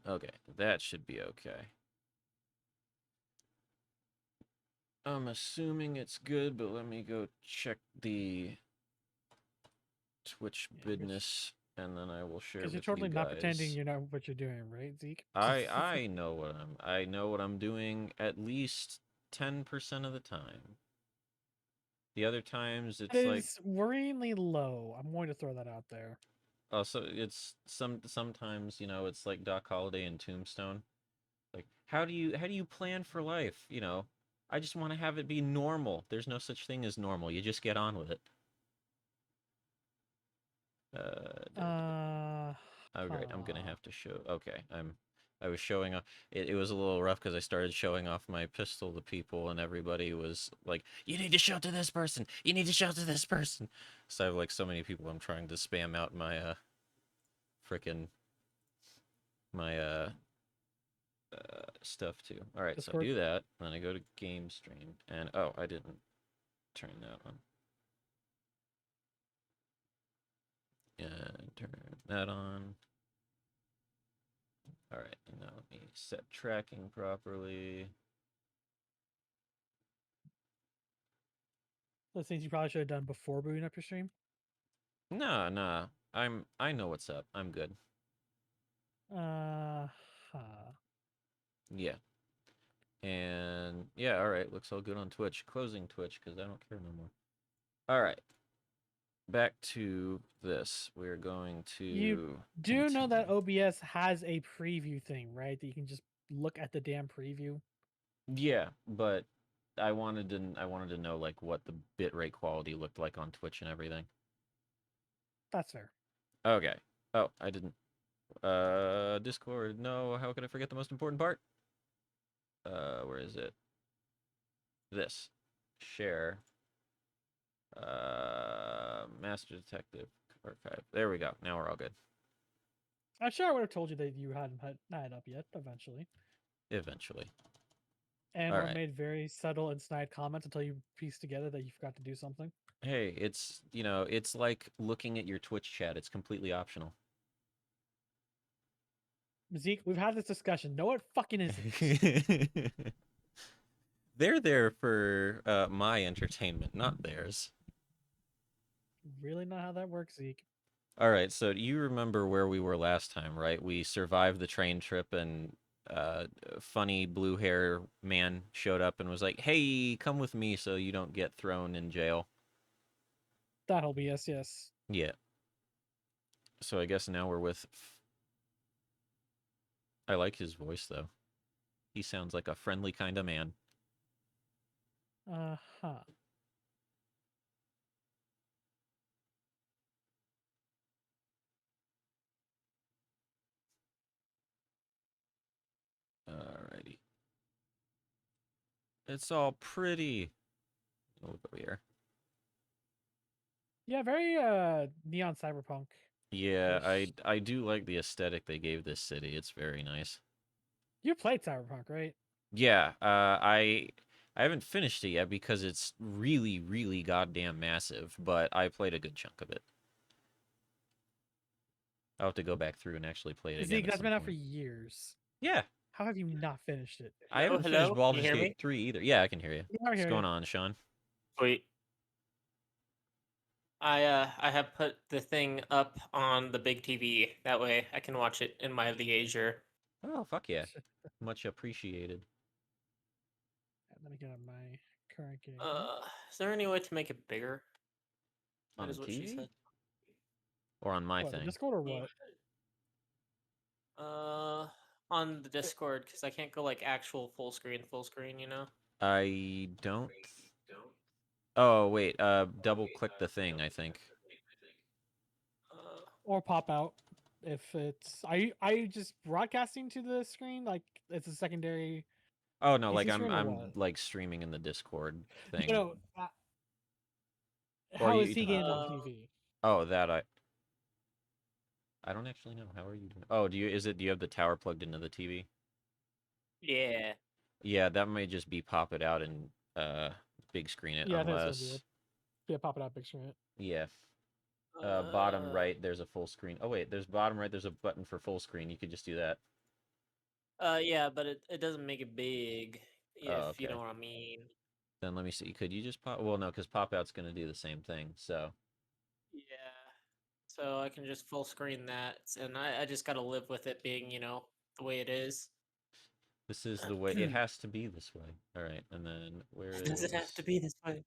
Okay, that should be okay. I'm assuming it's good, but let me go check the Twitch Yeah, business, and then I will share because you're with you totally not pretending guys. you know what you're doing, right, Zeke? I know what I'm doing at least 10% of the time. The other times It it's like, is worryingly low. I'm going to throw that out there. oh, so it's sometimes, it's like Doc Holliday and Tombstone. Like, how do you plan for life? I just want to have it be normal. There's no such thing as normal. You just get on with it. Uh, Oh, great. I'm gonna huh. have to show. Okay, I was showing off. It was a little rough because I started showing off my pistol to people, and everybody was like, "You need to show it to this person. You need to show it to this person." So I have like so many people I'm trying to spam out my frickin' my stuff to. All right, so I Discord. do that, then I go to game stream, and oh, I didn't turn that on. And turn that on. All right, and now let me set tracking properly. Those things you probably should have done before booting up your stream. Nah, nah. I know what's up. I'm good. Uh, huh. Yeah. And yeah, all right. Looks all good on Twitch. Closing Twitch because I don't care no more. All right. Back to this. We're going You to do know continue. that OBS has a preview thing, right? That you can just look at the damn preview. Yeah, but I wanted to know like what the bitrate quality looked like on Twitch and everything. That's fair. Okay. Oh, I didn't. Discord. No, how could I forget the most important part? Where is it? This. Share. Master Detective Archive. There we go. Now we're all good. I'm sure I would have told you that you hadn't had that up yet eventually, Eventually. and All or right. made very subtle and snide comments until you pieced together that you forgot to do something. Hey, it's like looking at your Twitch chat. It's completely optional. Zeke, we've had this discussion. No, it fucking isn't. They're there for my entertainment, not theirs. Really not how that works, Zeke. All right, so you remember where we were last time, right? We survived the train trip, and funny blue hair man showed up and was like, "Hey, come with me so you don't get thrown in jail." That'll be yes, yes. Yeah. So I guess now we're with. I like his voice though. He sounds like a friendly kind of man. Huh. Alrighty. It's all pretty. Oh, look over here. Yeah, very neon cyberpunk Yeah, I ish. I do like the aesthetic they gave this city. It's very nice. You played cyberpunk, right? Yeah, I haven't finished it yet because it's really, really goddamn massive, but I played a good chunk of it. I'll have to go back through and actually play it again Zeke, at that's some been out for point. years. Yeah, How have you not finished it? I Hello, haven't finished hello. Can you Baldur's hear Gate me? 3 either. Yeah, I can hear you. Yeah, I What's hear going you. on, Sean? Sweet. I have put the thing up on the big TV. That way I can watch it in my leisure. Oh, fuck yeah. Much appreciated. Let me get on my current game. Is there any way to make it bigger? On That the is what she TV? said. Or on my What, the thing? Discord or what? Uh, on the Discord because I can't go like actual full screen, you know. I don't. Oh, wait. Double click the thing, I think. Uh, Or pop out if it's are you just broadcasting to the screen like it's a secondary Oh no, like PC I'm stream or I'm what? like streaming in the Discord No, thing. no. Or How you, is you he talking getting about to the Twitch? uh, TV? Oh, that I don't actually know. How are you doing? Oh, do you have the tower plugged into the TV? yeah. Yeah, that may just be pop it out and big screen it Yeah, I think it's gonna be unless it. Yeah, pop it out big screen. yeah. Bottom Uh, right there's a full screen. Oh wait, there's bottom right there's a button for full screen. You could just do that. Yeah, but it doesn't make it big, Oh, if you okay. know what I mean. Then let me see. Could you just pop? Well, no, because pop out's gonna do the same thing. So Yeah. So I can just full screen that, and I just gotta live with it being, the way it is. this is the way it has to be this way. All right, and then where Does it have to is? be this way?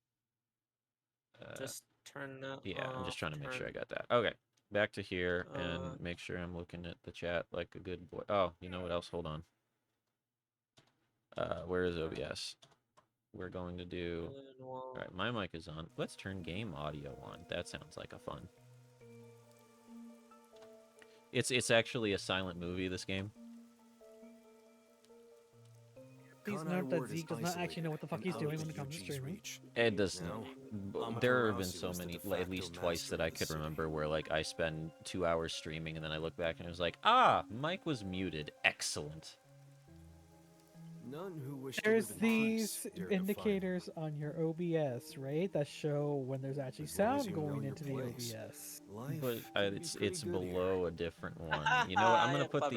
Uh, Just turn that yeah, I'm just off. trying to make sure I Turn. got that. Okay, back to here Uh, and make sure I'm looking at the chat like a good boy. Oh, you know what else? Hold on. Where is OBS? We're going to do. All right, my mic is on. Let's turn game audio on. That sounds like a fun. It's actually a silent movie. This game. Please Kanai note that Ward is Zeke does not actually know what the fuck isolated he's and doing out when of it comes to UG's streaming. reach. It does. Now, There have been Amaterasu so is the many, de at facto least twice that master I of the could city. remember, where like I spend 2 hours streaming and then I look back and it was like, ah, Mike was muted. Excellent. None who wish There's to live in peace these dare defy me. indicators on your OBS, right, that show when there's actually As long as sound you know going your into the place. OBS. Life But can be it's pretty good below here. a different one. You know what? I'm gonna yeah, put clever.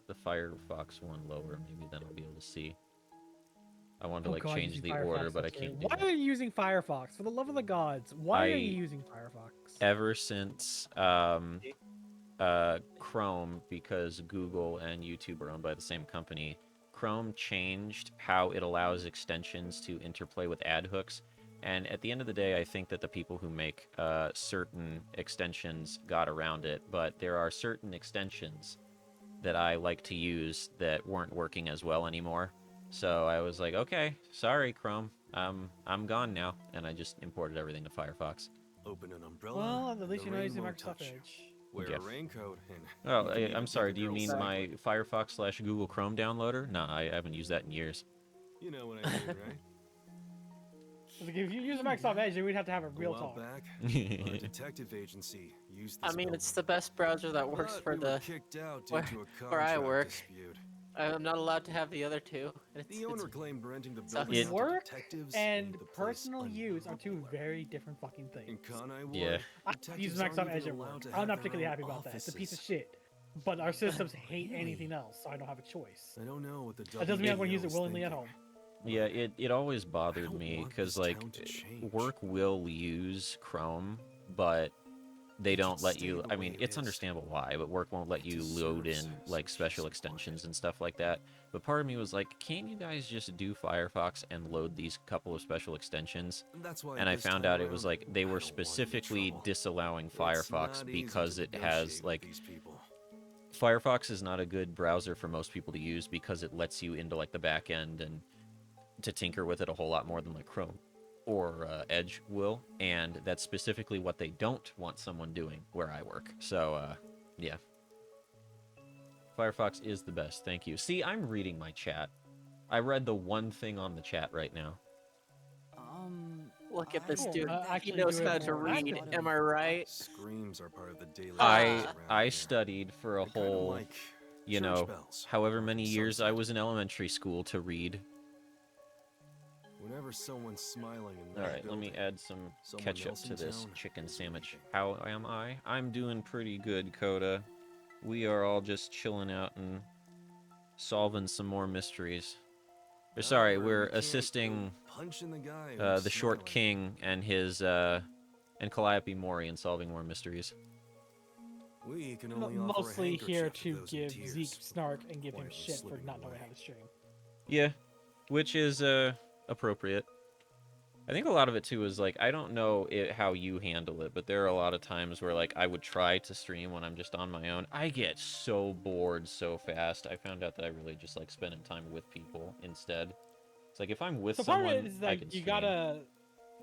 the Firefox one lower. Maybe then I'll be able to see. I wanted to Oh like god, change using the Firefox. order, but I That's right. can't do Why that. are you using Firefox? For the love of the gods, why are you using Firefox? Ever since Chrome, because Google and YouTube are owned by the same company, Chrome changed how it allows extensions to interplay with ad hooks. And at the end of the day, I think that the people who make certain extensions got around it, but there are certain extensions that I like to use that weren't working as well anymore. So I was like, okay, sorry, Chrome, I'm gone now, and I just imported everything to Firefox. Open an umbrella. Well, at and least the you're not rain using won't Microsoft touch you. Edge. Wear Yeah. a raincoat and Oh, you can even I'm dig sorry. a Do you girl's mean my secret. Firefox/Google Chrome downloader? No, I haven't used that in years. You know what I mean, right? Like, if you use a Microsoft Edge, then we'd have to have a A real while talk. back, our detective agency used I this mean, it's building. the best browser that works But for we were the kicked out due where, to a where I contract work. dispute. I'm not allowed to have the other two. The owner claimed renting the sucks. building out to Work detectives and made the place personal use are two unpopular. very different fucking In things. Kanai Ward, Yeah. I use detectives aren't Microsoft Edge even at work. allowed to I'm have not their particularly own happy about that. It's a piece of offices. shit. But our systems hate Really? anything else, so I don't have a choice. I don't know what the That doesn't mean I'm going to use WPO it is willingly at thinking. home. Yeah, it always bothered don't me want because this like town to change. work will use Chrome, but they It don't should let stay you. the I way mean, it it's is. understandable why, but work won't let It you load deserves in some like peace special and extensions quiet. and stuff like that. But part of me was like, can't you guys just do Firefox and load these couple of special extensions? That's why And I this found time out it was around, like they I were don't want any specifically trouble. disallowing It's Firefox not easy because to it has negotiate with like these people. Firefox is not a good browser for most people to use because it lets you into like the back end and to tinker with it a whole lot more than like Chrome or Edge will, and that's specifically what they don't want someone doing where I work. So yeah, Firefox is the best. Thank you. See, I'm reading my chat. I read the one thing on the chat right now. Look at this Cool. dude. He Actually knows do it how to more read. accurately. Am I right? Screams are part of the daily I lives around I here. studied for a They're kinda whole, like you church know, bells however going many from years I sunset. was in elementary school to read. Whenever someone's smiling in All that right, let me building, add some someone ketchup else to in this town chicken is sandwich. weeping. How am I? I'm doing pretty good, Coda. We are all just chilling out and solving some more mysteries. Or sorry, However, we're we can't go assisting punching the guy who's the Short smiling. King and his and Calliope Mori in solving more mysteries. We can only offer a Mostly here handkerchief to those in give tears, Zeke snark and give him quietly shit for slipping not knowing away. how to stream. Yeah, which is appropriate. I think a lot of it too is like I don't know how you handle it, but there are a lot of times where like I would try to stream when I'm just on my own. I get so bored so fast. I found out that I really just like spending time with people instead. It's like if I'm with So part of someone, it is I that can you stream. gotta.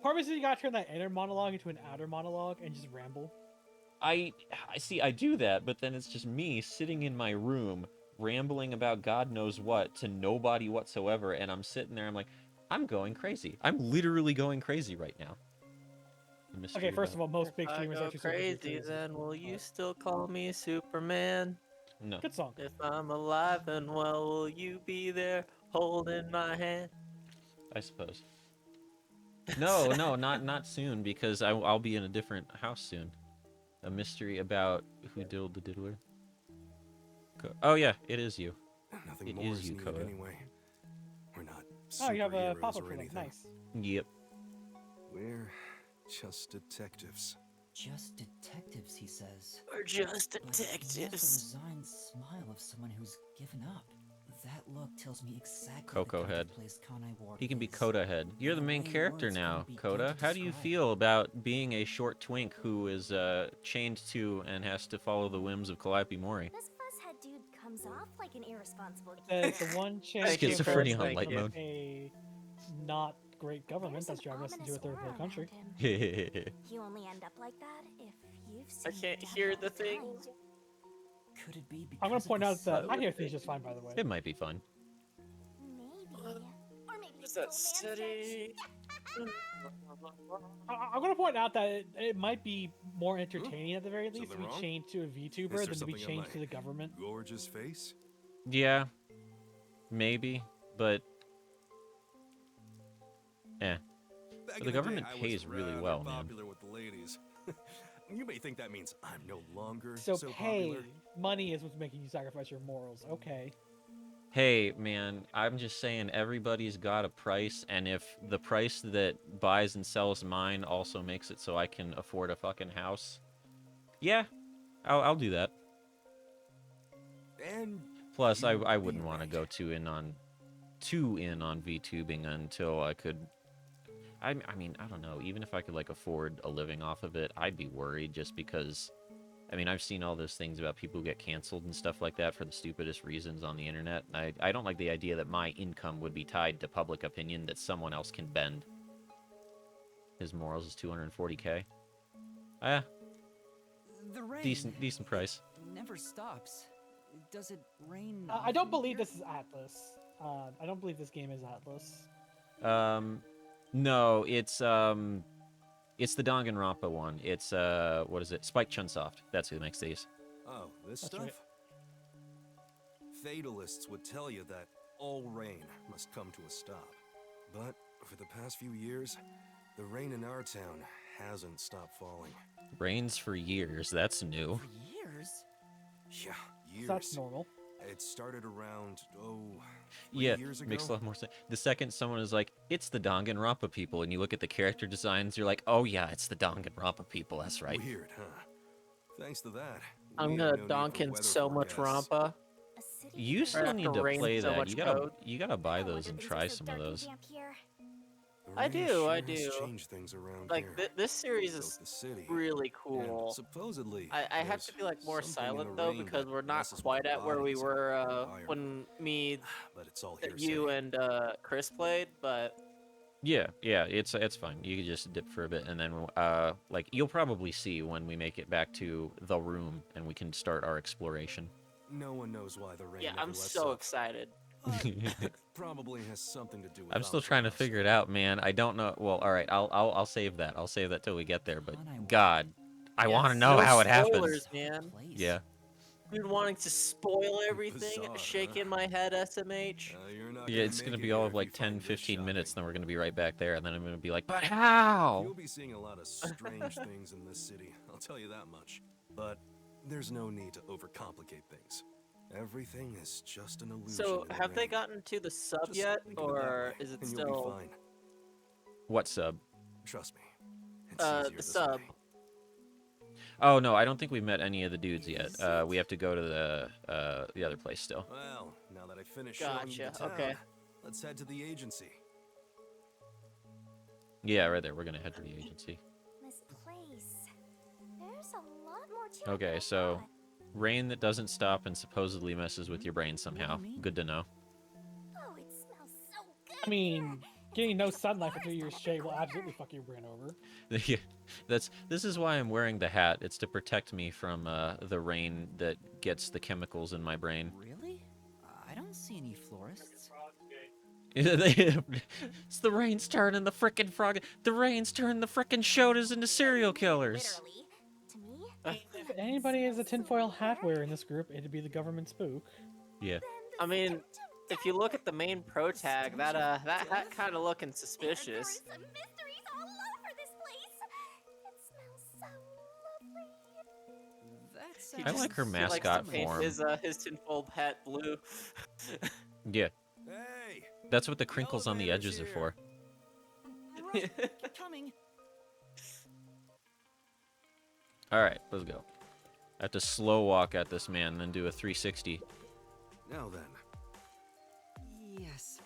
Part of it is you gotta turn that inner monologue into an outer monologue and just ramble. I see. I do that, but then it's just me sitting in my room rambling about God knows what to nobody whatsoever, and I'm sitting there. I'm like, I'm going crazy. I'm literally going crazy right now. The mystery Okay, first about of all, most If big I streamers are go too simple to be crazy, crazy. then will you Alright. still call me Superman? no, Good song. If I'm alive and well, will you be there holding my hand? I suppose. No, not soon because I'll be in a different house soon. A mystery about who diddled the diddler. Oh yeah, it is you. Nothing It more is is you, needed Coda. anyway. We're not Oh, you have a superheroes pop-up or for link. anything. Nice. Yep. We're just detectives. Just detectives, he says. We're just But he has the detectives. resigned smile of someone who's given up. That look tells me exactly Coco the kind head. of place Kanai Ward He can be is. Coda head. You're the In a main way, character words now, couldn't begin Coda. to How do you describe. feel about being a short twink who is chained to and has to follow the whims of Calliope Mori? This fuzzhead dude comes off like an irresponsible The one change Thank you, here Schizophrenia from on light mode. a not great government that's driving us into a third world country. You only end up like that if you've I seen can't death hear all the time. things. Could it be because I'm gonna of point the out that sun? I hear things just fine, by the way. It might be fun. Maybe. Or maybe Is it's that old man city? I'm gonna point out that it might be more entertaining at the very least if Something we wrong? change to a VTuber there than to be something on changed my to the government. Gorgeous face? Yeah. Maybe. But Back But in the day, government I was pays really rather well, man. popular with the ladies. You may think that means I'm no longer So pay, popular. money is what's making you sacrifice your morals. Okay. hey, man, I'm just saying everybody's got a price, and if the price that buys and sells mine also makes it so I can afford a fucking house, yeah, I'll do that. And Plus, I you'd wouldn't be want to right. go too in on VTubing until I could. I mean, I don't know. Even if I could like afford a living off of it, I'd be worried just because. I mean, I've seen all those things about people who get canceled and stuff like that for the stupidest reasons on the internet. I don't like the idea that my income would be tied to public opinion that someone else can bend. His morals is 240K. Ah, The rain. decent price. It never stops. Does it rain? I don't often believe here? this is Atlas. I don't believe this game is Atlas. No, it's the Danganronpa one. It's what is it? Spike Chunsoft. That's who makes these. Oh, this That's stuff? right. Fatalists would tell you that all rain must come to a stop. But for the past few years, the rain in our town hasn't stopped falling. Rains for years. That's new. For years. Yeah, years. So that's normal. It started around, 3 Yeah, years ago. makes a lot more sense. The second someone is like, it's the Danganronpa people, and you look at the character designs, you're like, oh yeah, it's the Danganronpa people, that's right. Weird, huh? Thanks to that, I'm we gonna have no need donk for in weather so much forecasts. Rampa. A city You with still have need to to rain play so that. much You gotta code. buy No those wonder and things try are so some of dark and those. damp here. The I rain do, sure I has do. changed things around Like here. this series Both is the city really and cool. supposedly, I have there's to be like more something in silent the though rain because that we're not messes with quite the at where we bodies of were the environment. when me, But it's all you, hearsay. and Chris played. But Yeah, it's fine. You can just dip for a bit, and then like you'll probably see when we make it back to the room and we can start our exploration. No one knows why the rain yeah, never I'm lets so up. excited. But probably has something to do with I'm still Alpha trying to House. figure it out, man. I don't know. Well, all right, I'll save that. I'll save that till we get there. But Kanai Ward. God, I Yeah, want to know no how it happens. spoilers, man. Place. Yeah. Been wanting to spoil everything, Bizarre, huh? shaking my head, SMH. You're not Yeah, gonna it's make gonna it be here all if of you like 10, find this 15 minutes, shocking. then we're gonna be right back there, and then I'm gonna be like, but how? You'll be seeing a lot of strange things in this city, I'll tell you that much. But there's no need to overcomplicate things. Everything is just an illusion. So, in the have they rain. gotten to the sub Just yet, think of it that or way, is it and you'll be still fine. What sub? Trust me. It's easier the this sub? way. Oh no, I don't think we've met any of the dudes yet. We have to go to the other place still. Well, now that I finished showing you the Gotcha, town, okay. let's head to the agency. Yeah, right there. We're gonna head to the agency. This place. There's a lot more to it than Okay, I so thought. rain that doesn't stop and supposedly messes with your brain somehow. What do you mean? Good to know. Oh, it smells so good. I mean, here. getting no There's a sunlight for forest 3 years on every straight will corner. absolutely fuck your brain over. Yeah, this is why I'm wearing the hat. It's to protect me from the rain that gets the chemicals in my brain. Really? I don't see any florists. It's the rain's turning the frickin' frog. The rain's turning the frickin' shotas into serial killers. Literally. To me, If anybody is a tinfoil hat wearer in this group, it'd be the government spook. Yeah. I mean, if you look at the main pro tag, that hat kind of looking suspicious. There are some mysteries all over this place. It smells so lovely. That's He I like her he likes to mascot paint form. his tinfoil hat blue. Yeah, Hey! that's what the crinkles on the edges are for. Right, coming. All right, let's go. I have to slow walk at this man, then do a 360. Now then, Yes.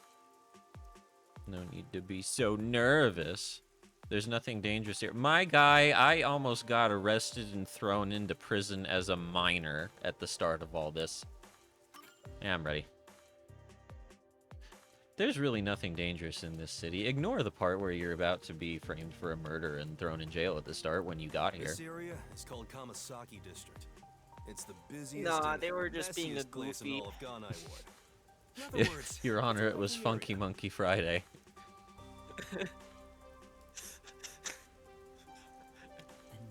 No need to be so nervous. There's nothing dangerous here. My guy, I almost got arrested and thrown into prison as a minor at the start of all this. Yeah, I'm ready. There's really nothing dangerous in this city. Ignore the part where you're about to be framed for a murder and thrown in jail at the start when you got here. this area is called Kamasaki District. It's the busiest Nah, and they were just being a messiest place in goofy. all of Kanai Ward. In other words, Your Honor, it's it was a Funky area. Monkey Friday. The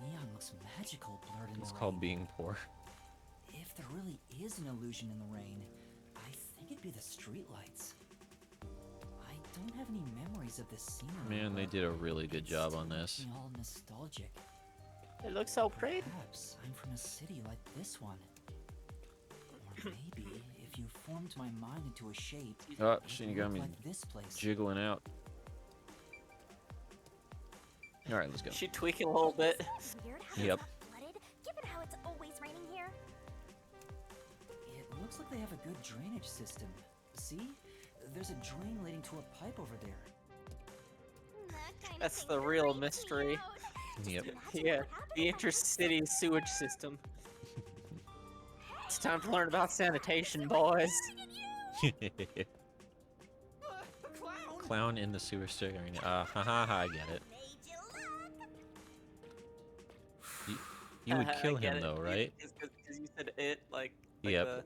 neon looks magical blurred in It's the called rain. being poor. If there really is an illusion in the rain, I think it'd be the streetlights. I don't have any memories of this scenery. Man, they but did a really good it's job on still this. making me all nostalgic. It looks so pretty. Perhaps I'm from a city like this one. Or maybe if you formed my mind into a shape, Oh, it would Shinigami look like this place. jiggling out. All right, let's go. She tweaking a little bit. Weird how Yep. it's not flooded, given how it's always raining here. It looks like they have a good drainage system. See? There's a drain leading to a pipe over there. That kind of That's thing the could real freak me mystery. out. Yep. Imagine Yeah, what happened the if that intercity person- sewage system. It's time to learn about sanitation, boys. Clown in the sewer stirring. Haha, I get it. Made you look. You would I kill get him it. though, right? Because you said it, like Yep. the-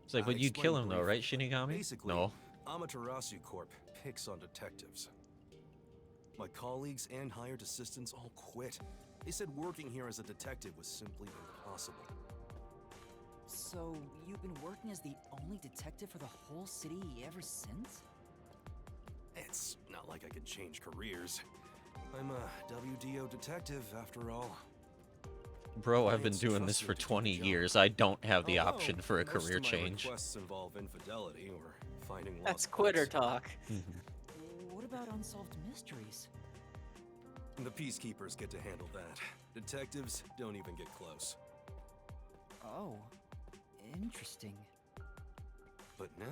It's like, I but you'd kill explained him though, right, briefly. Shinigami? Basically, No. Amaterasu Corp picks on detectives. My colleagues and hired assistants all quit. They said working here as a detective was simply impossible. So, you've been working as the only detective for the whole city ever since? It's not like I could change careers. I'm a WDO detective, after all. Bro, I've been Clients doing trust this me for to do the 20 job. years. I don't have the Although, option for a most career of my change. requests involve infidelity or finding lost That's quitter books. talk. What about unsolved mysteries? The peacekeepers get to handle that. Detectives don't even get close. Oh, interesting. But now,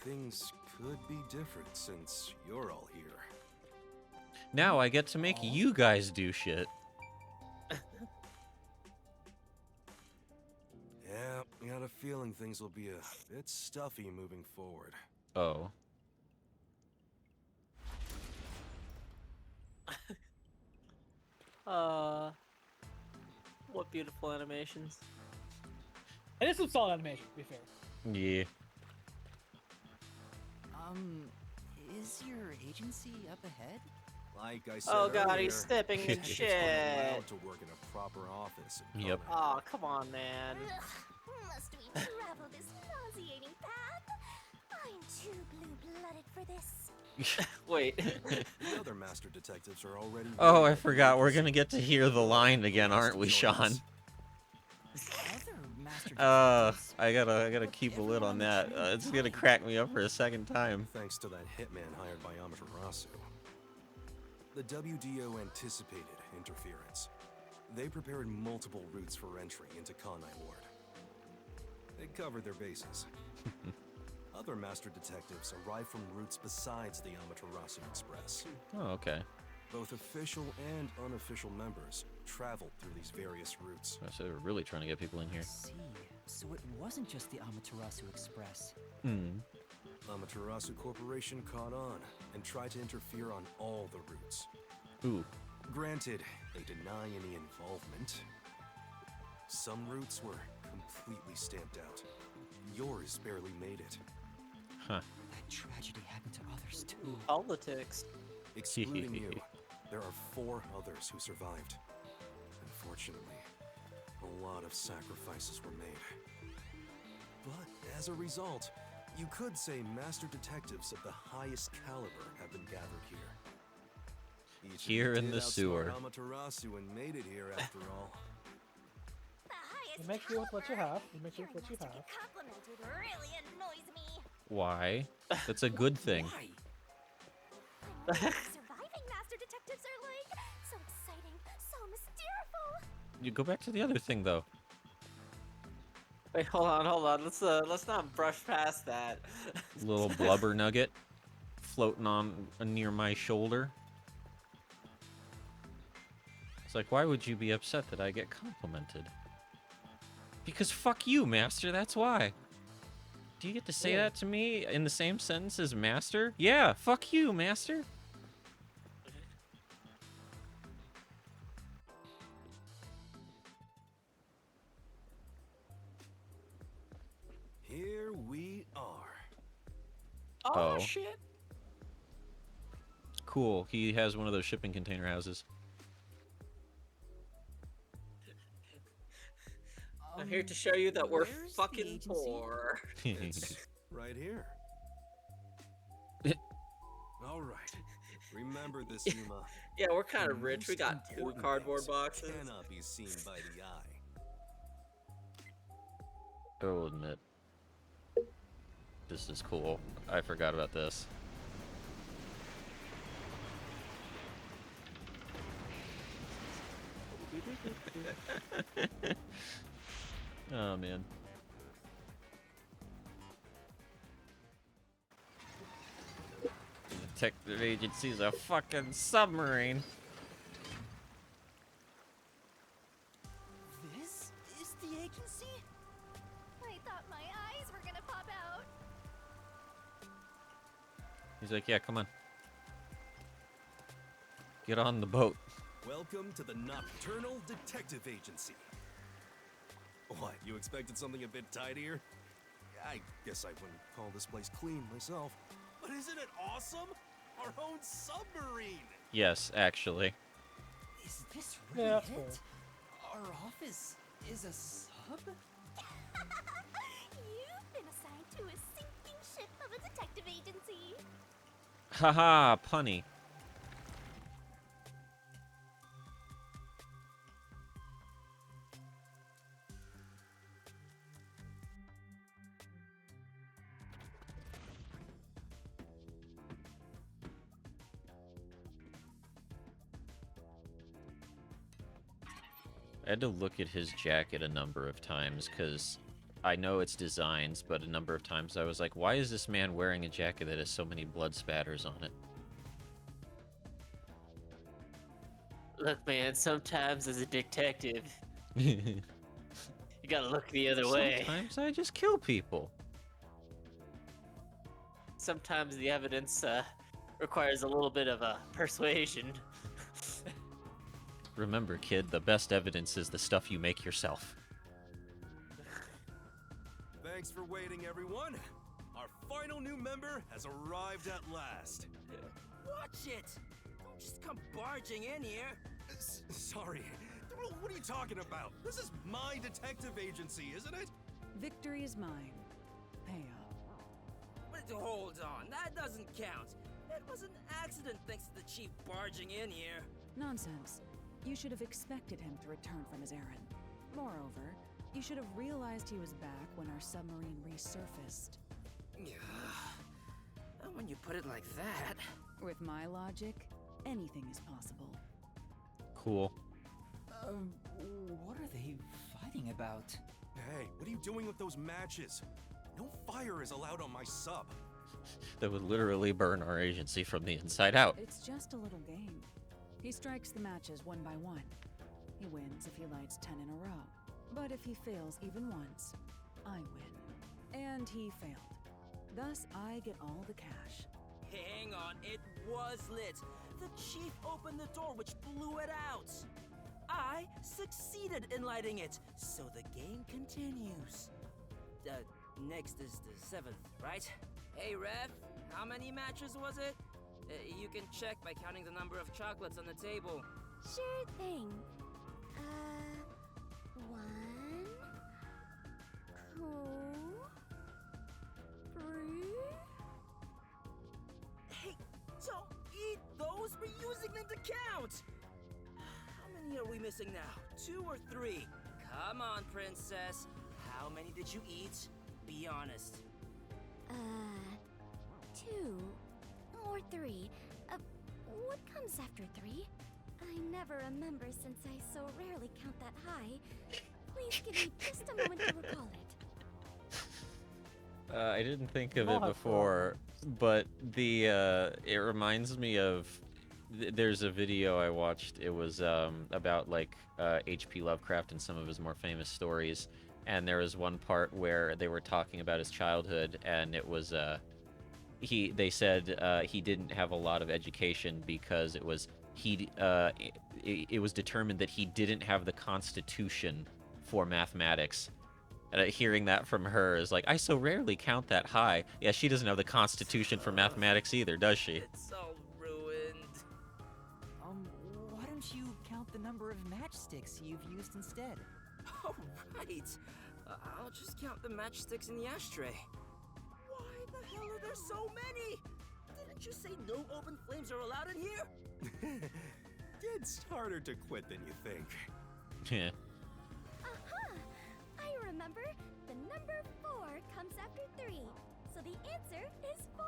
things could be different since you're all here. Now I get to make Aw. you guys do shit. Yeah, I got a feeling things will be a bit stuffy moving forward. Oh. What beautiful animations. It is some solid animation, to be fair. Yeah. Is your agency up ahead? Like I said Oh god, earlier, he's stepping in detectives aren't shit. allowed to work in a proper office. in Yep. Kanai. Oh, come on, man. Ugh, must we travel this nauseating path? I'm too blue-blooded for this. Wait. The other master detectives are already. Oh, working I at the forgot. We're agency. gonna get to hear the line again, Wants aren't to we, join Sean? us. Other master detectives? I gotta keep a lid on that. It's gonna crack me up for a second time. Thanks to that hitman hired by Amaterasu. The WDO anticipated interference. They prepared multiple routes for entry into Kanai Ward. They covered their bases. Other master detectives arrived from routes besides the Amaterasu Express. Oh, okay. Both official and unofficial members traveled through these various routes. So they're really trying to get people in I here. see. So it wasn't just the Amaterasu Express. Hmm. Amaterasu Corporation caught on and tried to interfere on all the routes. Ooh. Granted, they deny any involvement. Some routes were completely stamped out. Yours barely made it. Huh. That tragedy happened to others too. Politics. Excluding you, there are 4 others who survived. Unfortunately, a lot of sacrifices were made. But as a result, you could say master detectives of the highest caliber have been gathered here. Each of you Here in did the outsmart sewer. Amaterasu and made it here after all. The You make do with what you have. You make do Hearing with what you Master have. get complimented really annoys me. Why? That's a good thing. Why? I wonder what surviving master detectives are like. So exciting, so mysteriousul. You go back to the other thing though. Wait, hold on. Let's not brush past that. Little blubber nugget floating on near my shoulder. It's like, why would you be upset that I get complimented? Because fuck you, Master, that's why. Do you get to say Cool. that to me in the same sentence as Master? Yeah, fuck you, Master. Here we are. Oh, Oh. shit. Cool, he has one of those shipping container houses. I'm here to show you that we're where's the fucking agency? poor. It's right here. All right. Remember this, Yuma. Yeah, we're kind The of rich. We most got 2 important cardboard things boxes. Cannot be seen by the eye. I will admit, this is cool. I forgot about this. Oh man. Detective agency's a fucking submarine. This is the agency? I thought my eyes were gonna pop out. He's like, yeah, come on. Get on the boat. Welcome to the Nocturnal Detective Agency. What, you expected something a bit tidier? I guess I wouldn't call this place clean myself. But isn't it awesome? Our own submarine! Yes, actually. Is this Yeah, really that's it? fair. Our office is a sub? You've been assigned to a sinking ship of a detective agency. Haha, punny. I had to look at his jacket a number of times because I know it's designs, but a number of times I was like, why is this man wearing a jacket that has so many blood spatters on Look, man, sometimes as a detective, it? you gotta look the other way. Sometimes I just kill people. Sometimes the evidence requires a little bit of persuasion. Remember, kid, the best evidence is the stuff you make yourself. Thanks for waiting, everyone. Our final new member has arrived at last. Watch it! Don't just come barging in here. Sorry. What are you talking about? This is my detective agency, isn't it? Victory is mine. Pay up. But hold on, that doesn't count. It was an accident thanks to the chief barging in here. Nonsense. You should have expected him to return from his errand. Moreover, you should have realized he was back when our submarine resurfaced. When you put it like that. With my logic, anything is possible. Cool. What are they fighting about? Hey, what are you doing with those matches? No fire is allowed on my sub. That would literally burn our agency from the inside out. It's just a little game. He strikes the matches one by one. He wins if he lights 10 in a row. But if he fails even once, I win. And he failed. Thus, I get all the cash. Hang on, it was lit. The chief opened the door, which blew it out. I succeeded in lighting it, so the game continues. Next is the 7th, right? Hey, ref, how many matches was it? You can check by counting the number of chocolates on the table. Sure thing. 1, 2, 3. Hey, don't eat those! We're using them to count! How many are we missing now? 2 or 3? Come on, princess. How many did you eat? Be honest. 2 or 3. What comes after 3? I never remember since I so rarely count that high. Please give me just a moment to recall it. I didn't think of I'll it have before, but the it reminds me of there's a video I watched. It was about like H.P. Lovecraft and some of his more famous stories, and there was one part where they were talking about his childhood, and it was they said he didn't have a lot of education because it was it was determined that he didn't have the constitution for mathematics. And hearing that from her is like, I so rarely count that high. Yeah, she doesn't have the constitution for mathematics either, does she? It's all ruined. Why don't you count the number of matchsticks you've used instead? Oh, right. I'll just count the matchsticks in the ashtray. Why the hell are there so many? Didn't you say no open flames are allowed in here? It's harder to quit than you think. Yeah. Aha! I remember. The number 4 comes after 3. So the answer is 4.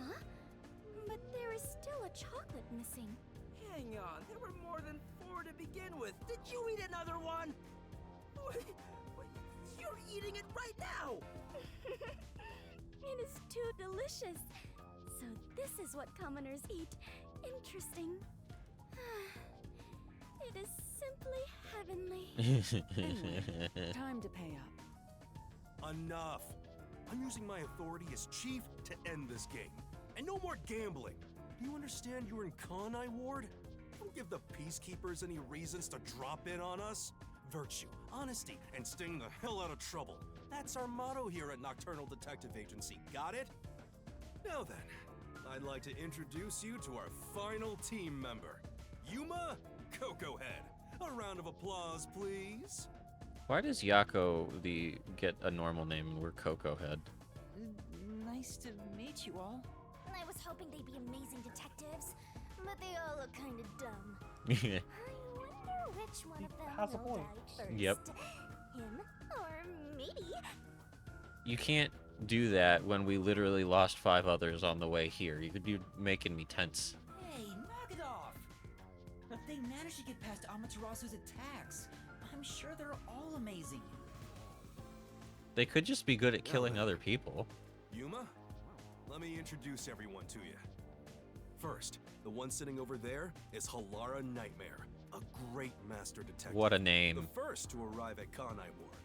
Huh? But there is still a chocolate missing. Hang on, there were more than 4 to begin with. Did you eat another one? You're eating it right now! It is too delicious. So this is what commoners eat. Interesting. It is simply heavenly. Anyway, time to pay up. Enough! I'm using my authority as chief to end this game. And no more gambling! Do you understand you're in Kanai Ward? Don't give the peacekeepers any reasons to drop in on us. Virtue, honesty, and staying the hell out of trouble. That's our motto here at Nocturnal Detective Agency, got it? Now then, I'd like to introduce you to our final team member, Yuma Cocoa Head. A round of applause, please. Why does Yako get a normal name and we're Cocoa Head? Nice to meet you all. I was hoping they'd be amazing detectives, but they all look kind of dumb. Yeah. I wonder which one of them has a will point. die first. Yep. Him or maybe. You can't do that when we literally lost 5 others on the way here. You could be making me tense. Hey, knock it off! They managed to get past Amaterasu's attacks. I'm sure they're all amazing. They could just be good at killing other people. Yuma, let me introduce everyone to you. First, the one sitting over there is Halara Nightmare, a great master detective. What a name. The first to arrive at Kanai Ward.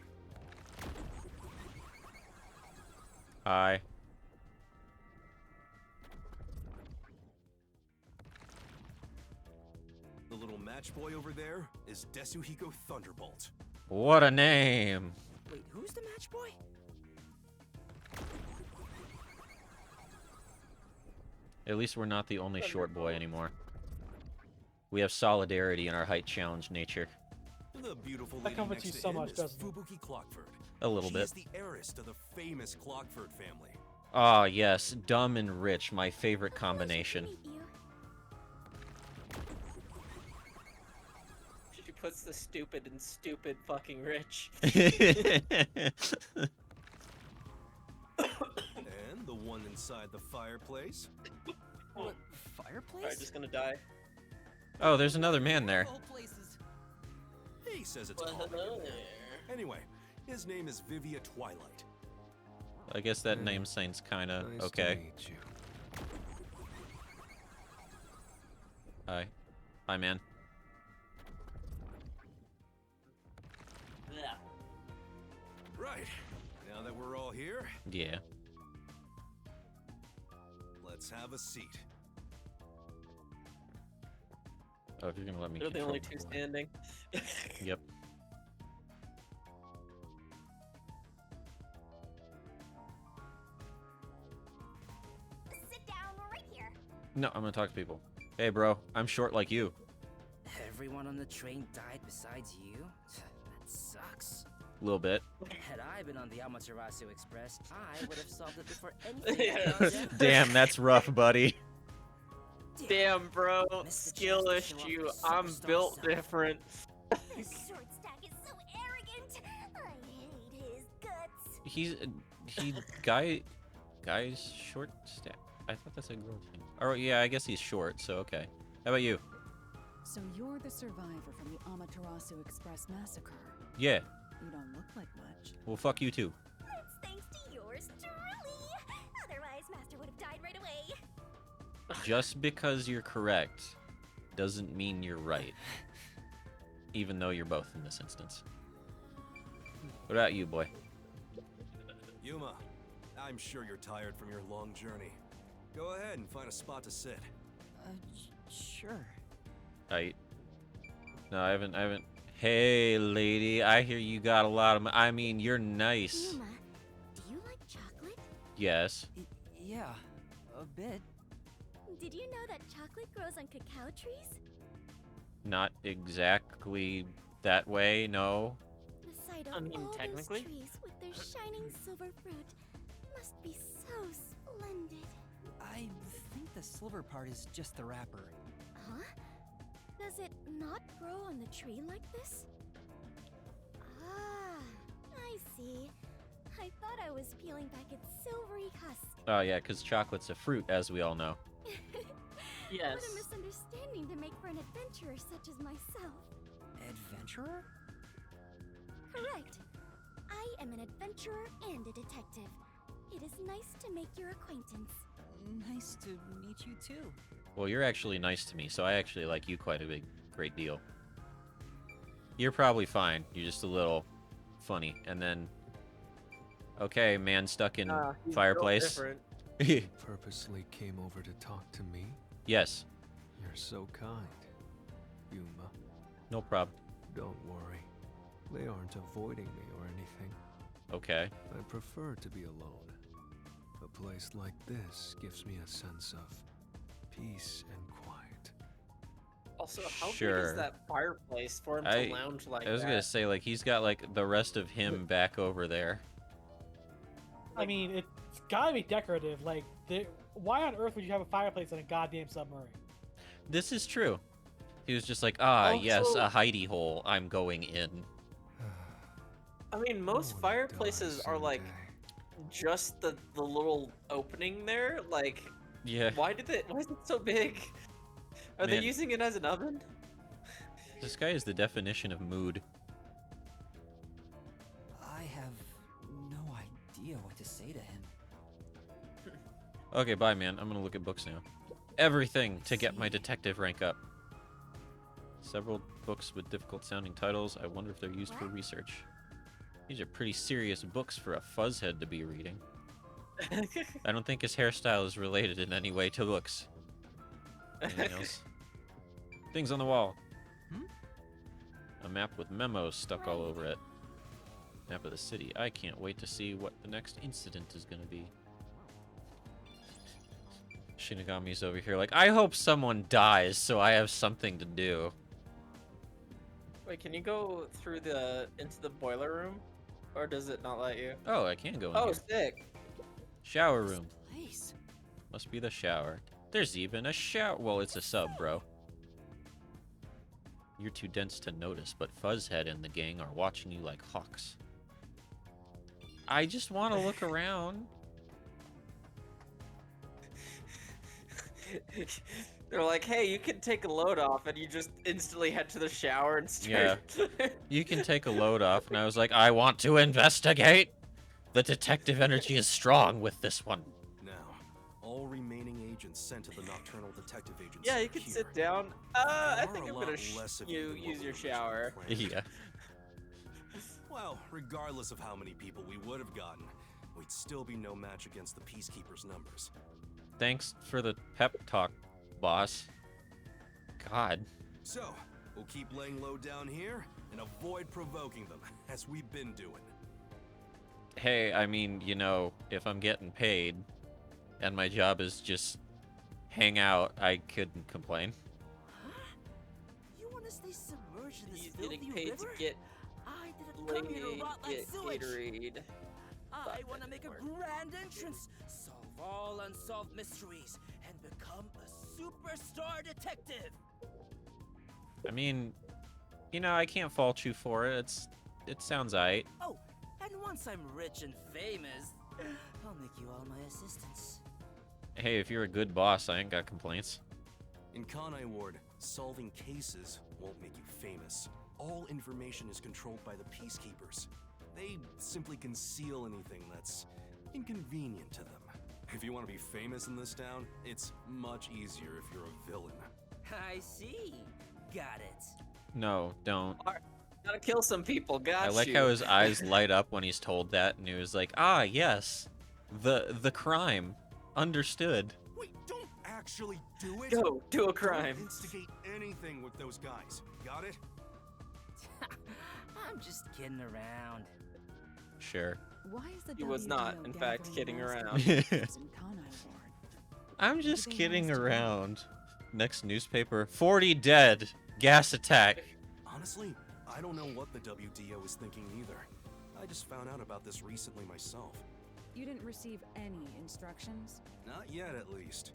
Hi. The little match boy over there is Desuhiko Thunderbolt. What a name. Wait, who's the match boy? At least we're not the only short boy anymore. We have solidarity in our height challenge nature. The beautiful That lady comforts next you to so him much, is doesn't it? Fubuki Clockford. A little She bit. is the heiress to the famous Clockford family. Ah, yes. Dumb and rich, my favorite combination. Pleasure to meet you. She puts the stupid and stupid fucking rich. And the one inside the fireplace. What, fireplace? Alright, just gonna die. Oh, there's another man there. All places. He says it's Well, common. hello there. Anyway, his name is Vivia Twilight. I guess that name sounds kinda okay. Hi. Hi, man. Yeah. Right. Now that we're all here, Yeah. let's have a seat. Oh, if you're gonna let me They're the only control two the board. standing. Yep. Sit down right here. No, I'm gonna talk to people. Hey, bro. I'm short like you. Everyone on the train died besides you? That sucks. A little bit. Had I been on the Amaterasu Express, I would have solved it before anything had gone down. Damn, that's rough, buddy. Damn, bro. Missed the Skill chance to show off issue. your I'm superstar built self. different. This short stack is so Guy's short stack. I thought that's a girl thing. Oh yeah, I guess he's short. So okay. How about you? So you're the survivor from the Amaterasu Express massacre. Yeah. You don't look like much. Well, fuck you too. It's thanks to yours truly. Otherwise, Master would have died right away. Just because you're correct doesn't mean you're right. Even though you're both in this instance. What about you, boy? Yuma, I'm sure you're tired from your long journey. Go ahead and find a spot to sit. Sure. No, I haven't. Hey, lady, I hear you got a lot of. I mean, you're nice. Yuma, do you like chocolate? Yes. Yeah, a bit. Did you know that chocolate grows on cacao trees? Not exactly that way. No. The sight of I mean, all technically. those trees with their shining silver fruit must be so splendid. I think the silver part is just the wrapper. Huh? Does it not grow on the tree like this? Ah, I see. I thought I was peeling back its silvery husk. Oh yeah, because chocolate's a fruit, as we all know. Yes. What a misunderstanding to make for an adventurer such as myself. Adventurer? Correct. I am an adventurer and a detective. It is nice to make your acquaintance. Nice to meet you too. Well, you're actually nice to me, so I actually like you quite a great deal. You're probably fine. You're just a little funny. And then, okay, man stuck in He's fireplace. built different. Purposely came over to talk to me? Yes, You're so kind, Yuma. no problem. Don't worry. They aren't avoiding me or anything. Okay. I prefer to be alone. A place like this gives me a sense of peace and quiet. Also, how big Sure. is that fireplace for him I- to lounge like I was that? gonna say, like, he's got like the rest of him back over there. I mean, it's gotta be decorative. Like, why on earth would you have a fireplace in a goddamn submarine? This is true. He was just like, ah, yes, Also- a hidey hole. I'm going in. I mean, most I wanna fireplaces die are like someday. just the little opening there. Like, Yeah. why is it so big? Are they Man. using it as an oven? This guy is the definition of mood. I have no idea what to say to him. Okay, bye, man. I'm gonna look at books now. Everything to get my detective rank up. Several books with difficult sounding titles. I wonder if they're used for research. These are pretty serious books for a fuzzhead to be reading. I don't think his hairstyle is related in any way to looks. Anything else? Things on the wall. A map with memos stuck all over it. Map of the city. I can't wait to see what the next incident is gonna be. Shinigami's over here like, I hope someone dies so I have something to do. Wait, can you go through into the boiler room, or does it not let you? Oh, I can go in Oh, here. sick. Shower room. Place. Must be the shower. There's even a shower. Well, it's a sub, bro. You're too dense to notice, but Fuzzhead and the gang are watching you like hawks. I just want to look around. They're like, hey, you can take a load off, and you just instantly head to the shower and start. You can take a load off, and I was like, I want to investigate. The detective energy is strong with this one. Now, all remaining agents sent to the Nocturnal Detective Agency. Yeah, you are can here. sit down. There I are think a I'm lot gonna less of you than what use we your originally shower. planned. Yeah. Well, regardless of how many people we would have gotten, we'd still be no match against the Peacekeepers' numbers. Thanks for the pep talk, boss. God. So, we'll keep laying low down here and avoid provoking them, as we've been doing. Hey, I mean, you know, if I'm getting paid and my job is just hang out, I couldn't complain. Huh? You want to stay submerged in this He's filthy getting paid river? to get I didn't come here to rot like get sewage. Gatorade. I want to make a grand entrance, solve all unsolved mysteries, and become a superstar detective. I mean, you know, I can't fault you for it. It sounds aight. Oh, and Once I'm rich and famous, I'll make you all my assistants. Hey, if you're a good boss, I ain't got complaints. In Kanai Ward, solving cases won't make you famous. All information is controlled by the Peacekeepers. They simply conceal anything that's inconvenient to them. If you want to be famous in this town, it's much easier if you're a villain. I see. Got it. No, don't. Gotta kill some people. Got I like you. how his eyes light up when he's told that, and he was like, "Ah, yes, the crime, understood." Wait, don't actually do it! Go do a crime. Don't instigate anything with those guys. Got it? I'm just kidding around. Sure. Why is the He was not, WDO in fact, gathering kidding mass around. detectives in Kanai Ward? I'm just Everything kidding has to be- around. Next newspaper: 40 dead, gas attack. Honestly, I don't know what the WDO is thinking either. I just found out about this recently myself. You didn't receive any instructions? Not yet, at least.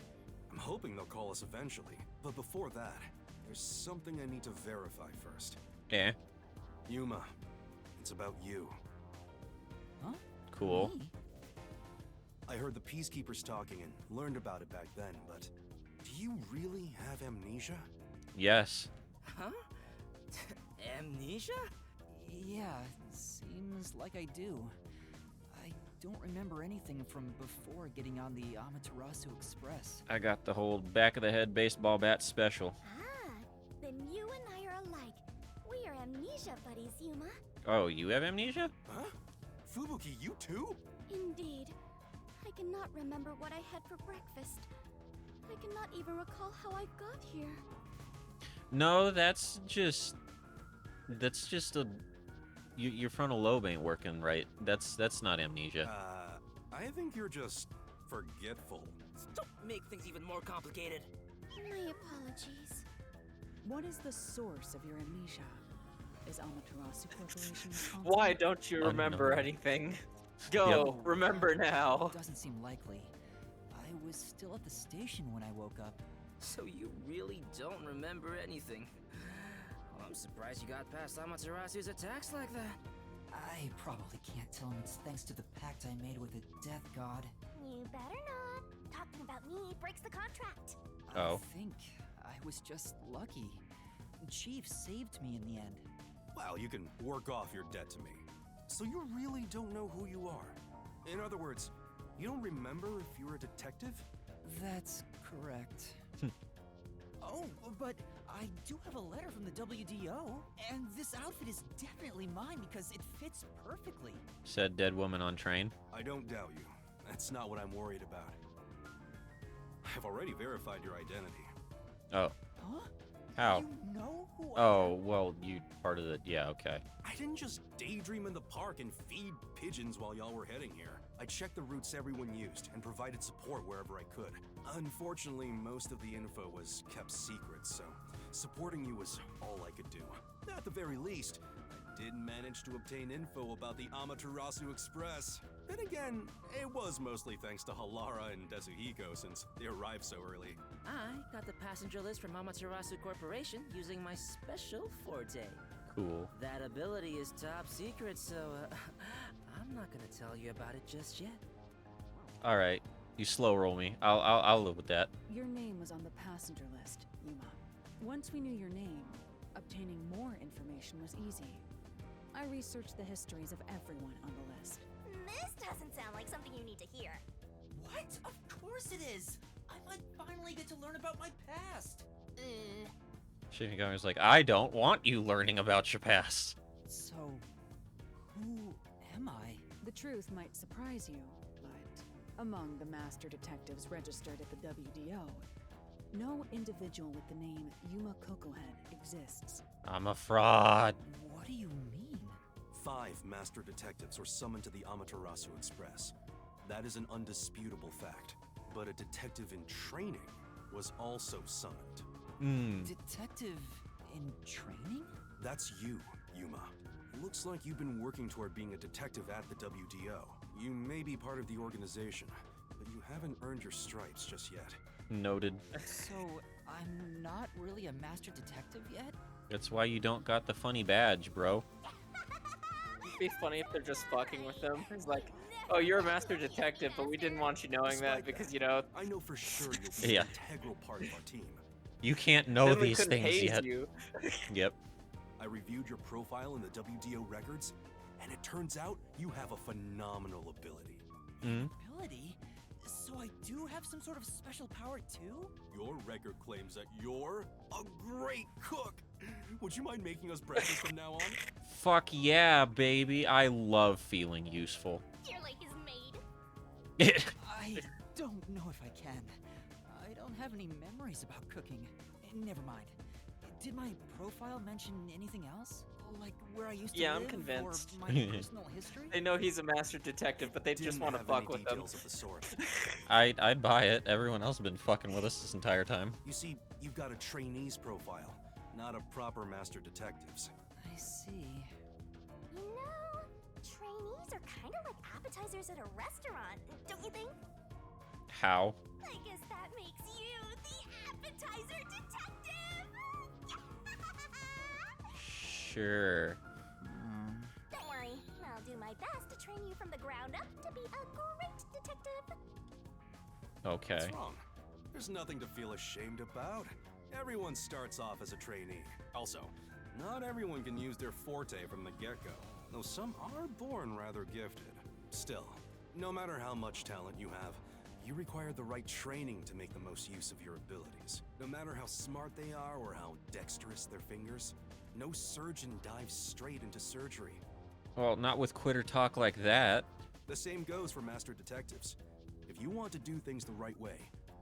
I'm hoping they'll call us eventually. But before that, there's something I need to verify first. Eh, Yuma, it's about you. Huh? cool. Me? I heard the Peacekeepers talking and learned about it back then, but do you really have amnesia? Yes. Huh? Amnesia? Yeah, seems like I do. I don't remember anything from before getting on the Amaterasu Express. I got the whole back of the head baseball bat special. Ah, then you and I are alike. We are amnesia buddies, Yuma. Oh, you have amnesia? Huh? Fubuki, you too? Indeed. I cannot remember what I had for breakfast. I cannot even recall how I got here. No, that's just a. Your frontal lobe ain't working right. That's not amnesia. I think you're just forgetful. Don't make things even more complicated. My apologies. What is the source of your amnesia? Is Amaterasu Corporation responsible? Why don't you remember Unknown. anything? Go, remember now. Doesn't seem likely. I was still at the station when I woke up. So you really don't remember anything. Well, I'm surprised you got past Amaterasu's attacks like that. I probably can't tell him it's thanks to the pact I made with the Death God. You better not. Talking about me breaks the contract. Oh. I think I was just lucky. Chief saved me in the end. Well, you can work off your debt to me. So you really don't know who you are? In other words, you don't remember if you're a detective? That's correct. Oh, but I do have a letter from the WDO, and this outfit is definitely mine because it fits perfectly. Said dead woman on train. I don't doubt you. That's not what I'm worried about. I've already verified your identity. Oh. Huh? How? You know who I Oh, well, you part of the. Yeah, okay. I didn't just daydream in the park and feed pigeons while y'all were heading here. I checked the routes everyone used and provided support wherever I could. Unfortunately, most of the info was kept secret, so supporting you was all I could do. At the very least, I did manage to obtain info about the Amaterasu Express. Then again, it was mostly thanks to Halara and Desuhiko since they arrived so early. I got the passenger list from Amaterasu Corporation using my special forte. Cool. That ability is top secret, so I'm not gonna tell you about it just yet. All right. You slow roll me. I'll live with that. Your name was on the passenger list, Yuma. Once we knew your name, obtaining more information was easy. I researched the histories of everyone on the list. This doesn't sound like something you need to hear. What? Of course it is! I might finally get to learn about my past! Shinigami's like, I don't want you learning about your past. So, who am I? The truth might surprise you, but among the master detectives registered at the WDO, no individual with the name Yuma Kokohead exists. I'm a fraud. What do you mean? 5 master detectives were summoned to the Amaterasu Express. That is an undisputable fact. But a detective in training was also summoned. Detective in training? That's you, Yuma. Looks like you've been working toward being a detective at the WDO. You may be part of the organization, but you haven't earned your stripes just yet. Noted. So, I'm not really a master detective yet? That's why you don't got the funny badge, bro. be funny if they're just fucking with them. It's like, oh, you're a master detective, but we didn't want you knowing that Despite because, that, you know, I know for sure you'll be Yeah. an integral part of our team. You can't know then we these couldn't things haze yet. you. Yep. I reviewed your profile in the WDO records, and it turns out you have a phenomenal ability. Mm. Ability? So I do have some sort of special power too? Your record claims that you're a great cook. Would you mind making us breakfast from now on? Fuck yeah, baby. I love feeling useful. You're like his maid. I don't know if I can. I don't have any memories about cooking. Never mind. Did my profile mention anything else? Like where I used to Yeah, I'm live convinced. or my personal history? They know he's a master detective, but they Didn't just want to have fuck any with them. details of the sort. I'd buy it. Everyone else has been fucking with us this entire time. You see, you've got a trainee's profile, not a proper master detective's. I see. You know, trainees are kind of like appetizers at a restaurant, don't you think? How? I guess that makes you the appetizer detective! Sure. Don't worry, I'll do my best to train you from the ground up to be a great detective. Okay. What's wrong? There's nothing to feel ashamed about. Everyone starts off as a trainee. Also, not everyone can use their forte from the get-go, though some are born rather gifted. Still, no matter how much talent you have, you require the right training to make the most use of your abilities. No matter how smart they are or how dexterous their fingers, no surgeon dives straight into surgery. Well, not with quitter talk like that. The same goes for master detectives. If you want to do things the right way,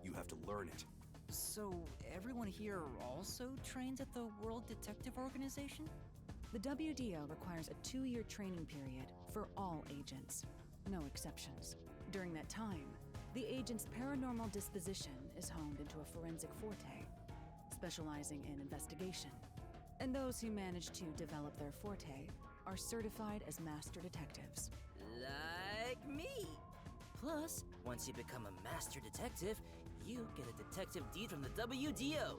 you have to learn it. So everyone here also trains at the World Detective Organization? The WDO requires a 2-year training period for all agents, no exceptions. During that time, the agent's paranormal disposition is honed into a forensic forte, specializing in investigation. And those who manage to develop their forte are certified as master detectives. Like me. Plus, once you become a master detective, you get a detective deed from the WDO.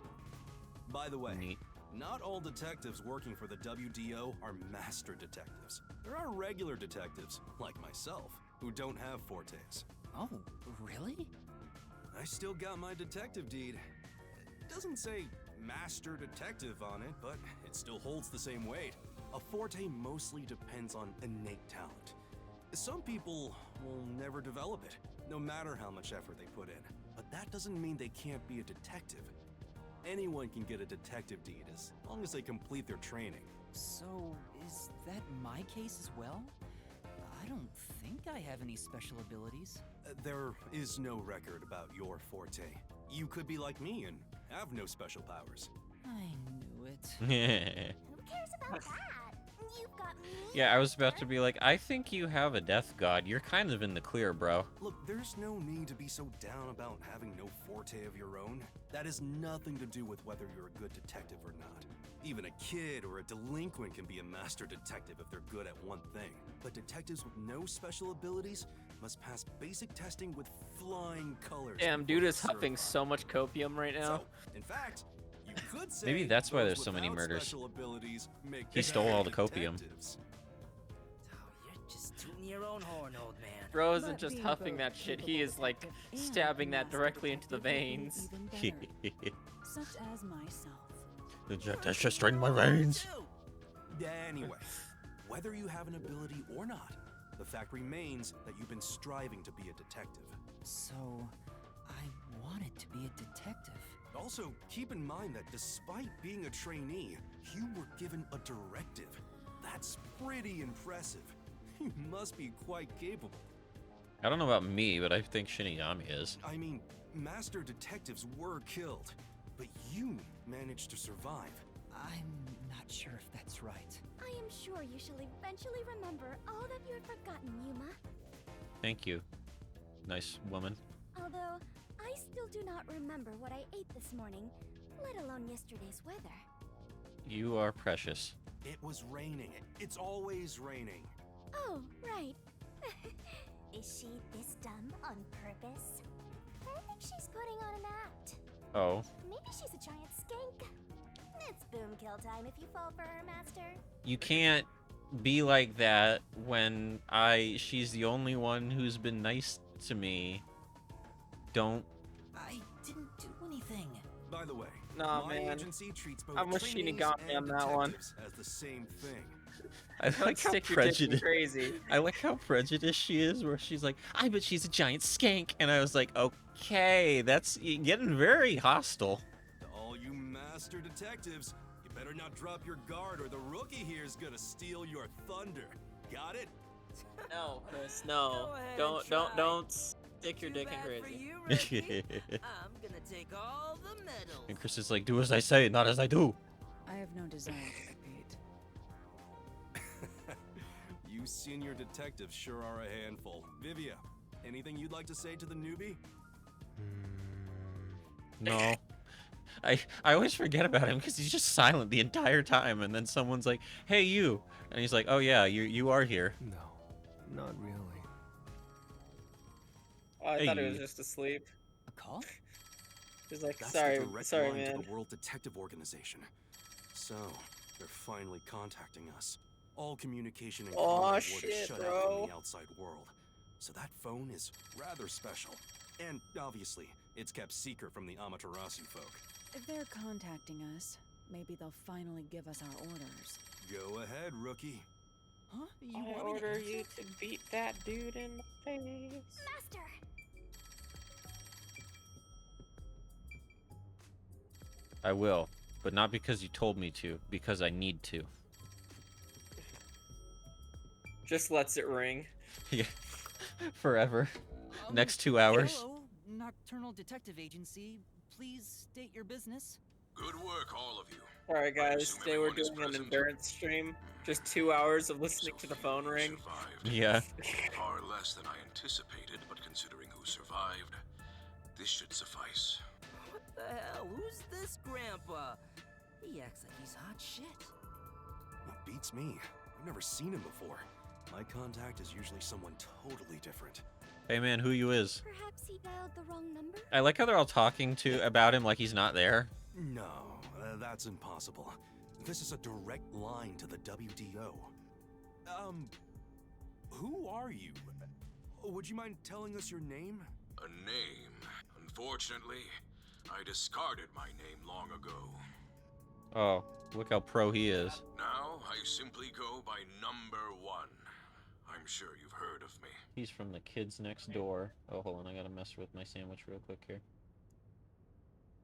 By the way, Neat. not all detectives working for the WDO are master detectives. There are regular detectives, like myself, who don't have fortes. Oh, really? I still got my detective deed. It doesn't say master detective on it, but it still holds the same weight. A forte mostly depends on innate talent. Some people will never develop it, no matter how much effort they put in. But that doesn't mean they can't be a detective. Anyone can get a detective deed as long as they complete their training. So, is that my case as well? I don't think I have any special abilities. There is no record about your forte. You could be like me and have no special powers. I knew it. Who cares about that? You've got me. Yeah, I was about to be like, I think you have a death god. You're kind of in the clear, bro. Look, there's no need to be so down about having no forte of your own. That has nothing to do with whether you're a good detective or not. Even a kid or a delinquent can be a master detective if they're good at one thing. But detectives with no special abilities must pass basic testing with flying colors. Damn, before dude is they're huffing certified. so much copium right now. So, in fact, you could say Maybe that's why those there's so many without murders. special abilities make He stole all the copium. detectives. Oh, you're just tooting your own horn, old man. Bro isn't But just being huffing both that shit, capable he is like detective and stabbing that master directly into the detective would be veins. even better, such as myself. The jet that's just straight in my veins. Anyway, whether you have an ability or not, the fact remains that you've been striving to be a detective. So, I wanted to be a detective. Also, keep in mind that despite being a trainee, you were given a directive. That's pretty impressive. You must be quite capable. I don't know about me, but I think Shinigami is. I mean, master detectives were killed, but you managed to survive. I'm not sure if that's right. I am sure you shall eventually remember all that you had forgotten, Yuma. Thank you. Nice woman. Although, I still do not remember what I ate this morning, let alone yesterday's weather. You are precious. It was raining. It's always raining. Oh, right. Is she this dumb on purpose? I think she's putting on an act. Oh. Maybe she's a giant skink. It's boom kill time if you fall for her, Master. You can't be like that when she's the only one who's been nice to me. Don't. I didn't do anything. By the way, Nah, my man. agency treats both I'm with trainees Shinigami and on that one. detectives as the same thing. I like how Stick your dick in prejudiced. crazy. I like how prejudiced she is, where she's like, "I bet she's a giant skank," and I was like, "Okay, that's getting very hostile." To all you master detectives, you better not drop your guard or the rookie here's gonna steal your thunder. Got it? No, Chris, no. Go ahead, Don't stick your Too dick in bad for crazy. you, Rookie. I'm gonna take all the medals. And Chris is like, "Do as I say, not as I do." I have no desire to compete. You senior detectives sure are a handful. Vivia, anything you'd like to say to the newbie? No. I always forget about him because he's just silent the entire time, and then someone's like, "Hey, you," and he's like, "Oh yeah, you are here." No, not really. Oh, I thought he was Hey. just asleep. A call? He's like, That's sorry, the direct sorry, line man. to the World Detective Organization. So, they're finally contacting us. All communication in Aw, Kanai Ward is shit, shut out bro. from the outside world. So that phone is rather special. And obviously, it's kept secret from the Amaterasu folk. If they're contacting us, maybe they'll finally give us our orders. Go ahead, rookie. Huh? You I want me to order answer? you to beat that dude in the face. Master! I will, but not because you told me to, because I need to. Just lets it ring. Yeah. Forever. Um, Next 2 hours. Hello, Nocturnal Detective Agency. Please state your business. Good work, all of you. Alright, I guys, assume today we're everyone is doing an present? endurance stream. Just 2 hours of listening to the phone ring. Survived. Yeah. Far less than I anticipated, but considering who survived, this should suffice. What the hell? Who's this grandpa? He acts like he's hot shit. What beats me? I've never seen him before. My contact is usually someone totally different. Hey man, who you is? Perhaps he dialed the wrong number? I like how they're all talking about him like he's not there. No, that's impossible. This is a direct line to the WDO. Who are you? Would you mind telling us your name? A name. Unfortunately, I discarded my name long ago. Oh, look how pro he is. Now, I simply go by number 1. I'm sure you've heard of me. He's from the kids next door. Oh, hold on, I gotta mess with my sandwich real quick here.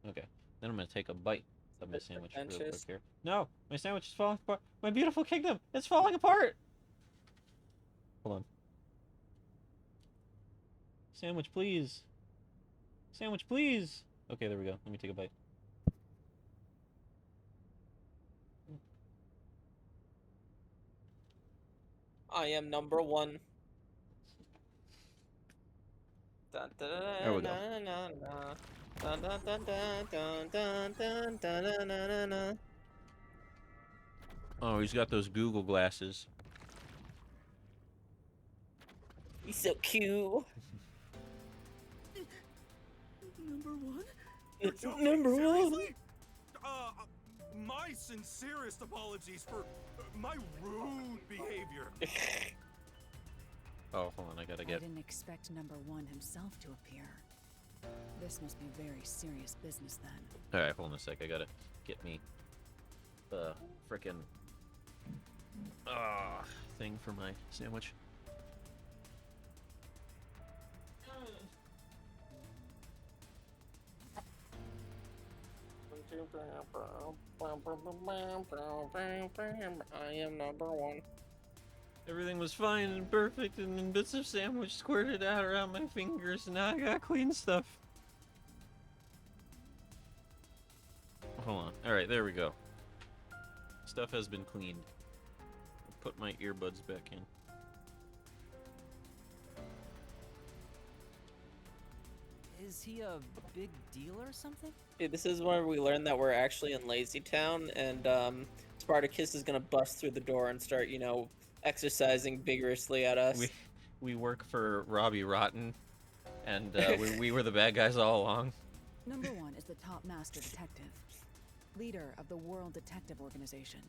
Okay, then I'm gonna take a bite of my sandwich real quick Pretentious. here. No, my sandwich is falling apart. My beautiful kingdom, it's falling apart. Hold on. Sandwich, please. Sandwich, please. Okay, there we go. Let me take a bite. I am number 1. Dun, dun, There we go. dun, dun, dun, dun, dun, dun, dun, dun, dun, dun, dun, dun, dun, dun. Oh, he's got those Google glasses. He's so cute. Number 1? It's number 1. Seriously? My sincerest apologies for my rude behavior. Oh, hold on, I gotta I get. didn't expect number 1 himself to appear. This must be very serious business then. Alright, hold on a sec. I gotta get me the frickin' thing for my sandwich. I am number 1. Everything was fine and perfect, and then bits of sandwich squirted out around my fingers, and now I got clean stuff. Hold on. Alright, there we go. Stuff has been cleaned. I'll put my earbuds back in. Is he a big deal or something? Dude, this is where we learned that we're actually in Lazy Town, and Spartacus is gonna bust through the door and start, exercising vigorously at us. We work for Robbie Rotten, and we were the bad guys all along. Number 1 is the top master detective, leader of the World Detective Organization.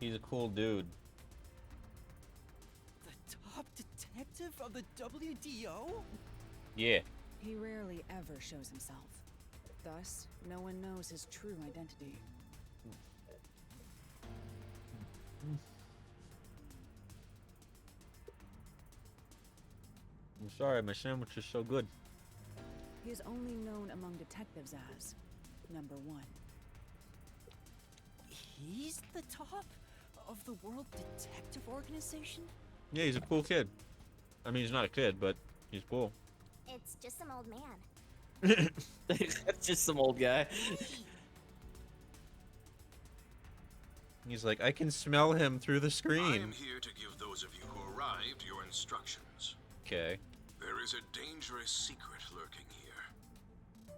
He's a cool dude. The top detective of the WDO? Yeah. He rarely ever shows himself. Thus, no one knows his true identity. I'm sorry, my sandwich is so good. He is only known among detectives as number 1. He's the top of the World Detective Organization? Yeah, he's a cool kid. I mean, he's not a kid, but he's cool. It's just some old man. That's just some old guy. He's like, I can smell him through the I screen. am here to give those of you who arrived your instructions. Okay. There is a dangerous secret lurking here,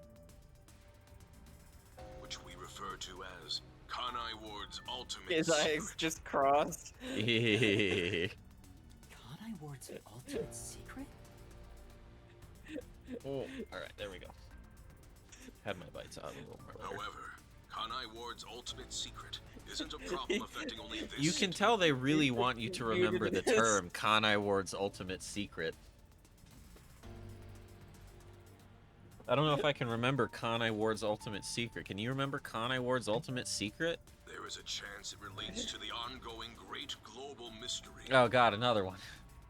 which we refer to as Kanai Ward's ultimate His eyes secret. just crossed. Kanai Ward's ultimate secret? Oh, alright, there we go. Had my bites out a little more later. However, Kanai Ward's ultimate secret isn't a problem affecting only this You can city. tell they really want you to remember the Muted. term Kanai Ward's ultimate secret. I don't know if I can remember Kanai Ward's ultimate secret. Can you remember Kanai Ward's ultimate secret? There is a chance it relates to the ongoing great global mystery. Oh god, another one.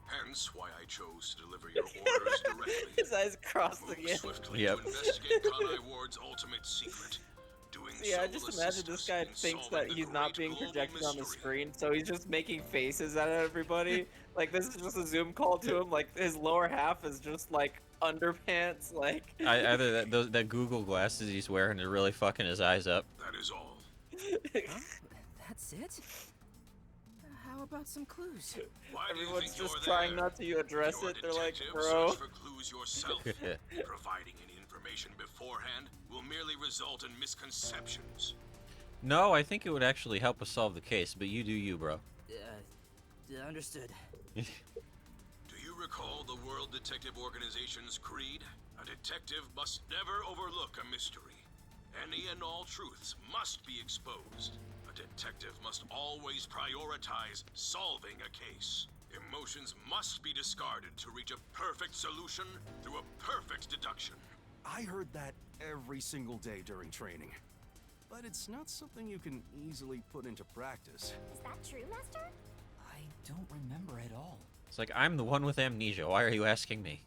Hence why I chose to deliver your orders directly. His eyes crossed Move again. swiftly Yep. to investigate Kanai Ward's ultimate secret. Doing Yeah, so I will just assist imagine this us guy in thinks solving that the he's not great being global projected on the mystery. screen, so he's just making faces at everybody. Like, this is just a Zoom call to him. Like, his lower half is just like underpants. Like, Either that Google glasses he's wearing are really fucking his eyes up. That is all. Huh? That's it? How about some clues? Why do you everyone's think just you're trying there? not to address Your it. They're like, detective, bro. search for clues yourself. Providing any information beforehand will merely result in misconceptions. No, I think it would actually help us solve the case, but you do you, bro. Understood. Do you recall the World Detective Organization's creed? A detective must never overlook a mystery. Any and all truths must be exposed. A detective must always prioritize solving a case. Emotions must be discarded to reach a perfect solution through a perfect deduction. I heard that every single day during training. But it's not something you can easily put into practice. Is that true, Master? I don't remember at all. It's like, I'm the one with amnesia. Why are you asking me?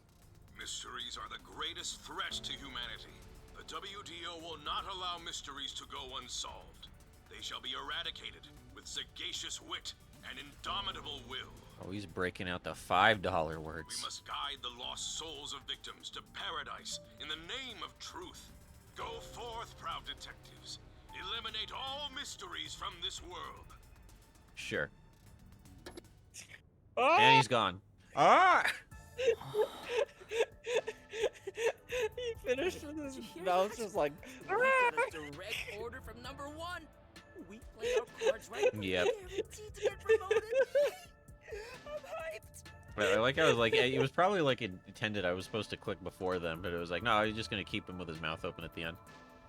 Mysteries are the greatest threat to humanity. The WDO will not allow mysteries to go unsolved. They shall be eradicated with sagacious wit and indomitable will. Oh, he's breaking out the $5 We words. must guide the lost souls of victims to paradise in the name of truth. Go forth, proud detectives. Eliminate all mysteries from this world. Sure. Oh! And he's gone. Ah! He finished with his Did you hear mouth that? just like. We got a direct order from number 1. We play our cards right. Yep. Guaranteed to get promoted. I'm hyped. But like, I was like, it was probably like intended. I was supposed to click before them, but it was like, no, you're just gonna keep him with his mouth open at the end.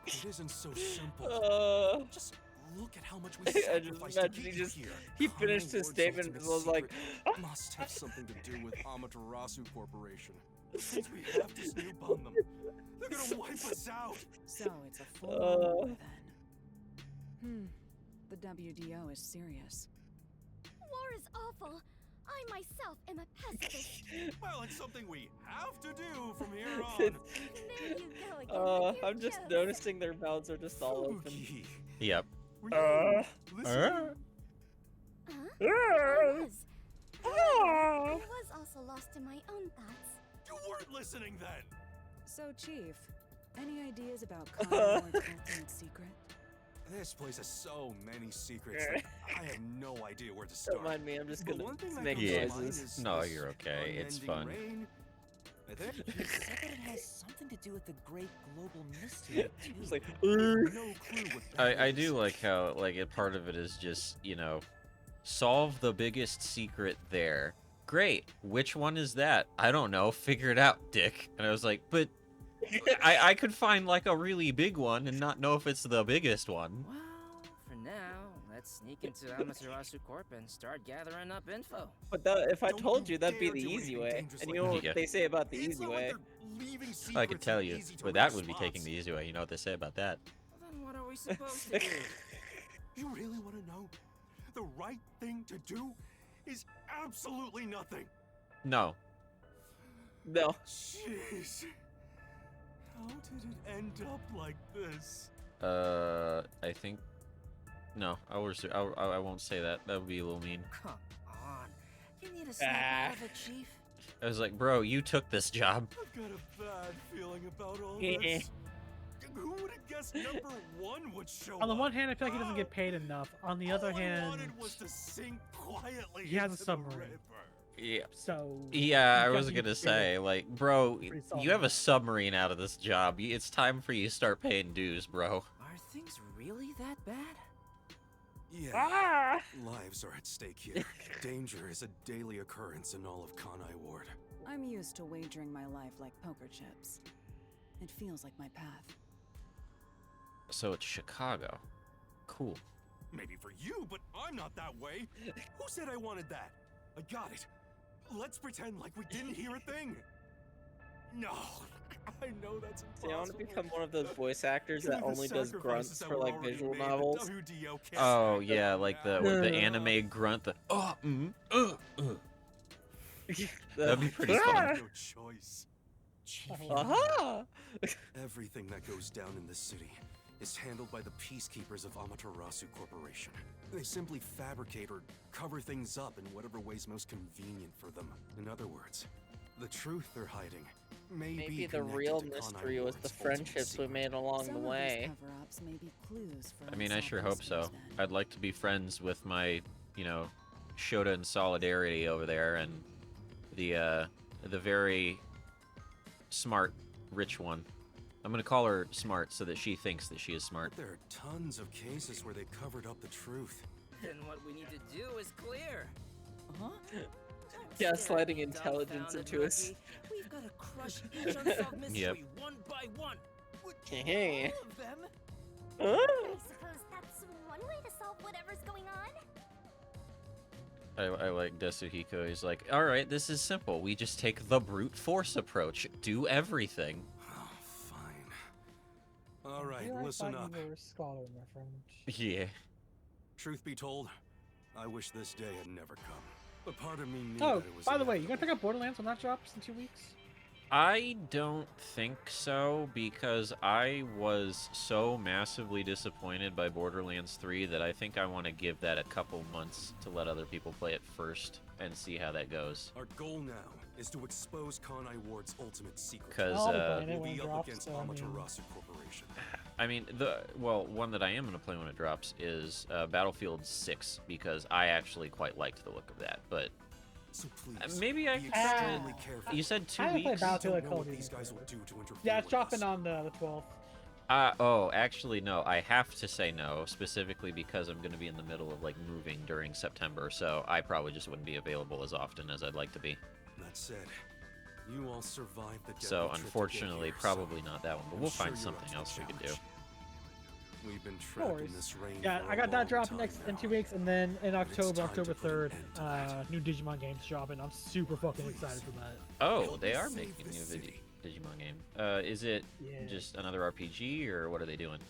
It isn't so simple. Just look at how much we I just sacrificed to imagine get he you just- here. he Kanai finished his Ward's statement ultimate and was like, secret must have something to do with Amaterasu Corporation. Since we have to snoop on them, they're gonna wipe us out. So it's a full-on war then. The WDO is serious. War is awful. I myself am a pacifist. Well, it's something we have to do from here on. There you go again. with your I'm just jokes. noticing their mouths are just all open. Fuki, Yep. were you listening? Huh? I was. I was also lost in my own thoughts. You weren't listening then. So, Chief, any ideas about Kanai Ward's ultimate secret? This place has so many secrets that I have no idea where to Don't start. mind me, I'm just But gonna one thing that make comes to mind noises. is No, this you're okay. It's unending fun. rain, I think. He said that it has something to do with the great global mystery, too. It's like, No clue what that I do is. like how like a part of it is just, you know, solve the biggest secret there. Great. Which one is that? I don't know. Figure it out, dick. And I was like, but I could find like a really big one and not know if it's the biggest one. Well, for now, Let's sneak into Amaterasu Corp and start gathering up info. But if I Don't told you you, that'd be dare the do easy anything way. dangerous And like you know that. what Yeah. they say about the It's easy not like way? they're leaving I secrets could tell in you, easy to but reach that would be taking spots. the easy way. You know what they say about that? Then what are we supposed to do? You really want to know? The right thing to do is absolutely nothing. No. No. Jeez. How did it end up like this? I think. No, I won't say that. That would be a little mean. Come on. You need a snap out of it, Chief. I was like, bro, you took this job. I've got a bad feeling about all Yeah. this. Who would have guessed number one would show On the up? one hand, I feel like he doesn't get paid enough. On the other All I hand, wanted was to sink quietly he has a into the submarine. river. Yeah. so Yeah, I he's was gotta be gonna treated say, like, bro, pretty solid. you have a submarine out of this job. It's time for you to start paying dues, bro. Are things really that bad? Yeah, Ah! lives are at stake here. Danger is a daily occurrence in all of Kanai Ward. I'm used to wagering my life like poker chips. It feels like my path. So it's Chicago. Cool. Maybe for you, but I'm not that way. Who said I wanted that? I got it. Let's pretend like we didn't hear a thing. No, I know that's impossible. See, I want to become one of those voice actors that Given the only does sacrifices grunts that for were like already visual made, the novels. WDO can't Oh stand yeah, up like now. the anime grunt. That'd be pretty fun. No choice. Aha! Everything that goes down in this city is handled by the peacekeepers of Amaterasu Corporation. They simply fabricate or cover things up in whatever way's most convenient for them. In other words, the truth they're hiding may Maybe be the connected real to Kanai mystery was the Ward's ultimate friendships we secret. made along Some the of these way. cover-ups may be clues for I mean, I unsolved sure hope so. mysteries then. I'd like to be friends with my, Shota and Solidarity over there, and the very smart, rich one. I'm gonna call her smart so that she thinks that she is smart. There are tons of cases where they covered up the truth. Then what we need to do is clear. Huh? Yeah, Don't sliding stare, intelligence dumbfounded into us. rookie. We've got to crush each unsolved mystery one by one. Hey. All of them? Huh? I suppose that's one way to solve whatever's going on. I like Desuhiko. He's like, all right, this is simple. We just take the brute force approach. Do everything. Oh, fine. All right, Here I listen thought up. you were a scholar, my friend. Yeah. Truth be told, I wish this day had never come. But part of me knew Oh, that it was by the way, you gonna inevitable. pick up Borderlands when that drops in 2 weeks? I don't think so, because I was so massively disappointed by Borderlands 3 that I think I want to give that a couple months to let other people play it first and see how that goes. Our goal now is to expose Kanai Ward's ultimate secret. 'Cause, I'll be uh, playing it We'll when it be up drops, against so, I mean, Amaterasu Corporation. I mean, one that I am going to play when it drops is Battlefield 6, because I actually quite liked the look of that, but So please, maybe I be can... extremely careful. You said 2 I haven't played weeks? I Battlefield don't like know Call what of these Duty guys will forever. do to interfere Yeah, it's with dropping us. on the 12th. Actually, no. I have to say no, specifically because I'm going to be in the middle of, moving during September, so I probably just wouldn't be available as often as I'd like to be. That said, you all survived the So, deadly trip to get unfortunately, here, probably so not that one, but I'm we'll sure find you're something up to else the we can do. challenge. We've been No trapped worries. in this rain Yeah, for I a got that long dropping time in now. 2 weeks, and then in But it's October, time to October put an 3rd, end to that. new Digimon games dropping. I'm super fucking excited for that. Oh, Help they me are save making a new this city. Digimon game. Is it Yeah. just another RPG, or what are they doing?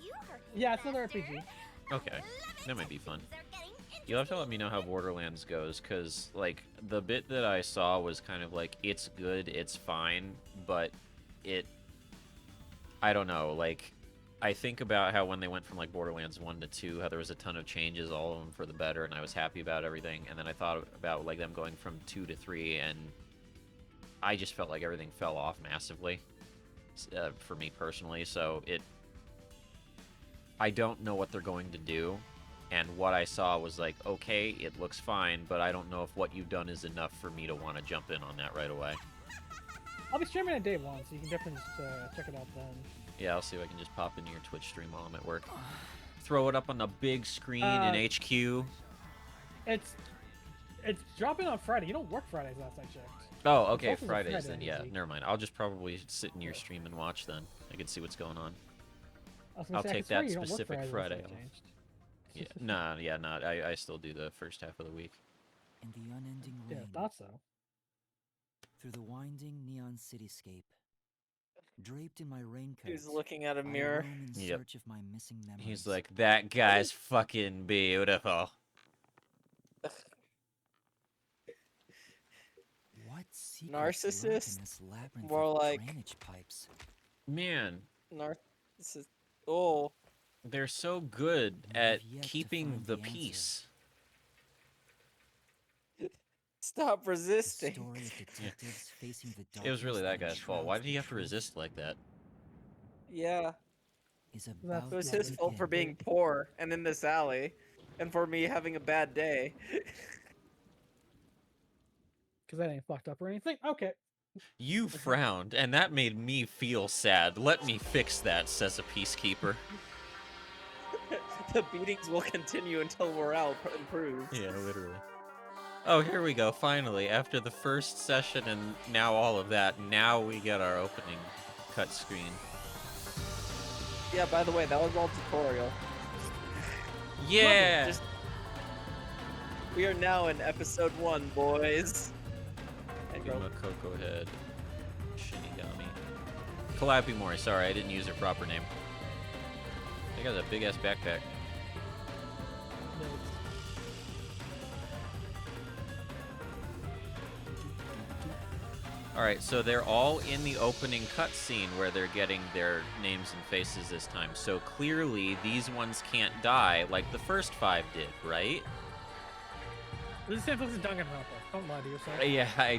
You heard me, Yeah, it's another bastard. RPG. Okay, I love that it. might be fun. Things are getting You'll have to let me know how Borderlands goes, because, the bit that I saw was kind of it's good, it's fine, but I don't know, I think about how when they went from, Borderlands 1 to 2, how there was a ton of changes, all of them for the better, and I was happy about everything, and then I thought about, them going from 2 to 3, and I just felt like everything fell off massively, for me personally, so I don't know what they're going to do. And what I saw was okay, it looks fine, but I don't know if what you've done is enough for me to want to jump in on that right away. I'll be streaming it day one, so you can definitely just, check it out then. Yeah, I'll see if I can just pop into your Twitch stream while I'm at work. Throw it up on the big screen in HQ. It's dropping on Friday. You don't work Fridays last I checked. Oh, okay, also a Fridays Friday, then. Yeah, Zeke. never mind. I'll just probably sit in your stream and watch then. I can see what's going on. I was gonna I'll say, I take could swear that you don't work specific Fridays last I Friday off. changed. Yeah, nah, yeah, not. I still do the first half of the week. In the unending Yeah, rain, thought so. through the winding neon cityscape, draped in my raincoat, He's looking at a I mirror. roam in Yep. search of my missing memories. He's like, that guy's fucking beautiful. What secrets lurk Narcissist? in this labyrinth More of like- drainage pipes? Man, Narcissist. Oh, they're so good And at I've yet to keeping find the the answer. peace. stop The resisting. story of detectives facing the It was really darkness that guy's fault. Why enshrouds did he the have to truth resist like that? Yeah, is That's about it was to his fault for begin. being poor and in this alley, and for me having a bad day. Because that ain't fucked up or anything. Okay. You frowned, and that made me feel sad. Let me fix that, says a peacekeeper. The beatings will continue until morale improves. Yeah, literally. Oh, here we go, finally. After the first session and now all of that, now we get our opening cut screen. Yeah, by the way, that was all tutorial. Yeah! Just... We are now in episode 1, boys. And Yuma, Cocoa Head, Shinigami. Calliope Mori, sorry, I didn't use her proper name. They got a big ass backpack. Alright, so they're all in the opening cutscene where they're getting their names and faces this time. So clearly, these ones can't die like the first 5 did, right? This is Santos and Duncan Rumple. Don't lie to yourself. Yeah,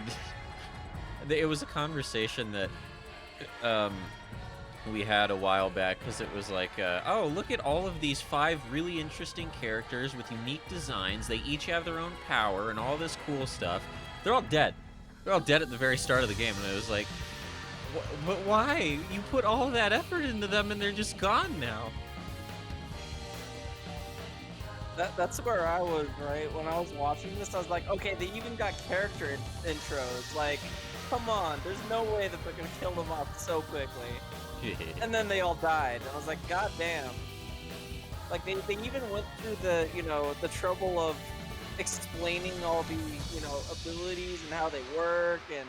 it was a conversation that we had a while back, because it was like, oh, look at all of these 5 really interesting characters with unique designs. They each have their own power and all this cool stuff. They're all dead. They're all dead at the very start of the game, and it was like, but why? You put all that effort into them, and they're just gone now. That's where I was, right? When I was watching this, I was like, okay, they even got character intros. Like, come on, there's no way that they're gonna kill them off so quickly. And then they all died. And I was like, god damn. Like, they even went through the, the trouble of explaining all the, abilities and how they work, and,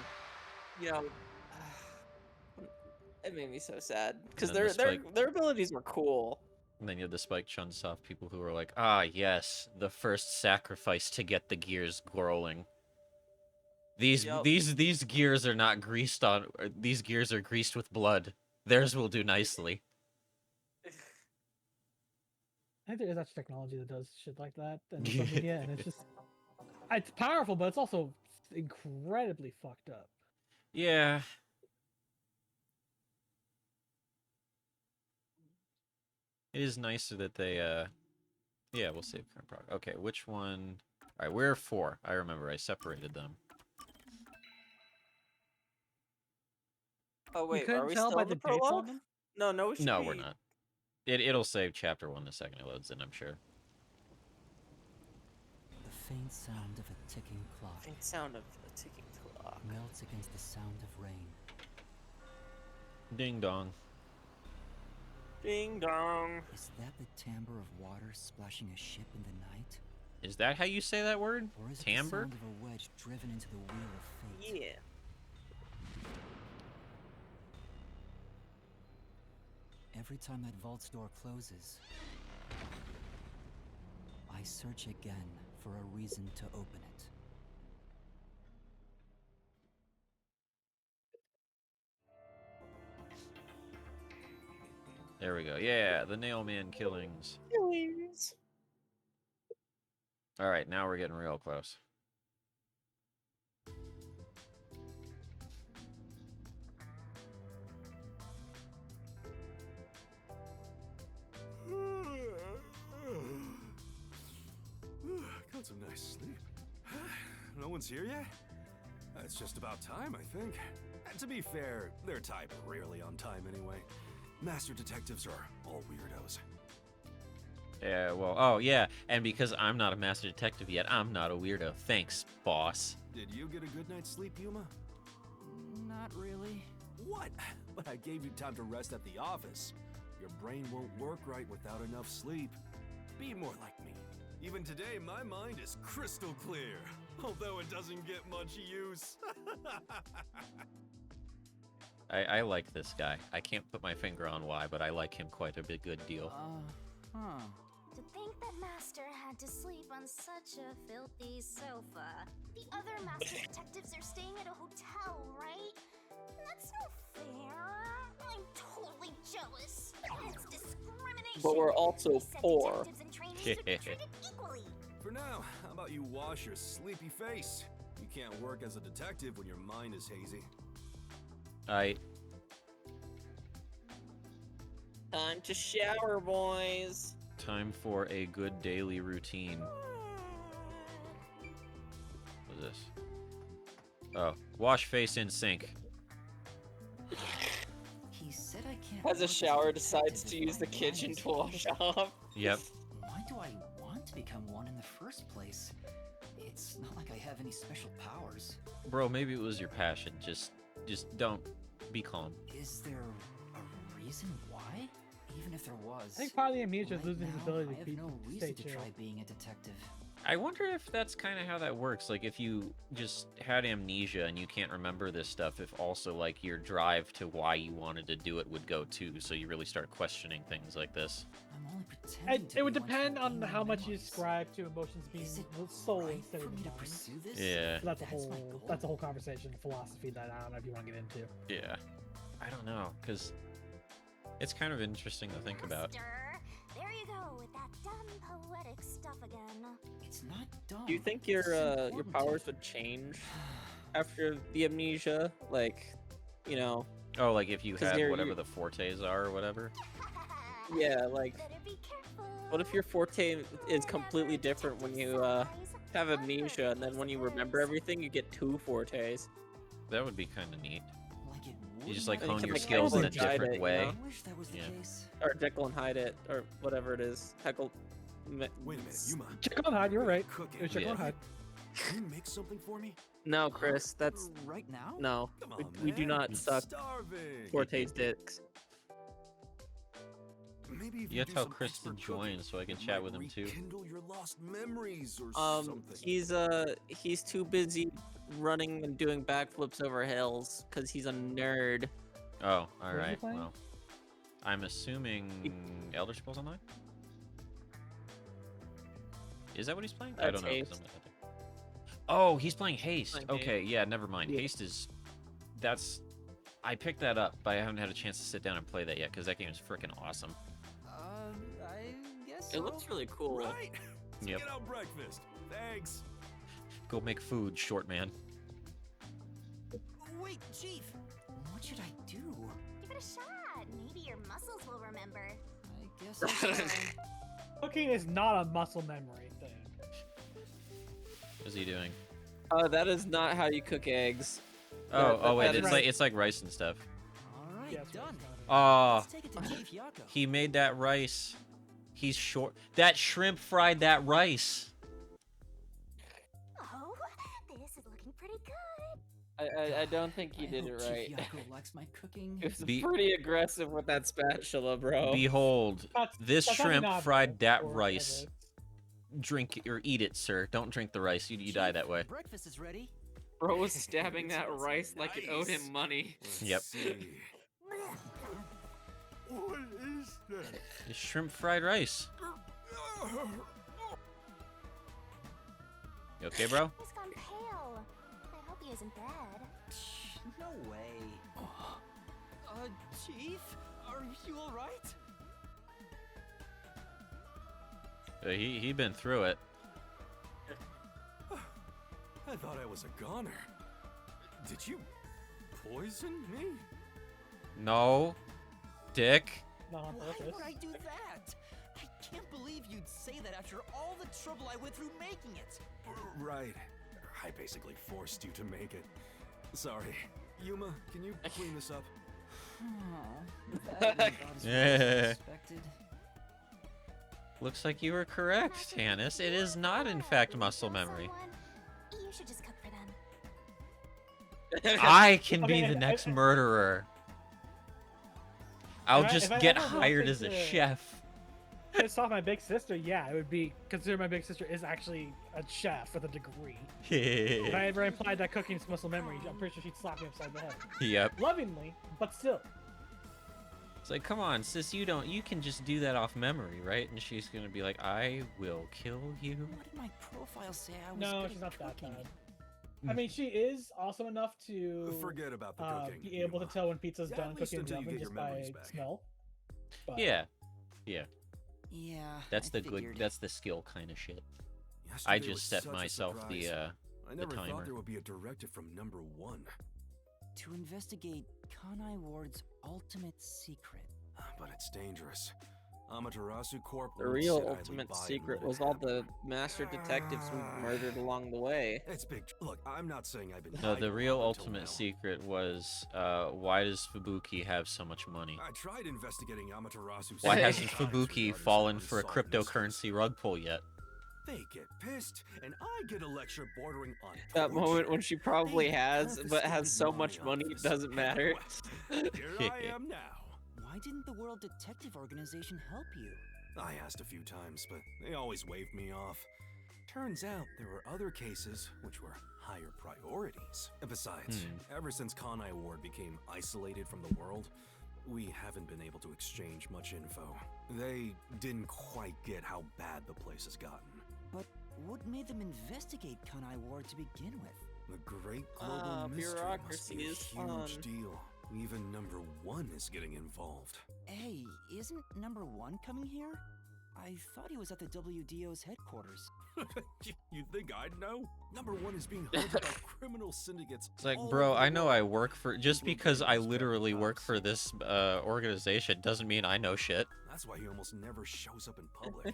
it made me so sad. Because And then their abilities were cool. And then you have the Spike Chunsoft people who are like, ah, yes, the first sacrifice to get the gears rolling. These gears are not greased on. These gears are greased with blood. Theirs will do nicely. I think there is actually technology that does shit like that and social media, and it's just, it's powerful, but it's also incredibly fucked up. Yeah. It is nicer that they, yeah, we'll save current progress. Okay, which one? Alright, we're 4. I remember, I separated them. Oh wait, you couldn't are we tell still by in the the dates on prologue? them? No, we should No, be... we're not. It'll save chapter 1 the second it loads in, I'm sure. The faint sound of a ticking clock Faint sound of a ticking clock. melts against the sound of rain. Ding dong. Ding dong. Is that the timbre of water splashing a ship in the night? Is that how you say that word? Or is it Timbre? the sound of a wedge driven into the wheel of fate? Yeah. Every time that vault's door closes, I search again for a reason to open it. There we go. Yeah, the Nailman killings. Killings. Alright, now we're getting real close. Got some nice sleep. No one's here yet? It's just about time, I think. And to be fair, their type are rarely on time anyway. Master detectives are all weirdos. Yeah, well, oh, yeah, and because I'm not a master detective yet, I'm not a weirdo. Thanks, boss. Did you get a good night's sleep, Yuma? Not really. What? But I gave you time to rest at the office. Your brain won't work right without enough sleep. Be more like Even today, my mind is crystal clear, although it doesn't get much use. I like this guy. I can't put my finger on why, but I like him quite a bit good deal. Huh. To think that Master had to sleep on such a filthy sofa. The other Master detectives are staying at a hotel, right? That's no fair. I'm totally jealous. It's discrimination. But we're also They said poor. detectives and trainees should be treated equally. For now, how about you wash your sleepy face? You can't work as a detective when your mind is hazy. Time to shower, boys. Time for a good daily routine. What's this? Oh, wash face in sink. He said I can't. As a work a shower detective decides to if use my the mind kitchen is to wash hazy. off. Yep. Why do I want to become one in the first place? It's not like I have any special powers. Bro, maybe it was your passion. Just don't be calm. Is there a reason why? Even if there was, I think probably amnesia is right losing his now, ability I to have be no stay reason to chill. try being a detective. I wonder if that's kind of how that works. Like, if you just had amnesia and you can't remember this stuff, if also, like, your drive to why you wanted to do it would go too, so you really start questioning things like this. I'm only pretending to It would be one depend trying on to how gain much you memories. ascribe to emotions being Is it soul right instead for of me to mind. pursue this? Yeah. So that's a my whole goal? that's a whole conversation, philosophy that I don't know if you want to get into. Yeah. I don't know, because it's kind of interesting to think about. Master, there you go with that dumb poetic stuff again. It's not dumb. Do you think it's your important. powers would change after the amnesia? Like, you know, Oh, like if you 'Cause had you're- whatever you- the fortes are or whatever? yeah, like, Better be careful. what if your forte is completely different when you have amnesia, and then when you remember everything, you get 2 fortes? That would be kind of neat. Like it You just, would like, not hone be your like skills Jekyll in a and Hyde different it, way. you know? I wish that was the Yeah. case. Or Jekyll and Hyde it, or whatever it is. Heckle. Wait a minute, Yuma. Check on Hyde, you're right. Cooking. It was check Yeah. on Hyde. Can you make something for me? No, Chris, that's Right now? no. Come We, on, we do man. not suck Starving. Forte's dicks. Maybe if You have do to tell some Chris extra to join cooking, so I can it chat might with him too. rekindle your lost memories or something. He's too busy running and doing backflips over hills because he's a nerd. Oh, he alright. playing? Well, I'm assuming Elder Scrolls Online? Is that what he's playing? I That's don't know. 'cause Haste. I'm not that big. Oh, he's playing Haste. Playing Okay, yeah, never mind. Yeah. Haste is... That's... I picked that up, but I haven't had a chance to sit down and play that yet, because that game is freaking awesome. I guess It looks really cool. Right? So Yep. get out breakfast. Thanks. Go make food, short man. Wait, Chief. What should I do? Give it a shot. Maybe your muscles will remember. I guess I'll try. Cooking is not a muscle memory thing. What's he doing? That is not how you cook eggs. Oh, wait, that it's is- like rice and stuff. All right, Yeah, that's what done. it's Oh, Let's take it to Chief Yako. he made that rice. He's short. That shrimp fried that rice. Oh, this is looking pretty good. I don't think he I did hope it Chief right. Yako likes my cooking. It was Be- pretty aggressive with that spatula, bro. Behold, this That's probably shrimp not fried that for rice. ever. Drink or eat it, sir. Don't drink the rice. You die Chief, that way. Breakfast is ready. Bro was stabbing that rice like it owed him Nice. money. Let's Yep. see. What is that? It's shrimp fried rice. You okay, bro? He's gone pale. I hope he isn't dead. No way. Chief, are you all right? He been through it. I thought I was a goner. Did you poison me? No, Dick. Not on Why purpose. would I do that? I can't believe you'd say that after all the trouble I went through making it. Right. I basically forced you to make it. Sorry. Yuma, can you clean this up? That went about as well as I Yeah. expected. Looks like you were correct, Tannis. It is not, in fact, muscle memory. You should just cook for them. I can be Okay, the if- next if- murderer. I'll if I- just if I get ever hired wanted as a to- chef. piss off my big sister, yeah, it would be consider my big sister is actually a chef with a degree. If I ever implied that cooking's muscle memory, I'm pretty sure she'd slap me upside the head. Yep. Lovingly, but still. It's like, come on, sis, you can just do that off memory, right? And she's gonna be like, I will kill you. What did my profile say I was No, good she's at not that cooking? bad. I mean, she is awesome enough to Forget about the cooking. be able to Yuma. tell when pizza's At done least cooking in the until you oven get just your by memories back. smell. But, Yeah. Yeah. That's I the good. figured. That's the skill kind of shit. Yesterday I was just set such a myself the surprise. I never timer. thought there would be a directive from number 1. To investigate Kanai Ward's ultimate secret. But it's dangerous. Amaterasu Corp. The won't real sit idly ultimate by and secret let it was all the happen. master detectives we murdered along the way. It's big. Look, I'm not saying I've been. No, the hiding real until ultimate now. secret was why does Fubuki have so much money? I tried investigating Amaterasu. Why several hasn't times Fubuki regarding fallen some for a unsolved mysteries. cryptocurrency rug pull yet? They get pissed, and I get a lecture bordering on That moment when torture. she probably They has, but has so confiscated much my money it office. doesn't matter. Well, here I am now. Why didn't the World Detective Organization help you? I asked a few times, but they always waved me off. Turns out there were other cases which were higher priorities. And besides, ever since Kanai Ward became isolated from the world, we haven't been able to exchange much info. They didn't quite get how bad the place has gotten. But what made them investigate Kanai Ward to begin with? The great global mystery must bureaucracy be a is huge fun. deal. Even number 1 is getting involved. Hey, isn't number 1 coming here? I thought he was at the WDO's headquarters. You think I'd know? Number 1 is being hunted by criminal syndicates. It's like, all bro, over I the know world. I work for just People because think I he's got literally work bugs. for this organization doesn't mean I know shit. That's why he almost never shows up in public.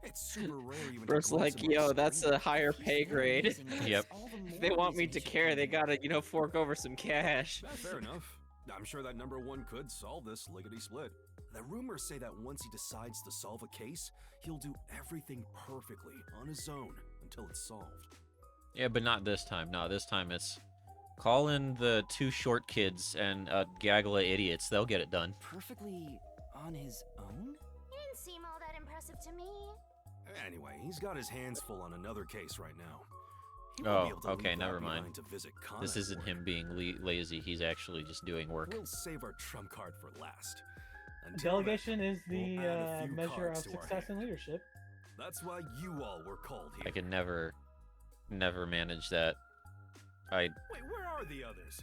It's super rare even to Bro's glimpse like, him on yo, that's screen. a higher He's pay very grade. amazing, and Yep. that's all the If they more want me reason to he should care, come they here. gotta, fork over some cash. That's fair enough. I'm sure that number 1 could solve this lickety-split. The rumors say that once he decides to solve a case, he'll do everything perfectly on his own until it's solved. Yeah, but not this time. No, this time it's call in the 2 short kids and a gaggle of idiots. They'll get it done. Perfectly on his own? He didn't seem all that impressive to me. Anyway, he's got his hands full on another case right now. He won't be Oh, able to okay, leave never that mind. behind to visit This Kanai isn't Ward. him being lazy. He's actually just doing work. We'll save our trump card for last. Until then, Delegation is the we'll add a few measure of cards to our success in hand. leadership. That's why you all were called here. I can never manage that. Wait, where are the others?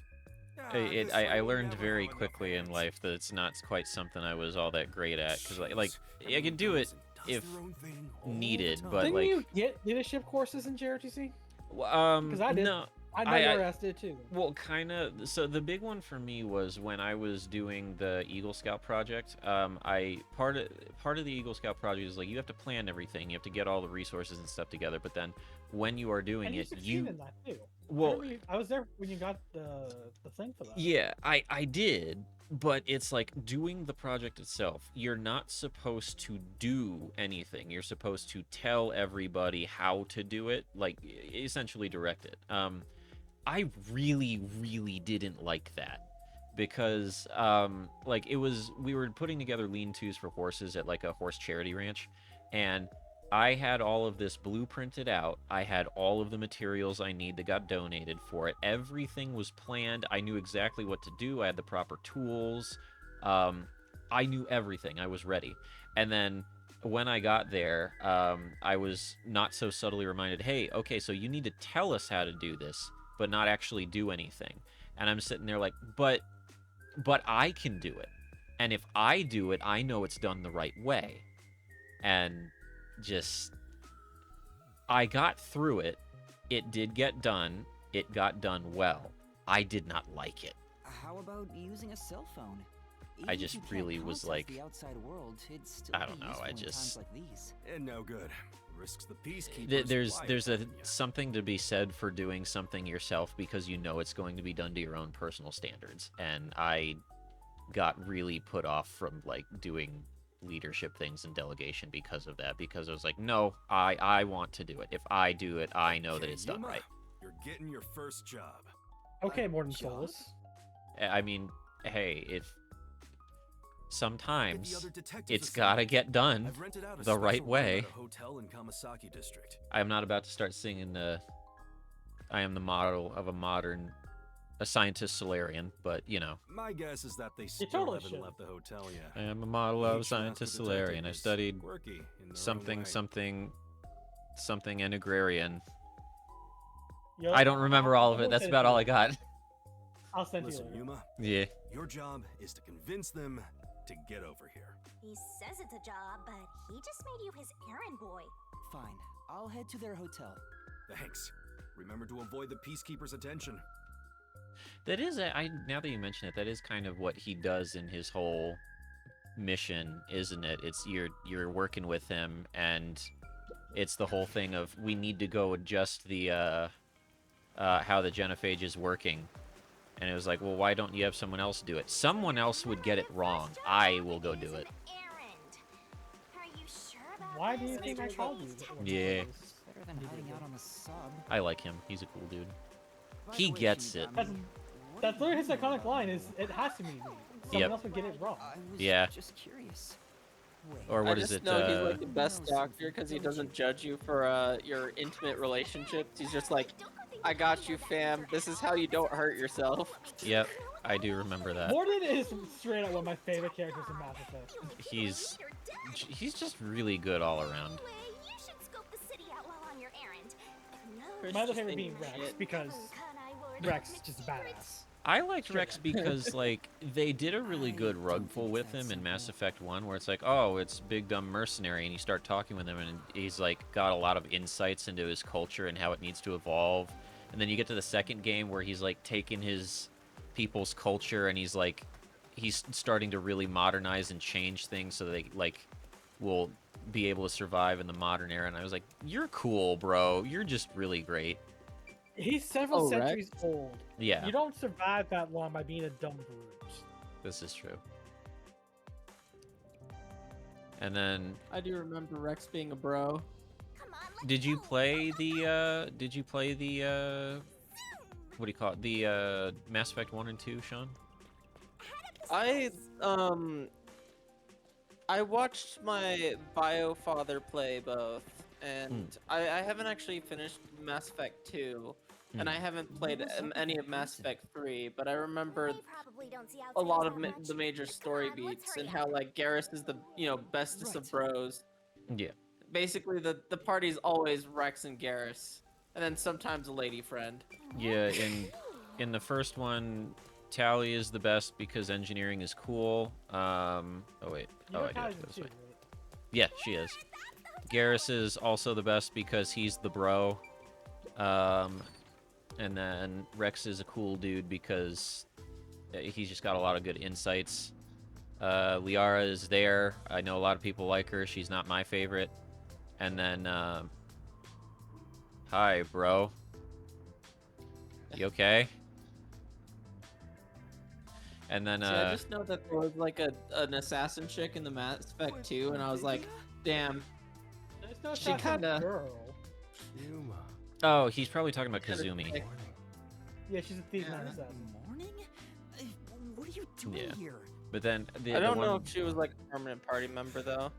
Ah, I this I way we'll learned never very have enough quickly in hands. life that it's not quite something I was all that great at. Because like Jeez, I can everyone do it goes and does if their own thing all the needed, time. but Didn't like you get leadership courses in JRTC? 'cause I did. no. I know I- your ass did too. Well, kind of. So the big one for me was when I was doing the Eagle Scout project. I part of the Eagle Scout project is like you have to plan everything. You have to get all the resources and stuff together. But then when you are doing And you it, succeeded in that too. well, I was there when you got the thing for that. yeah, I did. But it's like doing the project itself. You're not supposed to do anything. You're supposed to tell everybody how to do it, like essentially direct it. I really didn't like that because like we were putting together lean-tos for horses at like a horse charity ranch, and I had all of this blueprinted out. I had all of the materials I need that got donated for it. Everything was planned. I knew exactly what to do. I had the proper tools. I knew everything. I was ready. And then when I got there, I was not so subtly reminded, hey, okay, so you need to tell us how to do this, but not actually do anything. And I'm sitting there like, but I can do it. And if I do it, I know it's done the right way. And just I got through it. It did get done. It got done well. I did not like it. How about using a cell phone? I Even if just you can't really was contact like, the outside world, it'd still I be don't know, useful I in just- times like these. And no good. Risks the peacekeepers. There's life, a yeah. something to be said for doing something yourself because you know it's going to be done to your own personal standards. And I got really put off from like doing leadership things and delegation because of that, because I was like, no, I want to do it. If I do it, I know that Okay, it's done Yuma, right. You're getting your first job. Okay, Morton job? Solus. I mean, hey, sometimes other detectives it's assigned. gotta get done I've rented out a the right special room way. at a hotel in Kamasaki district. I am not about to start singing I am the model of a scientist Solarian, but you know. My guess is that they still totally haven't should. left the hotel yet. I am a model of Each scientist master Solarian. detective I is studied quirky in their own something, way. something and agrarian. Yo, I don't remember all of I'll it. That's send about you all I later. got. I'll send you Listen, later. Yuma, Yeah. your job is to convince them to get over here. He says it's a job, but he just made you his errand boy. Fine, I'll head to their hotel. Thanks. Remember to avoid the peacekeepers' attention. That is, now that you mention it, that is kind of what he does in his whole mission, isn't it? It's you're working with him, and it's the whole thing of we need to go adjust the how the genophage is working. And it was like, well, why don't you have someone else do it? Someone else would get it wrong. I will go do it. Why do you think I called you? Yeah. Better than hiding out on the sub. I like him. He's a cool dude. By He the way, gets Chief, it. That's what that's do you literally his think iconic about line me? is it has to be me. Someone Yep. else would get it wrong. I was Yeah. just curious. Wait. Or what I is just it? know he's like the best No, doctor because he don't doesn't you- judge you for your intimate relationships. He's just like, I got you, fam. This is how you don't hurt yourself. Yep, I do remember that. Mordin is straight up one of my favorite characters in Mass Effect. He's just really good all around. You should scope the city out while on your errand. Chris My other just favorite thinking being Rex shit. because Rex is just badass. I liked Rex because, like, they did a really good rug pull with him in Mass Effect 1, where it's like, oh, it's big dumb mercenary, and you start talking with him, and he's, like, got a lot of insights into his culture and how it needs to evolve. And then you get to the second game where he's, like, taking his people's culture, and he's, like, he's starting to really modernize and change things so they, like, will be able to survive in the modern era. And I was like, you're cool, bro. You're just really great. He's several Oh, Rex? centuries old. Yeah, You don't survive that long by being a dumb brute. this is true. And then I do remember Rex being a bro. Did you play the what do you call it? The Mass Effect 1 and 2, Sean? I watched my bio father play both, and I haven't actually finished Mass Effect 2, and I haven't played any of Mass Effect 3, but I remember a lot of the major story beats and how like Garrus is the bestest of bros. Yeah. Basically, the party's always Rex and Garrus, and then sometimes a lady friend. Yeah, in the first one, Tally is the best because engineering is cool. Oh wait. Oh, I do have to go this way. Yeah, she is. Garrus is also the best because he's the bro. And then Rex is a cool dude because he's just got a lot of good insights. Liara is there. I know a lot of people like her. She's not my favorite. And then, hi, bro. You okay? And then, See, I just know that there was like an assassin chick in the Mass Effect 2, and I was like, damn. There's no She assassin kinda- girl. Yuma. oh, he's probably talking about Kazumi. Yeah, she's a thief, not an assassin. Morning? What are you doing Yeah. here? But then, I don't know if she was like a permanent party member though.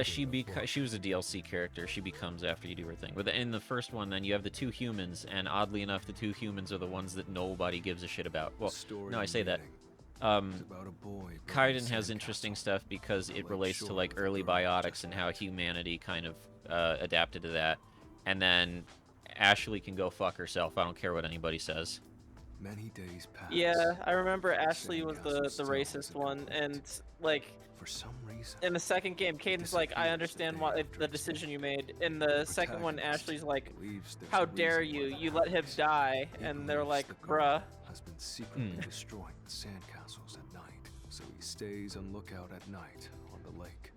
She was a DLC character. She becomes after you do her thing. But in the first one, then you have the two humans, and oddly enough, the two humans are the ones that nobody gives a shit about. Well, no, I say that. Kaiden has interesting stuff because it relates to like early biotics and how humanity kind of adapted to that. And then Ashley can go fuck herself. I don't care what anybody says. Many days pass. Yeah, I remember Ashley was the racist one, and like For some reason. in the second game, Caden's like, I understand why the decision you made. In the second one, Ashley's like, how dare you? You let him die, and they're like, bruh. Has been secretly destroying the sandcastles at night, so he stays on lookout at night on the lake.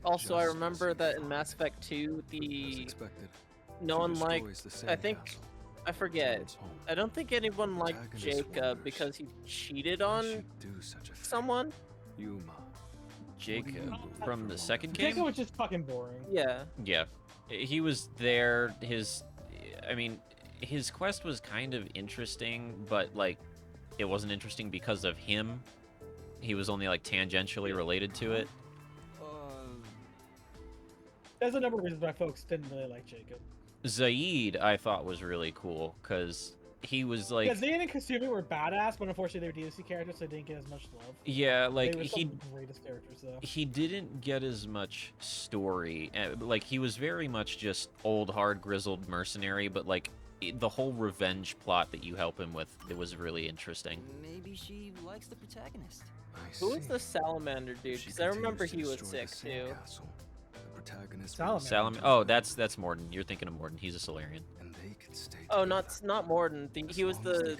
Also, I Just as remember he that in thought. Mass Effect 2, As expected, no she one liked. destroys the I think sandcastle, I forget. returns home. I don't think anyone liked Protagonist Jacob wonders, because he cheated why on she'd do such a thing. someone. Yuma. Jacob from the second game? Jacob was just fucking boring. Yeah. Yeah. He was there. I mean, his quest was kind of interesting, but like, it wasn't interesting because of him. he was only like tangentially related to it. There's a number of reasons why folks didn't really like Jacob. Zaid, I thought was really cool because he was like, Yeah, Zayn and Kasumi were badass, but unfortunately they were DLC characters, so they didn't get as much love. yeah, They like were some of the greatest characters, though. he didn't get as much story. Like he was very much just old, hard, grizzled mercenary, but like the whole revenge plot that you help him with, it was really interesting. Maybe she likes the protagonist. Who was the salamander dude? Because I remember he was sick too. Salam. Oh, that's Morden. You're thinking of Morden. He's a Solarian. Oh, not Morden. He was the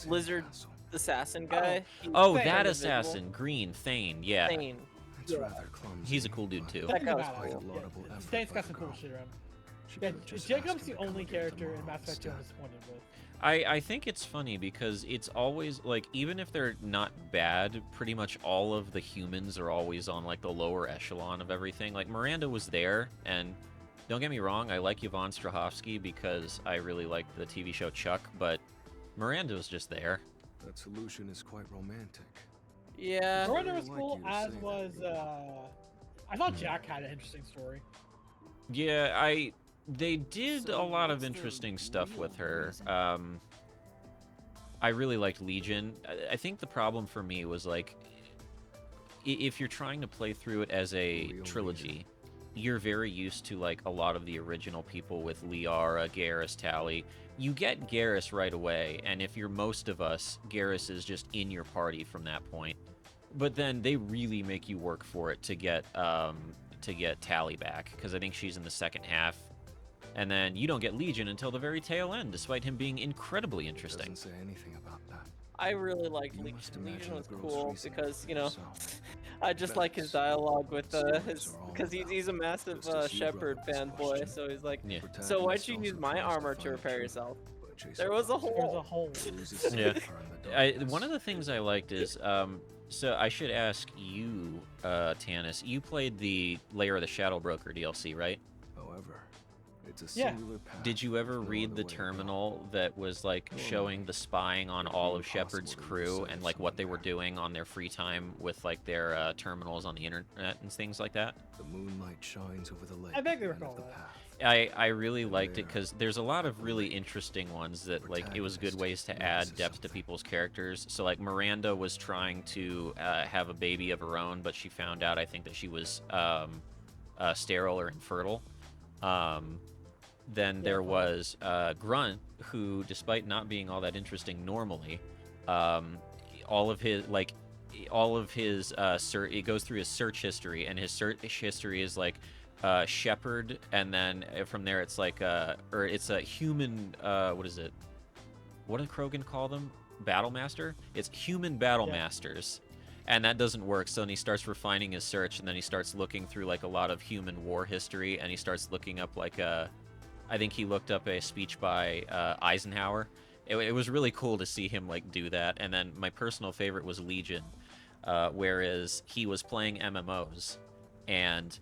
lizard assassin guy. Oh, Thane. that Invisible. assassin, Green Thane. Yeah, Thane. he's a cool dude too. That guy was Badass, cool. yeah. Zayn's got some cool shit around. Yeah, Jacob's the only character in Mass Effect 2 I'm disappointed with. I think it's funny because it's always like, even if they're not bad, pretty much all of the humans are always on like the lower echelon of everything. Like Miranda was there, and don't get me wrong, I like Yvonne Strahovski because I really liked the TV show Chuck, but Miranda was just there. That solution is quite romantic. Yeah. Miranda was like cool, you to as say was, I thought Jack had an interesting story. Yeah, they did a lot of interesting stuff with her. I really liked Legion. I think the problem for me was like, if you're trying to play through it as a trilogy, you're very used to like a lot of the original people with Liara, Garrus, Tally. You get Garrus right away, and if you're most of us, Garrus is just in your party from that point. But then they really make you work for it to get Tally back, because I think she's in the second half. And then you don't get Legion until the very tail end, despite him being incredibly interesting. Doesn't say anything about that. I really liked You Legion. must imagine Legion the was girl's cool reason because, you for know, herself. I just like his dialogue with his, because he's a massive Just as you Shepherd brought up this fanboy, question, so he's like, Yeah. so why'd Protagonist you use also my tries to armor to find repair truth, yourself? but chases There was a after it. There's a hole. hole. Loses sight Yeah. of her in the darkness. One of the things I liked is, so I should ask you, Tanis, you played the Lair of the Shadow Broker DLC, right? However, it's a Yeah. singular path Did you ever with no read other the way to go. terminal that was like showing the spying on all of Shepard's crew and like what they were doing on their free time with like their terminals on the internet and things like that? The moonlight shines over the lake. I vaguely at the end of recall the that. path. I really liked it because there's a lot of really interesting ones that like it was good ways to add depth to people's characters. So like Miranda was trying to have a baby of her own, but she found out I think that she was sterile or infertile. Then there was Grunt, who, despite not being all that interesting normally, all of his it goes through his search history, and his search history is like Shepherd, and then from there it's like or it's a human. What is it? What did Krogan call them? Battle Master? It's human battle masters. And that doesn't work, so then he starts refining his search, and then he starts looking through like a lot of human war history, and he starts looking up like I think he looked up a speech by Eisenhower. It was really cool to see him like do that. And then my personal favorite was Legion, whereas he was playing MMOs, and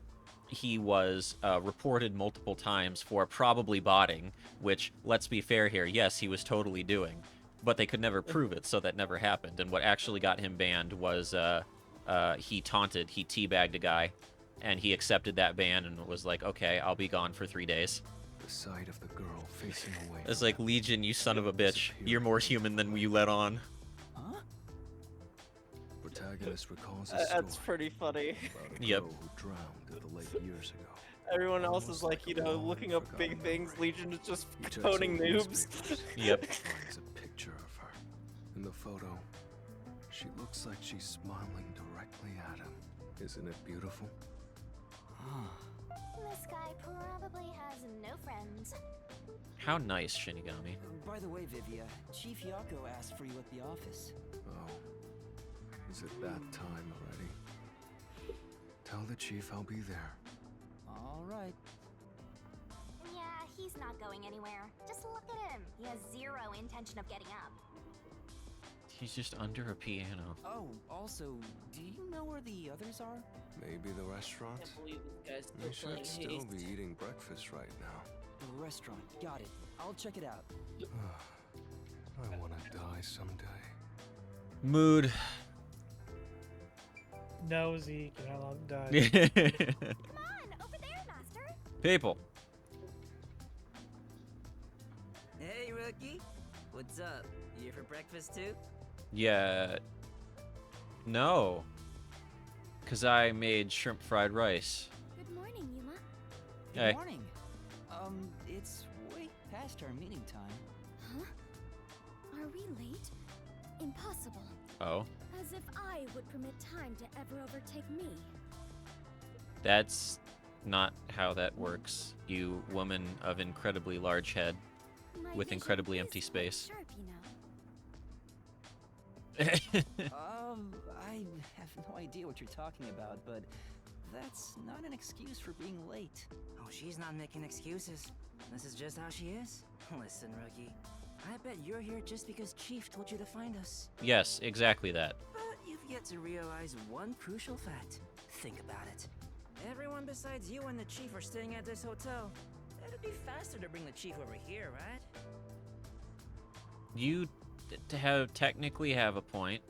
he was reported multiple times for probably botting, which, let's be fair here, yes, he was totally doing. But they could never prove it, so that never happened. And what actually got him banned was he taunted, he teabagged a guy, and he accepted that ban and was like, okay, I'll be gone for 3 days. The sight of the girl facing away. It's from like, him Legion, you son of a bitch. disappeared. You're more human than you let on. Huh? Protagonist recalls a That's story pretty funny. about a Yep. girl who drowned at the lake years ago. Everyone else Almost is like, you like a know, long looking up big forgotten things. memory. Legion is just He checks toning over noobs. newspapers Yep. and finds a picture of her. In the photo, she looks like she's smiling directly at him. Isn't it beautiful? This guy probably has no friends. How nice, Shinigami. By the way, Vivia, Chief Yako asked for you at the office. Oh, is it that time already? Tell the chief I'll be there. All right. Yeah, he's not going anywhere. Just look at him. He has zero intention of getting up. He's just under a piano. Oh, also, do you know where the others are? Maybe the restaurant? Can't believe this guy's They still playing should still Haste. be eating breakfast right now. The restaurant. Got it. I'll check it out. I want to die someday. Mood. No, Zeke, you're not allowed to die. Come on, over there, Master. People. Hey, rookie. What's up? You here for breakfast too? Yeah. No. Because I made shrimp fried rice. Good morning, Yuma. Good Hey. morning. It's way past our meeting time. Huh? Are we late? Impossible. Oh. As if I would permit time to ever overtake me. That's not how that works, you woman of incredibly large head My with vision incredibly is empty quite space. Sharp, you know. I have no idea what you're talking about, but that's not an excuse for being late. Oh, she's not making excuses. This is just how she is. Listen, rookie. I bet you're here just because Chief told you to find us. Yes, exactly that. But you've yet to realize one crucial fact. Think about it. Everyone besides you and the Chief are staying at this hotel. It'd be faster to bring the Chief over here, right? You technically have a point.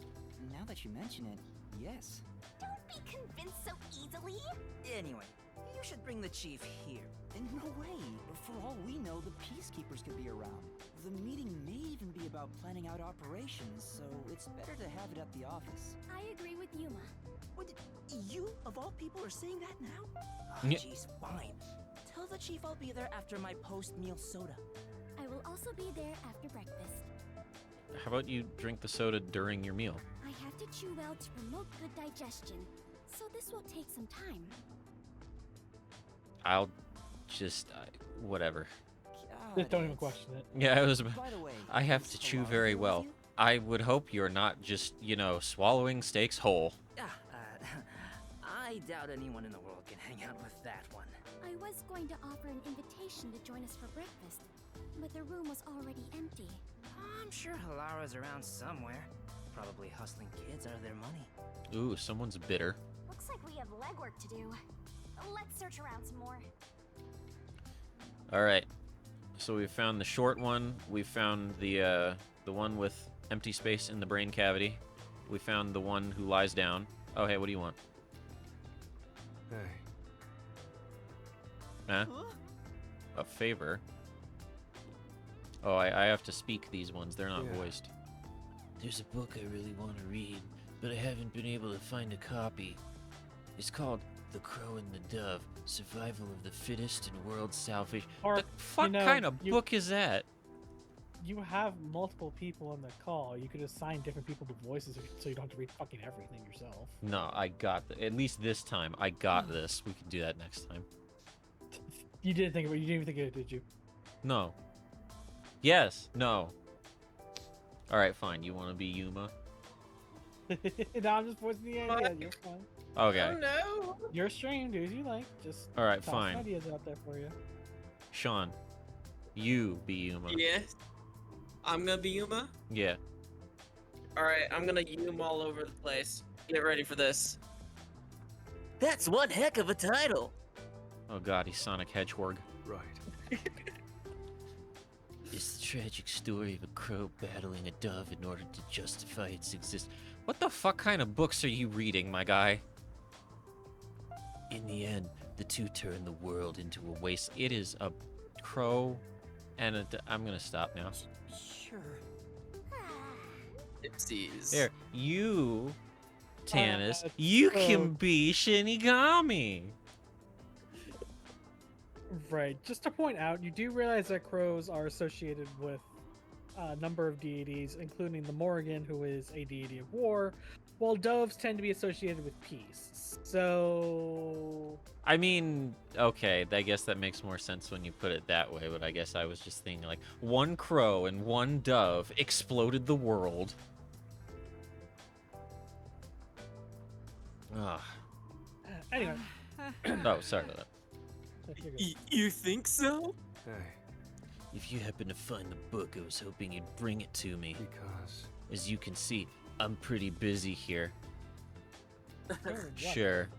Now that you mention it, yes. Don't be convinced so easily. Anyway, you should bring the Chief here. In no way. For all we know, the peacekeepers could be around. The meeting may even be about planning out operations, so it's better to have it at the office. I agree with Yuma. What? You, of all people, are saying that now? Oh, Yeah. jeez, fine. Tell the Chief I'll be there after my post-meal soda. I will also be there after breakfast. How about you drink the soda during your meal? I have to chew well to promote good digestion, so this will take some time. I'll just whatever. Just don't even God, question it. Yeah, it was. By the way, I have is to chew Alara very here with well. you? I would hope you're not just, swallowing steaks whole. I doubt anyone in the world can hang out with that one. I was going to offer an invitation to join us for breakfast, but the room was already empty. I'm sure Halara's around somewhere. Probably hustling kids out of their money. Ooh, someone's bitter. Looks like we have legwork to do. Let's search around some more. All right. So we found the short one. We found the one with empty space in the brain cavity. We found the one who lies down. Oh, hey, what do you want? Hey, Huh? A favor? Oh, I have to speak these ones. They're not Yeah. voiced. There's a book I really want to read, but I haven't been able to find a copy. It's called The Crow and the Dove, Survival of the Fittest and World Salvation. Or, What the fuck know, kind of you- book is that? You have multiple people on the call. You could assign different people to voices so you don't have to read fucking everything yourself. No, I got at least this time. I got this. We can do that next time. You didn't think about it. You didn't even think of it, did you? No. Yes. No. All right, fine. You want to be Yuma? Now I'm just voicing the idea. You're fine. Okay. no! Your stream, do as you like. Just All right, toss fine. ideas out there for you. Sean, you be Yuma. Yes. I'm gonna be Yuma. Yeah. Alright, I'm gonna Yuma all over the place. Get ready for this. That's one heck of a title. Oh God, he's Sonic Hedgehog. right. It's the tragic story of a crow battling a dove in order to justify its existence. What the fuck kind of books are you reading, my guy? In the end, the two turn the world into a waste. It is a crow and I'm gonna stop now. Sure. Oopsies. There, you, Tannis, you so- can be Shinigami. Right. Just to point out, you do realize that crows are associated with a number of deities, including the Morrigan, who is a deity of war, while doves tend to be associated with peace. So, I mean, okay, I guess that makes more sense when you put it that way, but I guess I was just thinking like one crow and one dove exploded the world. Ah. anyway. Oh, sorry about that. You're good. You think so? Hey, If you happen to find the book, I was hoping you'd bring it to me. because As you can see, I'm pretty busy here. Sure,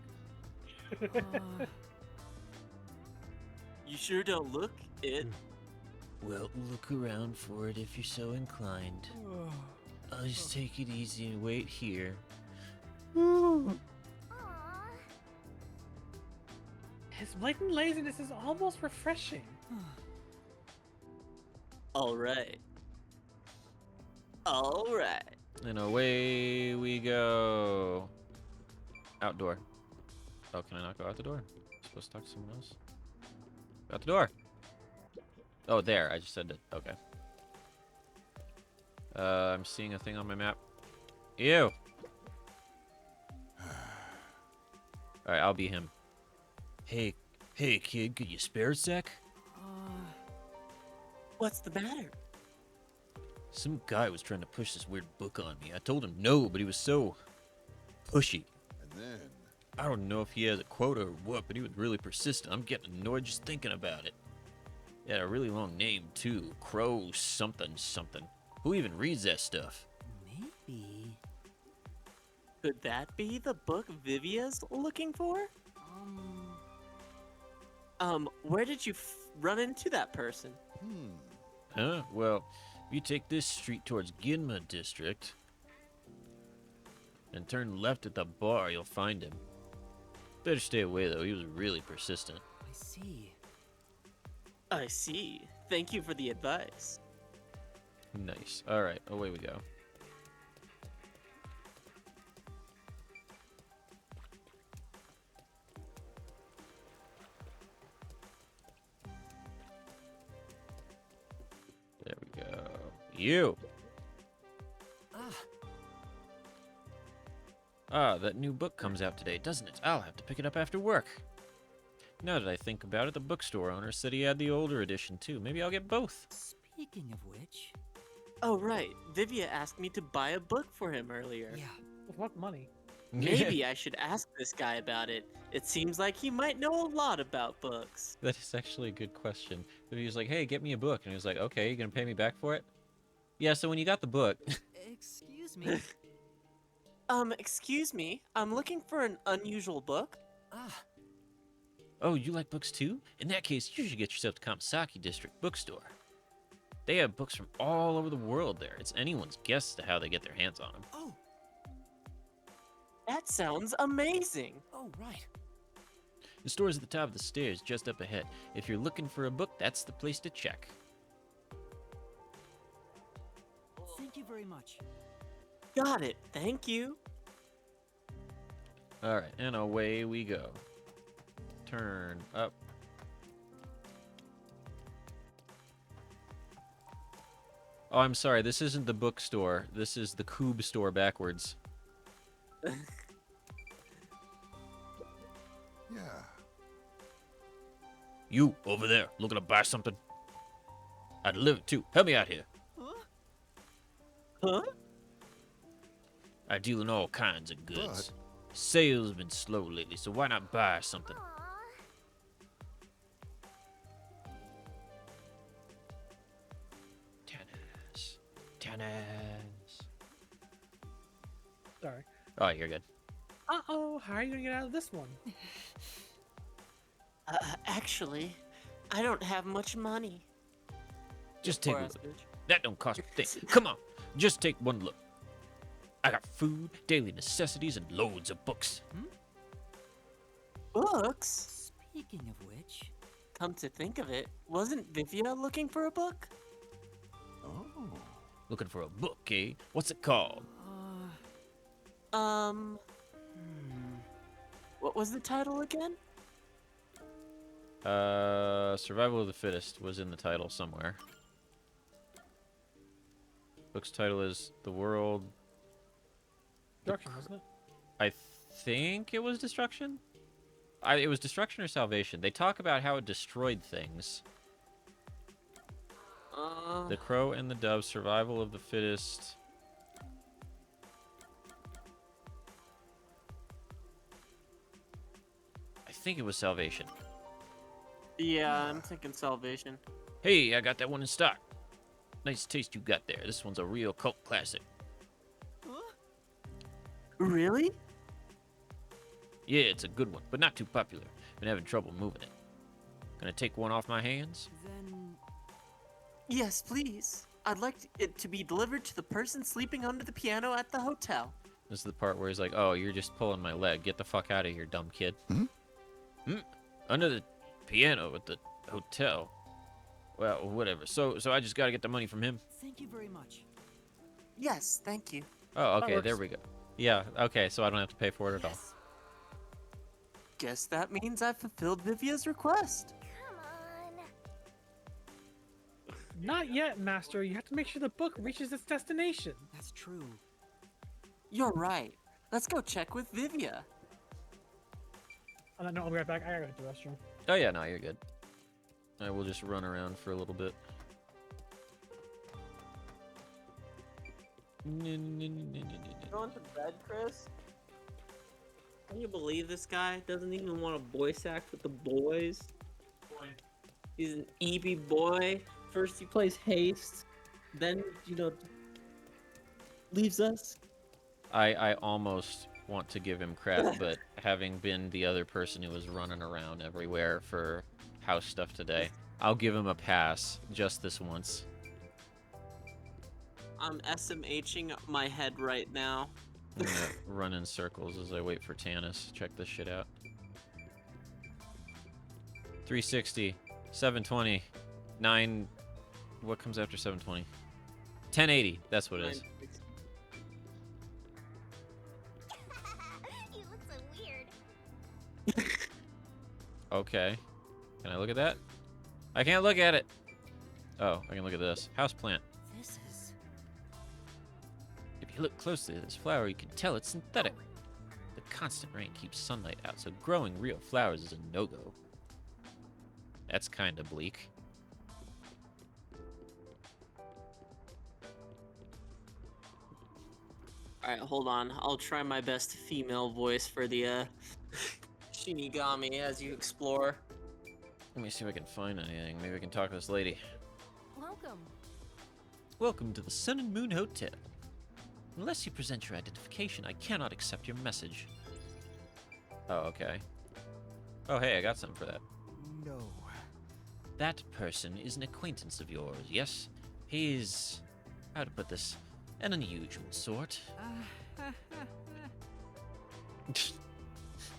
what? Sure. You sure don't look it. Well, look around for it if you're so inclined. I'll just take it easy and wait here. Oh, His blatant laziness is almost refreshing. All right. All right. And away we go. Outdoor. Oh, can I not go out the door? I'm supposed to talk to someone else. Go out the door. Oh, there. I just said it. Okay. I'm seeing a thing on my map. Ew. Alright, I'll be him. Hey kid, could you spare a sec? What's the matter? Some guy was trying to push this weird book on me. I told him no, but he was so pushy. And then, I don't know if he has a quota or what, but he was really persistent. I'm getting annoyed just thinking about it. He had a really long name, too. Crow something something. Who even reads that stuff? Maybe. Could that be the book Vivia's looking for? Where did you run into that person? Huh? Well, if you take this street towards Ginma District and turn left at the bar, you'll find him. Better stay away, though. He was really persistent. I see. I see. Thank you for the advice. Nice. Alright, away we go. There we go. You! Ah, that new book comes out today, doesn't it? I'll have to pick it up after work. Now that I think about it, the bookstore owner said he had the older edition too. Maybe I'll get both. Speaking of which, Oh, right. Vivia asked me to buy a book for him earlier. yeah, With what money? Maybe I should ask this guy about it. It seems like he might know a lot about books. That is actually a good question. If he was like, hey, get me a book. And he was like, okay, you gonna pay me back for it? Yeah, so when you got the book... excuse me. Excuse me. I'm looking for an unusual book. Oh, you like books too? In that case, you should get yourself to Kamasaki District Bookstore. They have books from all over the world there. It's anyone's guess as to how they get their hands on them. Oh, That sounds amazing. oh, right. The store's at the top of the stairs, just up ahead. If you're looking for a book, that's the place to check. Thank you very much. Got it. Thank you. Alright, and away we go. Turn up. Oh, I'm sorry, this isn't the bookstore. This is the Coob store backwards. yeah. You, over there, looking to buy something? I'd deliver it too. Help me out here. Huh? I deal in all kinds of goods. Sales been slow lately, so why not buy something? Tennis. Sorry. Oh, you're good. Uh-oh, how are you gonna get out of this one? Actually, I don't have much money. Just take Poor a ass look. bitch. That don't cost a thing. Come on, just take one look. I got food, daily necessities, and loads of books. Books? Speaking of which, Come to think of it, wasn't Vivia looking for a book? Oh. Looking for a book, eh? What's it called? What was the title again? Survival of the Fittest was in the title somewhere. Book's title is The World... Destruction, wasn't it? I think it was Destruction? It was Destruction or Salvation. They talk about how it destroyed things. The Crow and the Dove, Survival of the Fittest. I think it was Salvation. Yeah, I'm thinking Salvation. Hey, I got that one in stock. Nice taste you got there. This one's a real cult classic. Really? Yeah, it's a good one, but not too popular. Been having trouble moving it. Gonna take one off my hands? then Yes, please. I'd like it to be delivered to the person sleeping under the piano at the hotel. This is the part where he's like, oh, you're just pulling my leg. Get the fuck out of here, dumb kid. Under the piano at the hotel. Well, whatever. So I just gotta get the money from him. Thank you very much. Yes, thank you. Oh, That okay, there works. we go. Yeah, okay, so I don't have to pay for it at all. Yes. Guess that means I fulfilled Vivia's request. Come on. Not yet, Master. You have to make sure the book reaches its destination. That's true. You're right. Let's go check with Vivia. No, I'll be right back. I gotta go to the restroom. Oh yeah, no, you're good. I will just run around for a little bit. Going to bed, Chris? Can you believe this guy doesn't even want to voice act with the boys? He's an EB boy. First he plays Haste, then, leaves us. I almost want to give him crap, but having been the other person who was running around everywhere for house stuff today, I'll give him a pass just this once. I'm SMHing my head right now. I'm gonna run in circles as I wait for Tanis. Check this shit out. 360, 720, 9. What comes after 720? 1080. That's what it is. You look so weird. Okay. Can I look at that? I can't look at it. Oh, I can look at this. Houseplant. This is... If you look closely at this flower, you can tell it's synthetic. The constant rain keeps sunlight out, so growing real flowers is a no-go. That's kind of bleak. Alright, hold on. I'll try my best female voice for the Shinigami as you explore. Let me see if I can find anything. Maybe I can talk to this lady. Welcome. Welcome to the Sun and Moon Hotel. Unless you present your identification, I cannot accept your message. Oh, okay. Oh, hey, I got something for that. No. That person is an acquaintance of yours, yes? He's... how to put this? An unusual sort.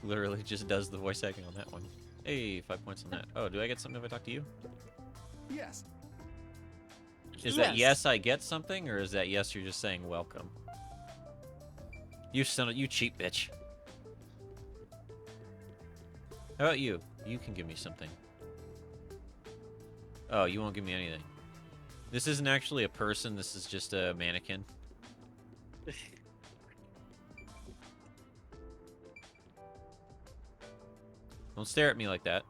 Literally just does the voice acting on that one. Hey, 5 points on that. Oh, do I get something if I talk to you? Yes. Is that yes I get something, or is that yes you're just saying welcome? You cheap bitch. How about you? You can give me something. Oh, you won't give me anything. This isn't actually a person, this is just a mannequin. Don't stare at me like that.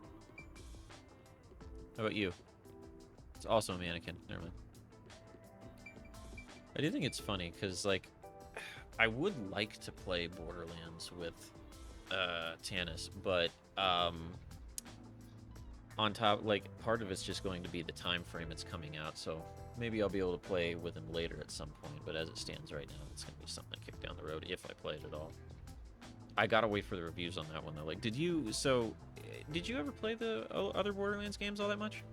How about you? It's also a mannequin. Never mind. I do think it's funny, because, like, I would like to play Borderlands with Tanis, but on top, like, part of it's just going to be the time frame it's coming out, so maybe I'll be able to play with him later at some point, but as it stands right now, it's going to be something I kick down the road if I play it at all. I gotta wait for the reviews on that one, though. Like, did you ever play the other Borderlands games all that much?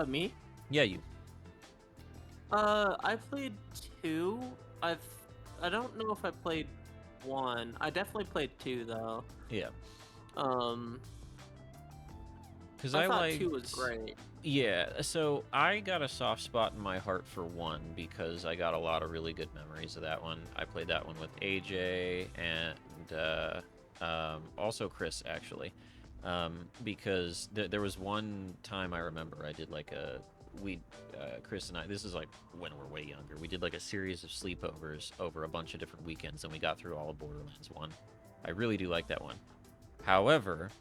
Me? Yeah, you. I played 2. I don't know if I played 1. I definitely played 2 though. Yeah. Because I I thought liked... 2 was great. Yeah, so I got a soft spot in my heart for 1 because I got a lot of really good memories of that one. I played that one with AJ and also Chris, actually. Because there was one time I remember I did like Chris and I, this is like when we're way younger, we did like a series of sleepovers over a bunch of different weekends and we got through all of Borderlands 1. I really do like that one. However,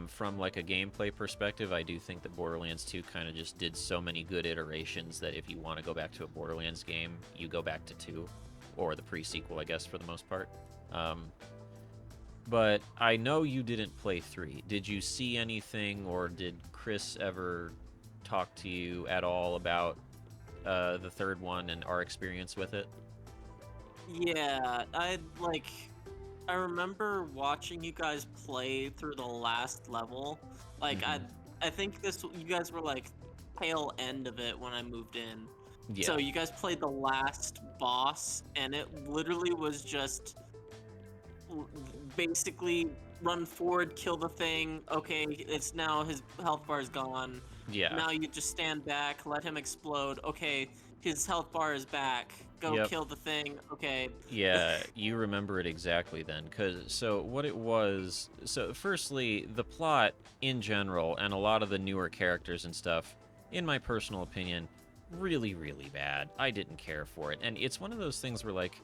from like a gameplay perspective, I do think that Borderlands 2 kind of just did so many good iterations that if you want to go back to a Borderlands game, you go back to 2, or the pre-sequel, I guess, for the most part. But I know you didn't play 3. Did you see anything, or did Chris ever talk to you at all about the third one and our experience with it? Yeah, I remember watching you guys play through the last level. Like, I think you guys were like tail end of it when I moved in. Yeah. So you guys played the last boss, and it literally was just basically run forward, kill the thing. Okay, it's now his health bar is gone. Yeah. Now you just stand back, let him explode. Okay, his health bar is back. Go Yep. kill the thing. Okay. Yeah, you remember it exactly then. So what it was, so firstly, the plot in general and a lot of the newer characters and stuff, in my personal opinion, really, really bad. I didn't care for it. And it's one of those things where, like,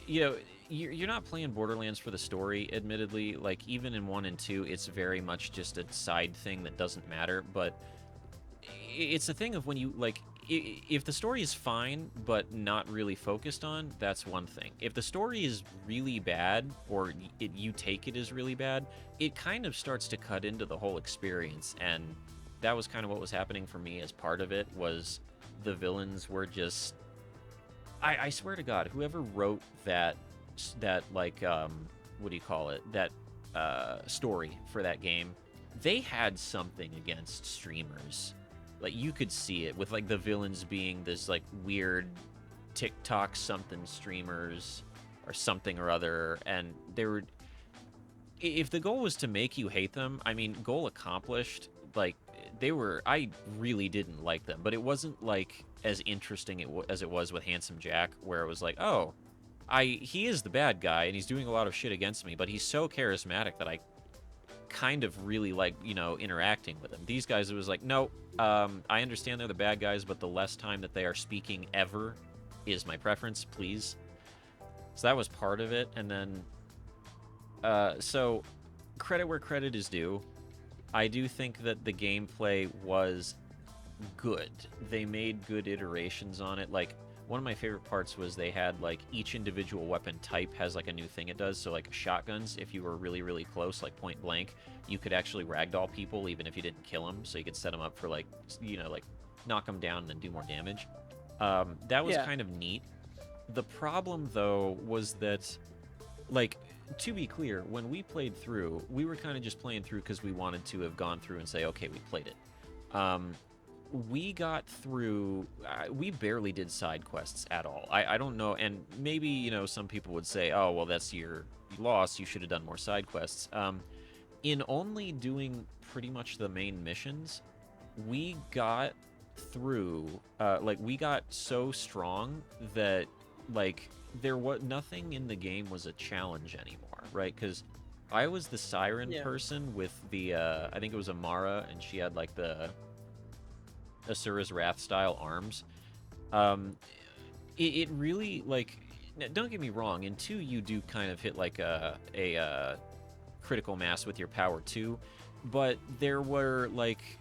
you know, you're not playing Borderlands for the story, admittedly. Like, even in 1 and 2, it's very much just a side thing that doesn't matter. But it's a thing of when you, like, if the story is fine but not really focused on, that's one thing. If the story is really bad, or you take it as really bad, it kind of starts to cut into the whole experience. And that was kind of what was happening for me as part of it, was the villains were just... I swear to God, whoever wrote that like, what do you call it? That story for that game, they had something against streamers. Like, you could see it with, like, the villains being this, like, weird TikTok something streamers or something or other, and they were... If the goal was to make you hate them, I mean, goal accomplished. Like, they were... I really didn't like them, but it wasn't, like, as interesting as it was with Handsome Jack, where it was like, oh, he is the bad guy, and he's doing a lot of shit against me, but he's so charismatic that I kind of really like, you know, interacting with him. These guys, it was like, no, I understand they're the bad guys, but the less time that they are speaking ever is my preference, please. So that was part of it. And then, so credit where credit is due. I do think that the gameplay was good. They made good iterations on it. Like, one of my favorite parts was they had, like, each individual weapon type has, like, a new thing it does. So, like, shotguns, if you were really, really close, like point blank, you could actually ragdoll people even if you didn't kill them. So you could set them up for, like, you know, like, knock them down and then do more damage. That was kind of neat. The problem, though, was that, like, to be clear, when we played through, we were kind of just playing through because we wanted to have gone through and say, okay, we played it. We got through, we barely did side quests at all. I don't know, and maybe, you know, some people would say, oh, well, that's your loss, you should have done more side quests. In only doing pretty much the main missions, we got through, like, we got so strong that, like, there was nothing in the game was a challenge anymore, right? Because I was the siren person with the, I think it was Amara, and she had, like, the Asura's Wrath style arms. It really, like, don't get me wrong, in 2 you do kind of hit like a critical mass with your power too, but there were, like,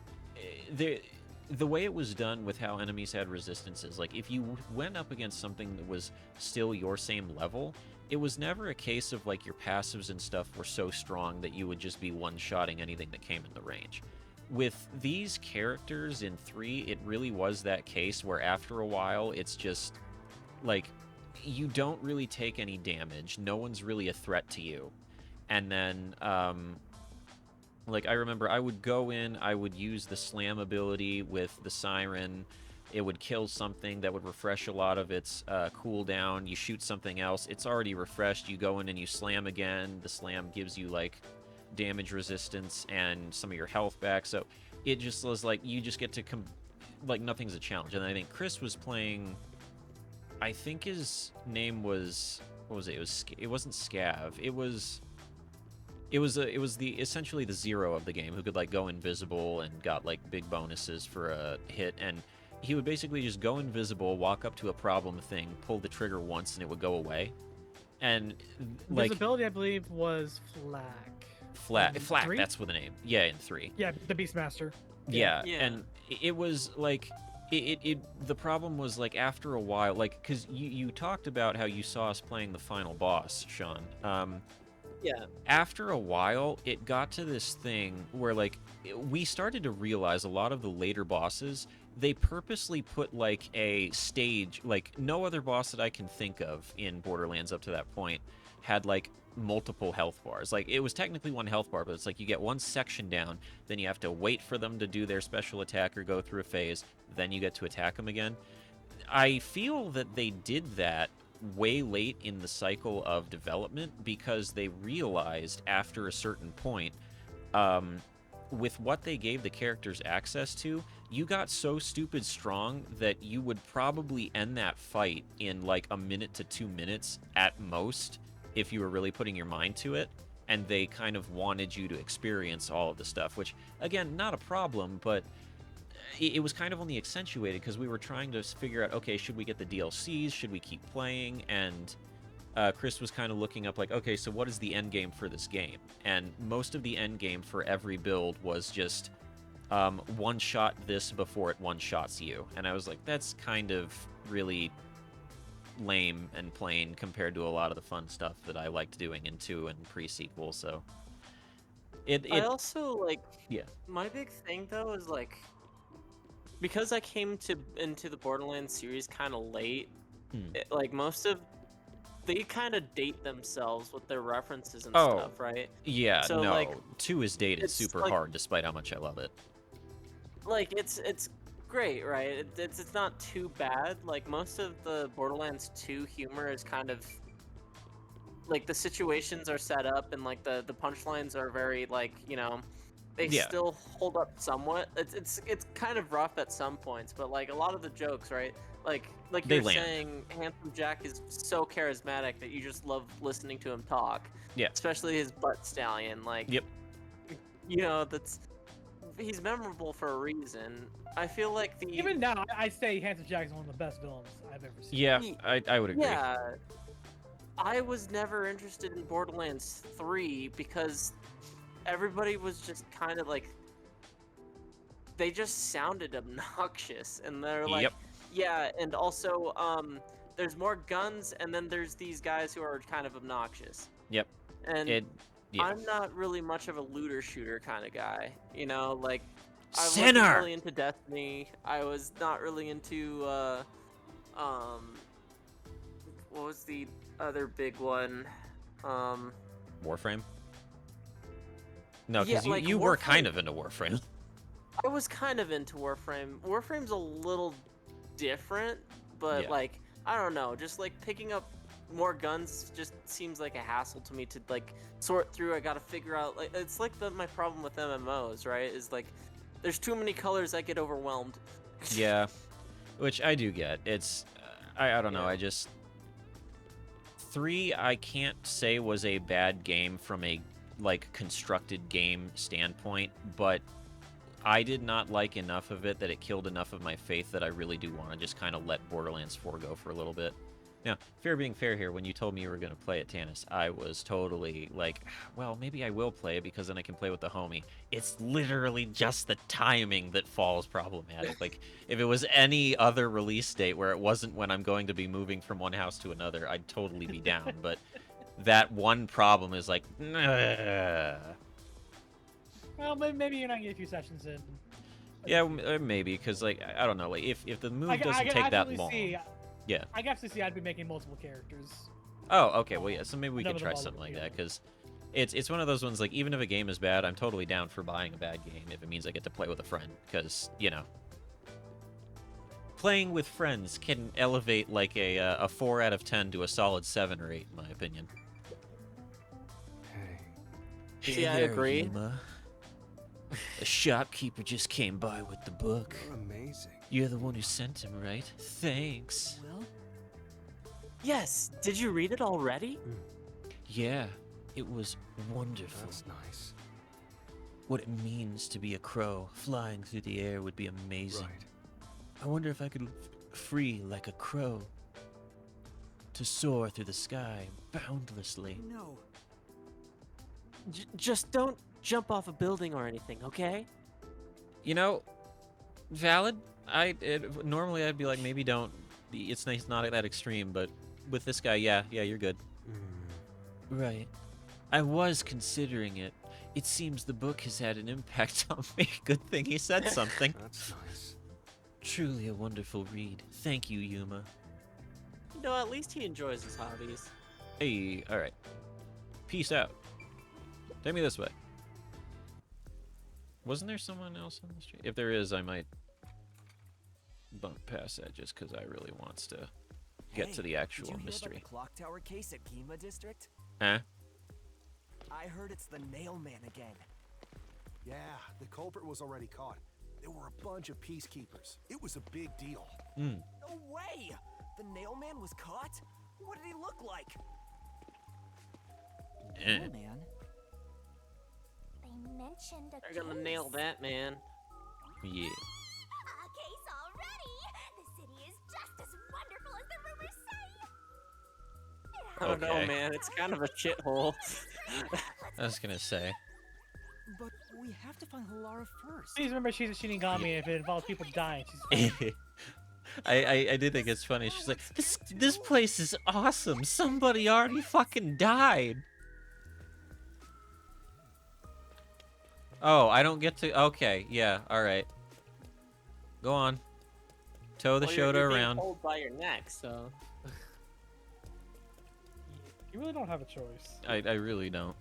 the way it was done with how enemies had resistances, like, if you went up against something that was still your same level, it was never a case of, like, your passives and stuff were so strong that you would just be one-shotting anything that came in the range. With these characters in 3, it really was that case where after a while, it's just, like, you don't really take any damage. No one's really a threat to you. And then, like, I remember I would go in, I would use the slam ability with the siren. It would kill something that would refresh a lot of its cooldown. You shoot something else, it's already refreshed. You go in and you slam again. The slam gives you, like, damage resistance and some of your health back, so it just was like you just get to like, nothing's a challenge. And I think Chris was playing, I think his name was, what was it? It wasn't Scav. It was the essentially the Zero of the game, who could, like, go invisible and got, like, big bonuses for a hit, and he would basically just go invisible, walk up to a problem thing, pull the trigger once, and it would go away. And, like, visibility, I believe, was Flak. Flak, 3? that's what the name. Yeah, in 3. Yeah, the Beastmaster. Yeah, and it was like the problem was, like, after a while, like, because you talked about how you saw us playing the final boss, Sean. Yeah. After a while, it got to this thing where, like, we started to realize a lot of the later bosses, they purposely put, like, a stage, like, no other boss that I can think of in Borderlands up to that point had, like, multiple health bars. Like, it was technically one health bar, but it's like you get one section down, then you have to wait for them to do their special attack or go through a phase, then you get to attack them again. I feel that they did that way late in the cycle of development because they realized after a certain point, with what they gave the characters access to, you got so stupid strong that you would probably end that fight in like a minute to 2 minutes at most if you were really putting your mind to it. And they kind of wanted you to experience all of the stuff, which, again, not a problem, but it was kind of only accentuated because we were trying to figure out, okay, should we get the DLCs? Should we keep playing? And Chris was kind of looking up like, okay, so what is the end game for this game? And most of the end game for every build was just one-shot this before it one-shots you. And I was like, that's kind of really lame and plain compared to a lot of the fun stuff that I liked doing in 2 and pre-sequel, so... I also, like... Yeah. My big thing, though, is, like... Because I came into the Borderlands series kind of late, like, most of... They kind of date themselves with their references and stuff, right? Yeah, so, no. like, 2 is dated it's, super like, hard, despite how much I love it. Like, it's great, right? It's not too bad. Like, most of the Borderlands 2 humor is kind of... Like, the situations are set up, and, like, the punchlines are very, like, you know... They still hold up somewhat. It's kind of rough at some points, but, like, a lot of the jokes, right? Like they you're land. saying, Handsome Jack is so charismatic that you just love listening to him talk. Yeah. Especially his butt stallion. Like, yep. You know, he's memorable for a reason. I feel like even now, I say Handsome Jack is one of the best villains I've ever seen. Yeah, I would agree. Yeah. I was never interested in Borderlands 3 because everybody was just kind of like, they just sounded obnoxious, and they're like, yeah, and also there's more guns, and then there's these guys who are kind of obnoxious. Yep. And I'm not really much of a looter shooter kind of guy, you know, like I wasn't really into Destiny. I was not really into what was the other big one? Warframe? No, because yeah, you were kind of into Warframe. I was kind of into Warframe. Warframe's a little different, but like, I don't know, just like picking up more guns just seems like a hassle to me to like sort through. I gotta figure out, like, it's like my problem with MMOs, right? Is like, there's too many colors, I get overwhelmed. Yeah, which I do get. It's, I don't know, I just... 3, I can't say was a bad game from a, like, constructed game standpoint, but I did not like enough of it that it killed enough of my faith that I really do want to just kind of let Borderlands 4 go for a little bit. Now, fair being fair here, when you told me you were going to play it, Tannis, I was totally like, well, maybe I will play it because then I can play with the homie. It's literally just the timing that falls problematic. Like, if it was any other release date where it wasn't when I'm going to be moving from one house to another, I'd totally be down. But that one problem is like, nah. Well, maybe you're not getting a few sessions in. Yeah, maybe, because, like, I don't know, like, if the move doesn't take that long. Yeah. I can absolutely see I'd be making multiple characters. Oh, okay, well, yeah, so maybe we could try something like that, because it's one of those ones, like, even if a game is bad, I'm totally down for buying a bad game if it means I get to play with a friend, because, you know, playing with friends can elevate, like, a 4 out of 10 to a solid 7 or 8, in my opinion. Hey. See, I agree. Yuma. A shopkeeper just came by with the book. You're amazing. You're the one who sent him, right? Thanks. Well, yes. Did you read it already? Yeah, it was wonderful. That's nice. What it means to be a crow flying through the air would be amazing. Right. I wonder if I could free like a crow to soar through the sky boundlessly. No. Just don't jump off a building or anything, okay? You know, valid. Normally I'd be like, maybe don't. It's nice, not at that extreme, but with this guy, yeah, you're good. Right. I was considering it. It seems the book has had an impact on me. Good thing he said something. That's nice. Truly a wonderful read. Thank you, Yuma. You know, at least he enjoys his hobbies. Hey, alright. Peace out. Take me this way. Wasn't there someone else on the street? If there is, I might bump past that just because I really wants to get to the Did actual you hear about mystery. the clock tower case at Yuma District? Huh? I heard it's the Nail Man again. Yeah, the culprit was already caught. There were a bunch of peacekeepers. It was a big deal. Hmm. No way! The Nail Man was caught? What did he look like? Eh. Nail Man? They mentioned a They're gonna case. nail that, man. Yeah. A case already! The city is just as wonderful as the rumors say! I don't know, Okay. man. It's kind of a shithole. I was gonna say. But we have to find Halara first. Please remember she's a Shinigami. If it involves people dying, she's fine. I do think it's funny. She's like, this place is awesome. Somebody already fucking died. Oh, I don't get to. Okay, yeah, all right. Go on. Tow the Well, Shota you're being around. pulled by your neck, so. You really don't have a choice. I really don't.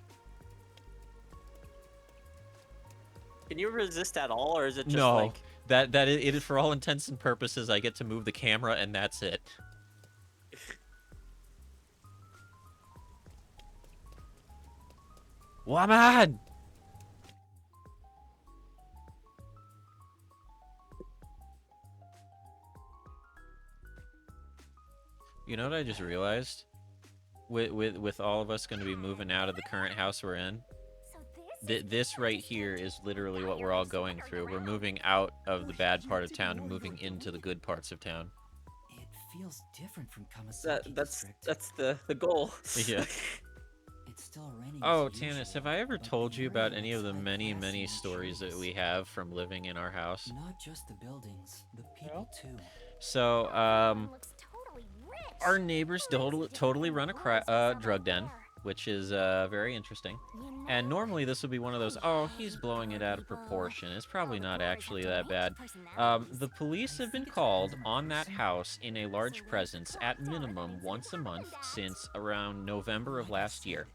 Can you resist at all, or is it just No, like? that it for all intents and purposes, I get to move the camera and that's it. Woman! You know what I just realized? With all of us going to be moving out of the current house we're in, So this is this right here is literally what we're all going through. We're moving out of the bad part of town and moving into the good parts of town. It feels different from Kamasaki That's District. the goal. Yeah. It's still raining. Oh, as Tannis, usual, have I ever but told the you about rain any of the looks like many, acid many and stories that trees. we have from living in our house? Not just the buildings, the people too. So, one looks totally rich. our neighbors Who lives totally in run a the walls drug den, there? which is very interesting. You know, And normally this would be one of those, oh, he's blowing it out of proportion. It's probably not actually that bad. The police have been called on that house in a large presence at minimum once a month since around November of last year.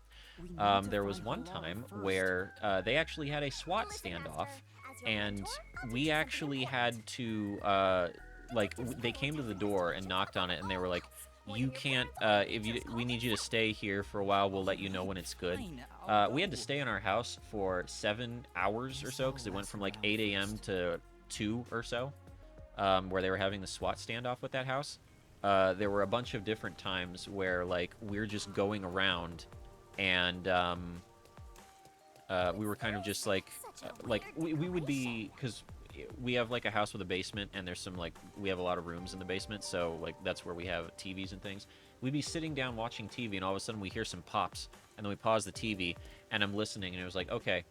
There was one time where they actually had a SWAT standoff, and we actually had to, they came to the door and knocked on it, and they were like, you can't, we need you to stay here for a while, we'll let you know when it's good. We had to stay in our house for 7 hours or so, because it went from like 8 a.m. to 2 or so, where they were having the SWAT standoff with that house. There were a bunch of different times where, like, we're just going around, and we were kind of just like we would be, because we have like a house with a basement, and there's some, like, we have a lot of rooms in the basement, so like that's where we have TVs and things. We'd be sitting down watching TV, and all of a sudden we hear some pops, and then we pause the TV, and I'm listening, and it was like, okay,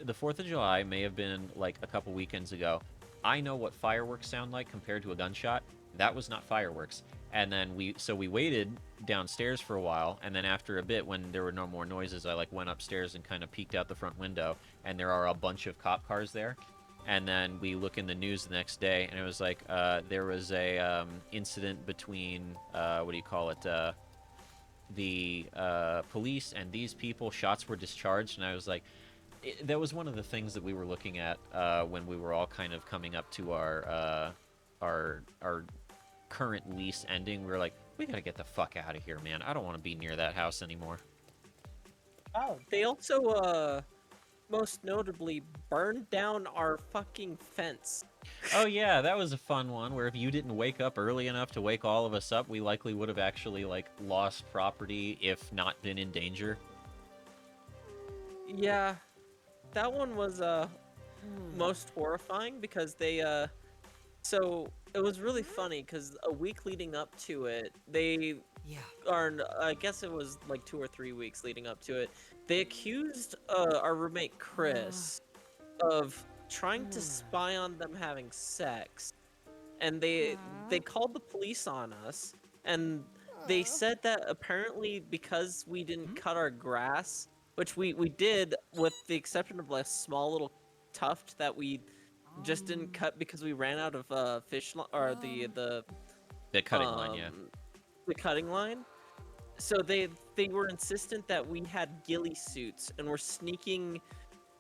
the 4th of July may have been like a couple weekends ago. I know what fireworks sound like compared to a gunshot. That was not fireworks. And then we waited downstairs for a while, and then after a bit, when there were no more noises, I like went upstairs and kind of peeked out the front window, and there are a bunch of cop cars there. And then we look in the news the next day, and it was like there was a incident between the police and these people. Shots were discharged, and I was like, that was one of the things that we were looking at when we were all kind of coming up to our current lease ending. We were like, we gotta get the fuck out of here, man. I don't want to be near that house anymore. Oh, They also, most notably, burned down our fucking fence. Oh yeah, that was a fun one, where if you didn't wake up early enough to wake all of us up, we likely would have actually, like, lost property, if not been in danger. Yeah, that one was most horrifying, because they so it was really funny, because a week leading up to it, I guess it was like 2 or 3 weeks leading up to it, they accused our roommate Chris of trying to spy on them having sex, and they called the police on us, and they said that apparently because we didn't cut our grass, which we did, with the exception of a small little tuft that we just didn't cut because we ran out of the cutting line, yeah. The cutting line. So they were insistent that we had ghillie suits and were sneaking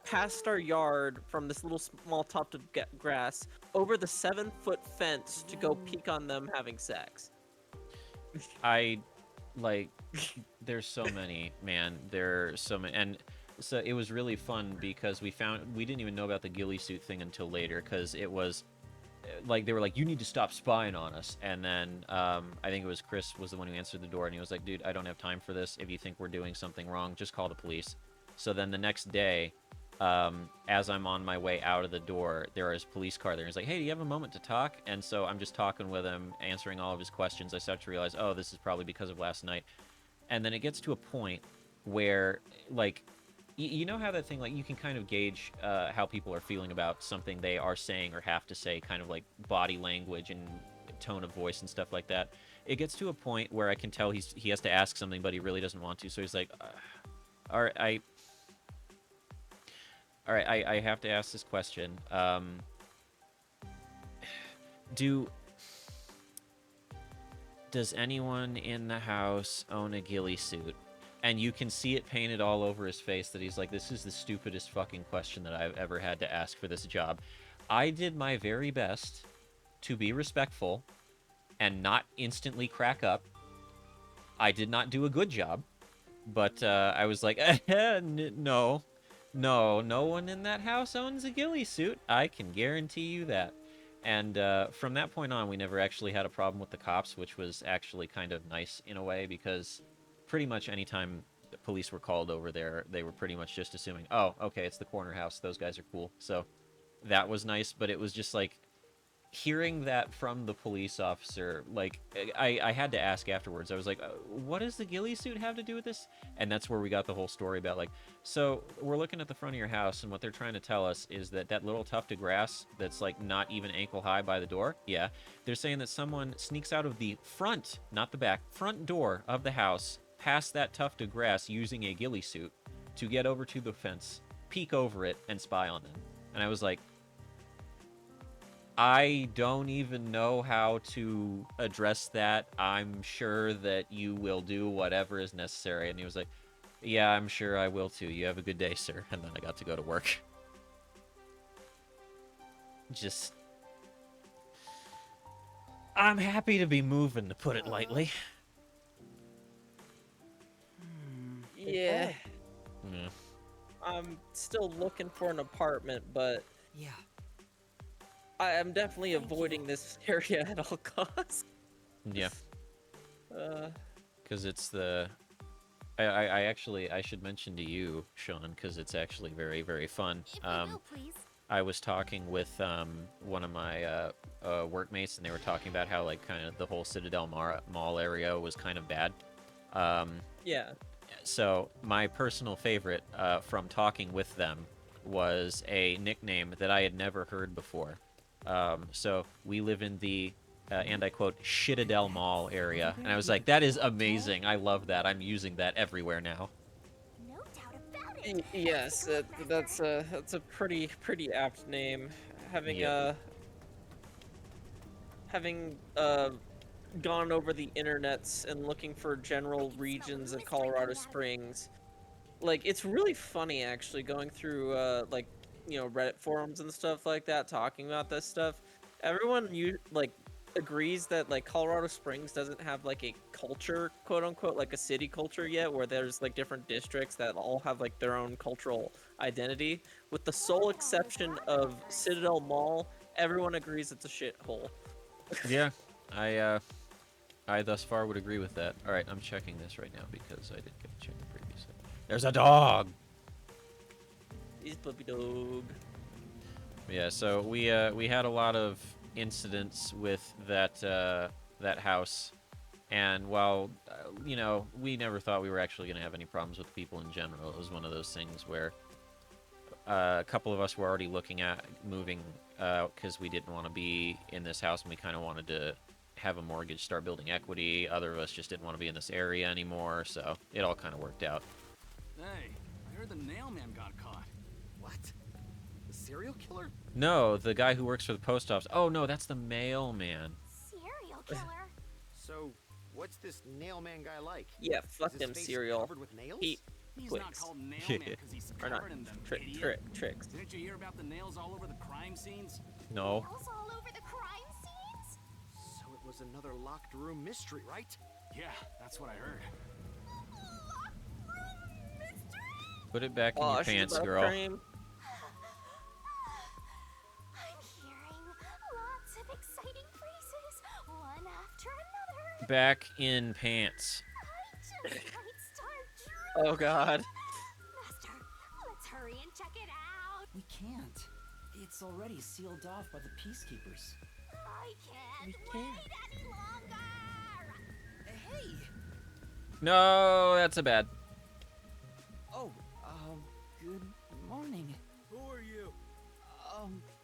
past our yard from this little small tuft of grass over the 7-foot fence to go peek on them having sex. I like there's so many, man. There are so many, and so it was really fun because we didn't even know about the ghillie suit thing until later because it was like they were like, you need to stop spying on us, and then I think it was Chris was the one who answered the door, and he was like, dude, I don't have time for this. If you think we're doing something wrong, just call the police. So then the next day, as I'm on my way out of the door, there is a police car there. He's like, hey, do you have a moment to talk? And so I'm just talking with him, answering all of his questions. I start to realize, oh, this is probably because of last night. And then it gets to a point where, like, you know how that thing, like, you can kind of gauge how people are feeling about something they are saying or have to say, kind of like body language and tone of voice and stuff like that. It gets to a point where I can tell he has to ask something, but he really doesn't want to. So he's like, all right, I have to ask this question. Does anyone in the house own a ghillie suit? And you can see it painted all over his face that he's like, this is the stupidest fucking question that I've ever had to ask for this job. I did my very best to be respectful and not instantly crack up. I did not do a good job, but I was like, no, no one in that house owns a ghillie suit. I can guarantee you that. And from that point on, we never actually had a problem with the cops, which was actually kind of nice in a way, because pretty much anytime the police were called over there, they were pretty much just assuming, oh, okay, it's the corner house. Those guys are cool. So that was nice, but it was just like hearing that from the police officer, like, I had to ask afterwards. I was like, what does the ghillie suit have to do with this? And that's where we got the whole story about, like, so we're looking at the front of your house, and what they're trying to tell us is that that little tuft of grass that's, like, not even ankle high by the door, yeah, they're saying that someone sneaks out of the front, not the back, front door of the house, past that tuft of grass using a ghillie suit to get over to the fence, peek over it, and spy on them. And I was like, I don't even know how to address that. I'm sure that you will do whatever is necessary. And he was like, yeah, I'm sure I will too. You have a good day, sir. And then I got to go to work. Just... I'm happy to be moving, to put it lightly. Yeah. Yeah. I'm still looking for an apartment, but Yeah. I am definitely avoiding this area at all costs. Yeah. Because it's the... I actually, I should mention to you, Sean, because it's actually very, very fun. If you will, please. I was talking with one of my workmates, and they were talking about how, like, kind of the whole Citadel Mall area was kind of bad. Yeah. So my personal favorite from talking with them was a nickname that I had never heard before. So we live in the, and I quote, Shitadel Mall area. And I was like, that is amazing. I love that. I'm using that everywhere now. No doubt about it. Yes, that's a pretty apt name. Having Yeah. having gone over the internets and looking for general regions of Colorado Springs, like, it's really funny actually going through like, you know, Reddit forums and stuff like that, talking about this stuff. Everyone like agrees that, like, Colorado Springs doesn't have like a culture, quote unquote, like a city culture yet, where there's like different districts that all have like their own cultural identity, with the sole exception of Citadel Mall. Everyone agrees it's a shithole. Yeah, I thus far would agree with that. All right, I'm checking this right now because I didn't get to check it previously. There's a dog! He's puppy dog. Yeah, so we had a lot of incidents with that house, and while you know, we never thought we were actually going to have any problems with people in general, it was one of those things where a couple of us were already looking at moving out because we didn't want to be in this house, and we kind of wanted to have a mortgage, start building equity. Other of us just didn't want to be in this area anymore, so it all kind of worked out. Hey, I heard the nailman got caught. What? The serial killer? No, the guy who works for the post office. Oh no, that's the mailman. Serial killer. So, what's this nailman guy like? Yeah, fuck Is his them face cereal. covered with nails? He He's Twigs. not called nailman because he's Or not covered in them, tricks. Didn't you hear about the nails all over the crime scenes? No. Nails all over the crime scenes? So it was another locked room mystery, right? Yeah, that's what I heard. Put it back in your Oh, she's pants, about to girl. scream. I'm hearing lots of exciting phrases, one after another. Back in pants. I just might start Oh God. Master, let's hurry and check it out. We can't. It's already sealed off by the peacekeepers. I can't We wait can't. any longer. Hey! No, that's a bad. Oh, good morning. Who are you?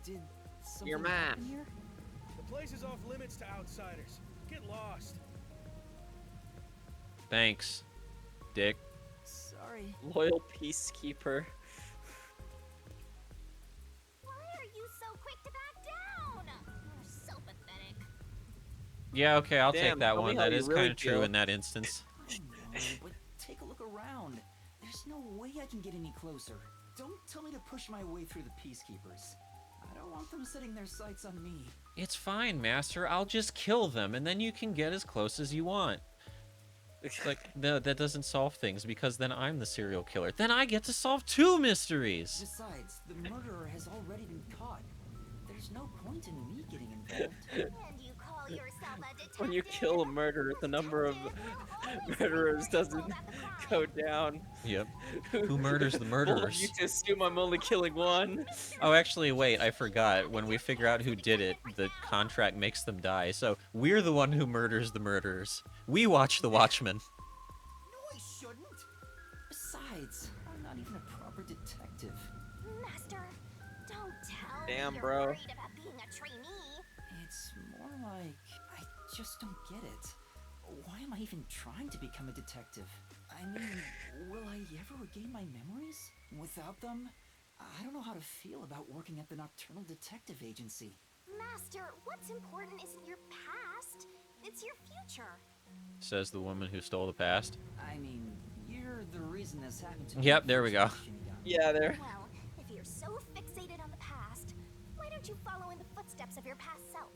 Did something Your mom. happen here? The place is off limits to outsiders. Get lost. Thanks, Dick. Sorry. Loyal peacekeeper. Why are you so quick to back down? You're so pathetic. Yeah, okay, I'll Damn, take that tell me one. how That you is really kind of true feel. in that instance. I know, but take a look around. There's no way I can get any closer. Don't tell me to push my way through the peacekeepers. I don't want them setting their sights on me. It's fine, Master. I'll just kill them, and then you can get as close as you want. Like, no, that doesn't solve things, because then I'm the serial killer. Then I get to solve 2 mysteries! Besides, the murderer has already been caught. There's no point in me getting involved. And you call yourself a detective? When you kill a murderer, the number of murderers doesn't go down. Yep. Who murders the Bold of murderers? you to assume I'm only killing one. Oh, actually, wait, I forgot. When we figure out who did it, the contract makes them die. So, we're the one who murders the murderers. We watch the Watchmen. No, I shouldn't. Besides, I'm not even a proper detective. Master, don't tell Damn, me you're bro. worried about being a trainee. It's more like I just don't get it. Why am I even trying to become a detective? I mean, will I ever regain my memories? Without them, I don't know how to feel about working at the Nocturnal Detective Agency. Master, what's important isn't your past, it's your future. Says the woman who stole the past. I mean, you're the reason this happened to me. Yep, there we go. Yeah, there. Well, if you're so fixated on the past, why don't you follow in the footsteps of your past self?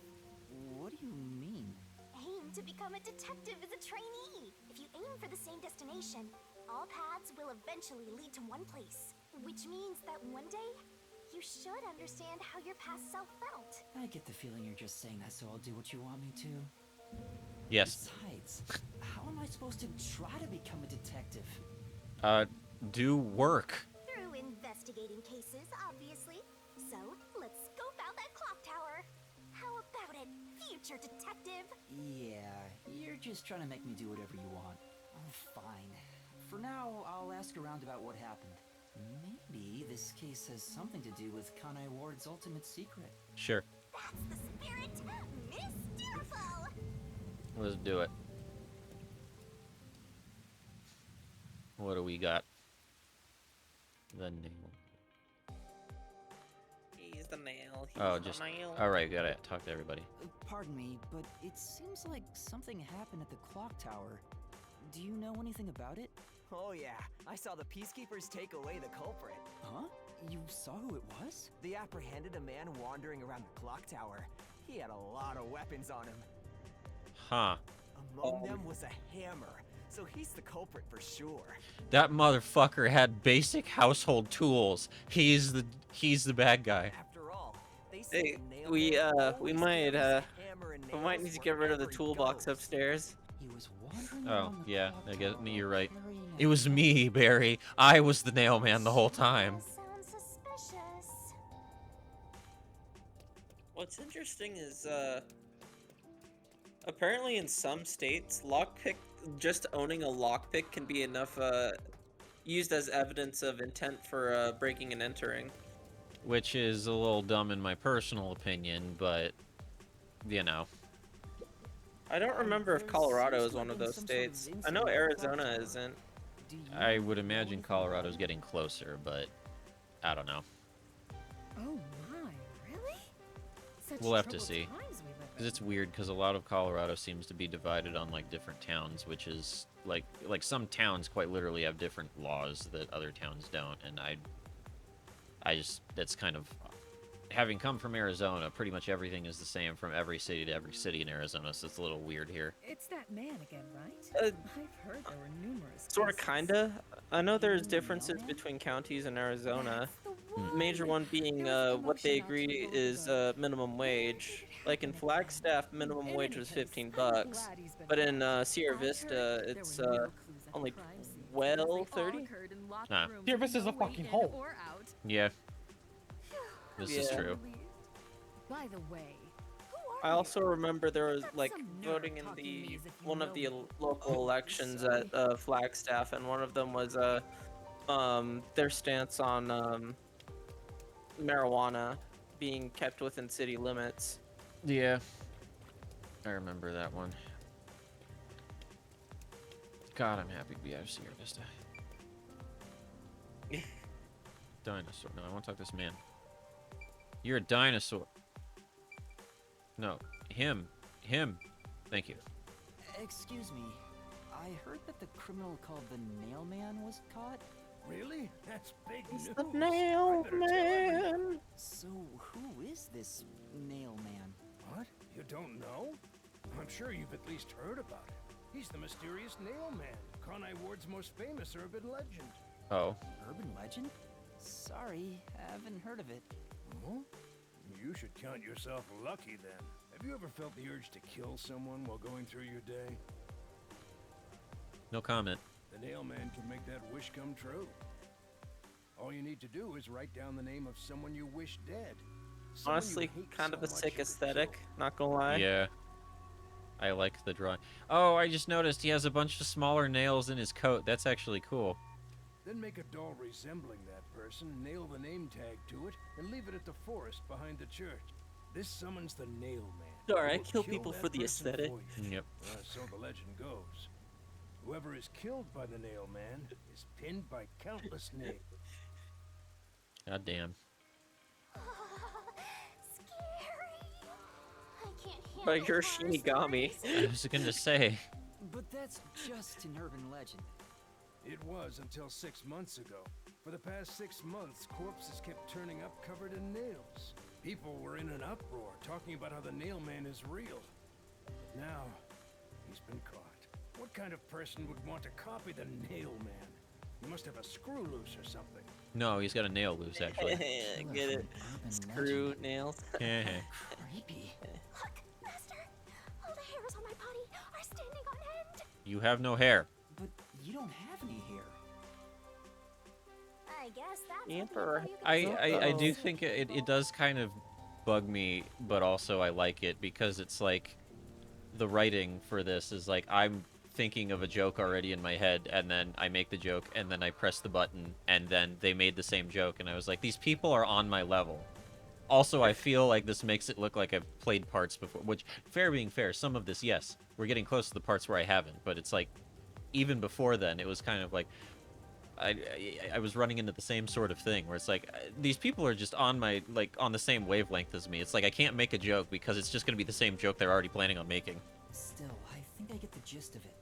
What do you mean? Aim to become a detective as a trainee. If you aim for the same destination, all paths will eventually lead to one place. Which means that one day, you should understand how your past self felt. I get the feeling you're just saying that so I'll do what you want me to. Yes. Besides, how am I supposed to try to become a detective? Do work. Through investigating cases, obviously. So, let's scope out that clock tower. How about it, future detective? Yeah, you're just trying to make me do whatever you want. Oh, fine. For now, I'll ask around about what happened. Maybe this case has something to do with Kanai Ward's ultimate secret. Sure. That's the spirit! Miss Beautiful! Let's do it. What do we got? The nail. He's the nail. He's Oh, the just... nail. Alright, gotta talk to everybody. Pardon me, but it seems like something happened at the clock tower. Do you know anything about it? Oh yeah, I saw the peacekeepers take away the culprit. Huh? You saw who it was? They apprehended a man wandering around the clock tower. He had a lot of weapons on him. Huh. Among them was a hammer, so he's the culprit for sure. That motherfucker had basic household tools. He's the bad guy. After all, they say Hey, the nail we man always might carries a hammer and we might nails need to get rid of the wherever he toolbox goes. upstairs. He was wandering Oh, around the yeah, clock I guess tower you're right. carrying a It was me, Barry. I was the nail man the whole time. Sounds suspicious. What's interesting is apparently in some states, just owning a lockpick can be enough used as evidence of intent for breaking and entering. Which is a little dumb in my personal opinion, but, you know. I don't remember if There Colorado seems is to one have of been those some sort of states. I incident know at the Arizona clock tower. isn't. Do you I would know imagine anything Colorado's about it? getting closer, but I don't know. Oh my, really? Such We'll have to troubled see. times we live Because in. it's weird, because a lot of Colorado seems to be divided on, like, different towns, which is, like some towns quite literally have different laws that other towns don't, and I just, that's kind of having come from Arizona, pretty much everything is the same from every city to every city in Arizona, so it's a little weird here. It's that man again, right? I've heard there were numerous. Sort of, cases. kinda. I know there's mean differences mailman? between counties in Arizona. The The major one being what they agree is minimum wage. Like in Flagstaff, minimum wage was $15, but in Sierra Vista, it's only 12.30. Nah. Sierra Vista's a fucking hole. Yeah. This is Yeah. true. By the way, I also remember there was like some nerd voting in talking the me as if you one of know the me. local elections at Flagstaff, and one of them was their stance on marijuana being kept within city limits. Yeah. I remember that one. God, I'm happy to be out of Sierra Vista. Dinosaur. No, I want to talk to this man. You're a dinosaur. No, him. Him. Thank you. Excuse me. I heard that the criminal called the Nail Man was caught. Really? That's big news. The nail I better tell everyone. man. So who is this Nail Man? What? You don't know? I'm sure you've at least heard about it. He's the mysterious Nail Man, Kanai Ward's most famous urban legend. Oh. Urban legend? Sorry, haven't heard of it. Huh? You should count yourself lucky then. Have you ever felt the urge to kill someone while going through your day? No comment. The Nail Man can make that wish come true. All you need to do is write down the name of someone you wish dead. Someone you Honestly, hate kind of so a much sick you could aesthetic. kill. Not gonna lie. Yeah. I like the drawing. Oh, I just noticed he has a bunch of smaller nails in his coat. That's actually cool. Then make a doll resembling that person, nail the name tag to it, and leave it at the forest behind the church. This summons the Nail Man. Sorry, I He will kill people that for the person aesthetic. for you. Yep. So the legend goes. Whoever is killed by the Nail Man is pinned by countless nails. God damn. Scary. I can't handle But you're horror Shinigami. stories. I was gonna say. But that's just an urban legend. It was until 6 months ago. For the past 6 months, corpses kept turning up covered in nails. People were in an uproar, talking about how the Nail Man is real. Now, he's been caught. What kind of person would want to copy the Nail Man? He must have a screw loose or something. No, he's got a nail loose, actually. Get it? Urban Screw legend. nails. Creepy. Look, Master. All the hairs on my body are standing on end. You have no hair. But you don't have any hair. I guess that's The what Emperor. people I do think it does kind of bug me, but also I like it because it's like the writing for this is like I'm thinking of a joke already in my head, and then I make the joke, and then I press the button, and then they made the same joke, and I was like, these people are on my level. Also, I feel like this makes it look like I've played parts before, which, fair being fair, some of this, yes, we're getting close to the parts where I haven't, but it's like, even before then, it was kind of like, I was running into the same sort of thing, where it's like, these people are just on my, like, on the same wavelength as me. It's like, I can't make a joke, because it's just going to be the same joke they're already planning on making. Still, I think I get the gist of it.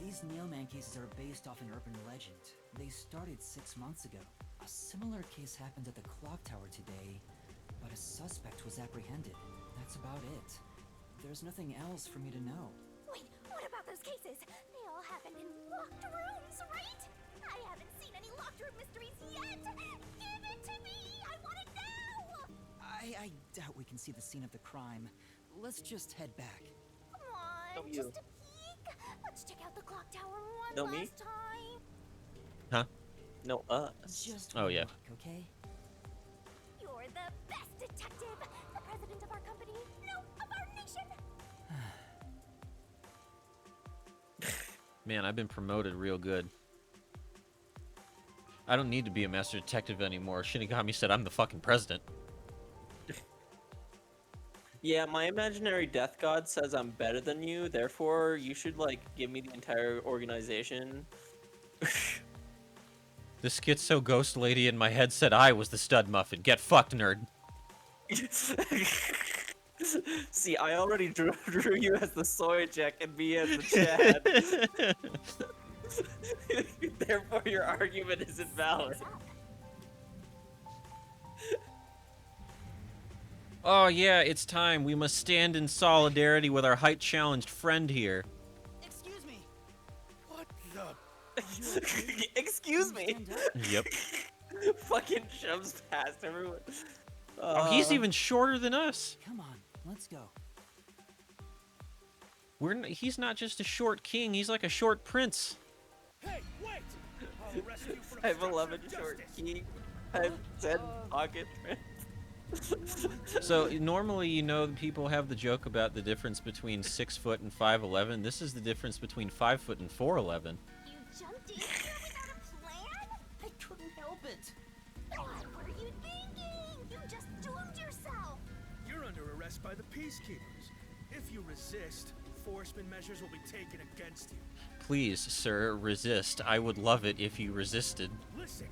These Nailman cases are based off an urban legend. They started 6 months ago. A similar case happened at the clock tower today, but a suspect was apprehended. That's about it. There's nothing else for me to know. Wait, what about those cases? They all happened in locked rooms, right? I haven't seen any locked room mysteries yet. Give it to me. I want it now. I doubt we can see the scene of the crime. Let's just head back. Come on, No, just you. a peek. Let's check out the clock tower one No, last me? time. Huh? No, us. Just Oh, one yeah. look, okay? You're the best detective. The president of our company. No, of our nation. Man, I've been promoted real good. I don't need to be a master detective anymore. Shinigami said I'm the fucking president. Yeah, my imaginary death god says I'm better than you, therefore you should, like, give me the entire organization. The schizo ghost lady in my head said I was the stud muffin. Get fucked, nerd. See, I already drew you as the soy jack and me as the Chad. Therefore, your argument is invalid. Oh yeah, it's time. We must stand in solidarity with our height-challenged friend here. Excuse me. What the? Excuse me. Yep. Fucking shoves past everyone. Oh, he's even shorter than us. Come on, let's go. He's not just a short king, he's like a short prince. Hey, wait! I'll arrest you for I have 11 obstruction of short justice. key. I have 10 pocket. So normally, you know, people have the joke about the difference between 6 foot and 5'11". This is the difference between 5 foot and 4'11". You jumped in here without a plan? I couldn't help it. What were you thinking? You just doomed yourself. You're under arrest by the peacekeepers. If you resist, enforcement measures will be taken against you. Please, sir, resist. I would love it if you resisted. Listen,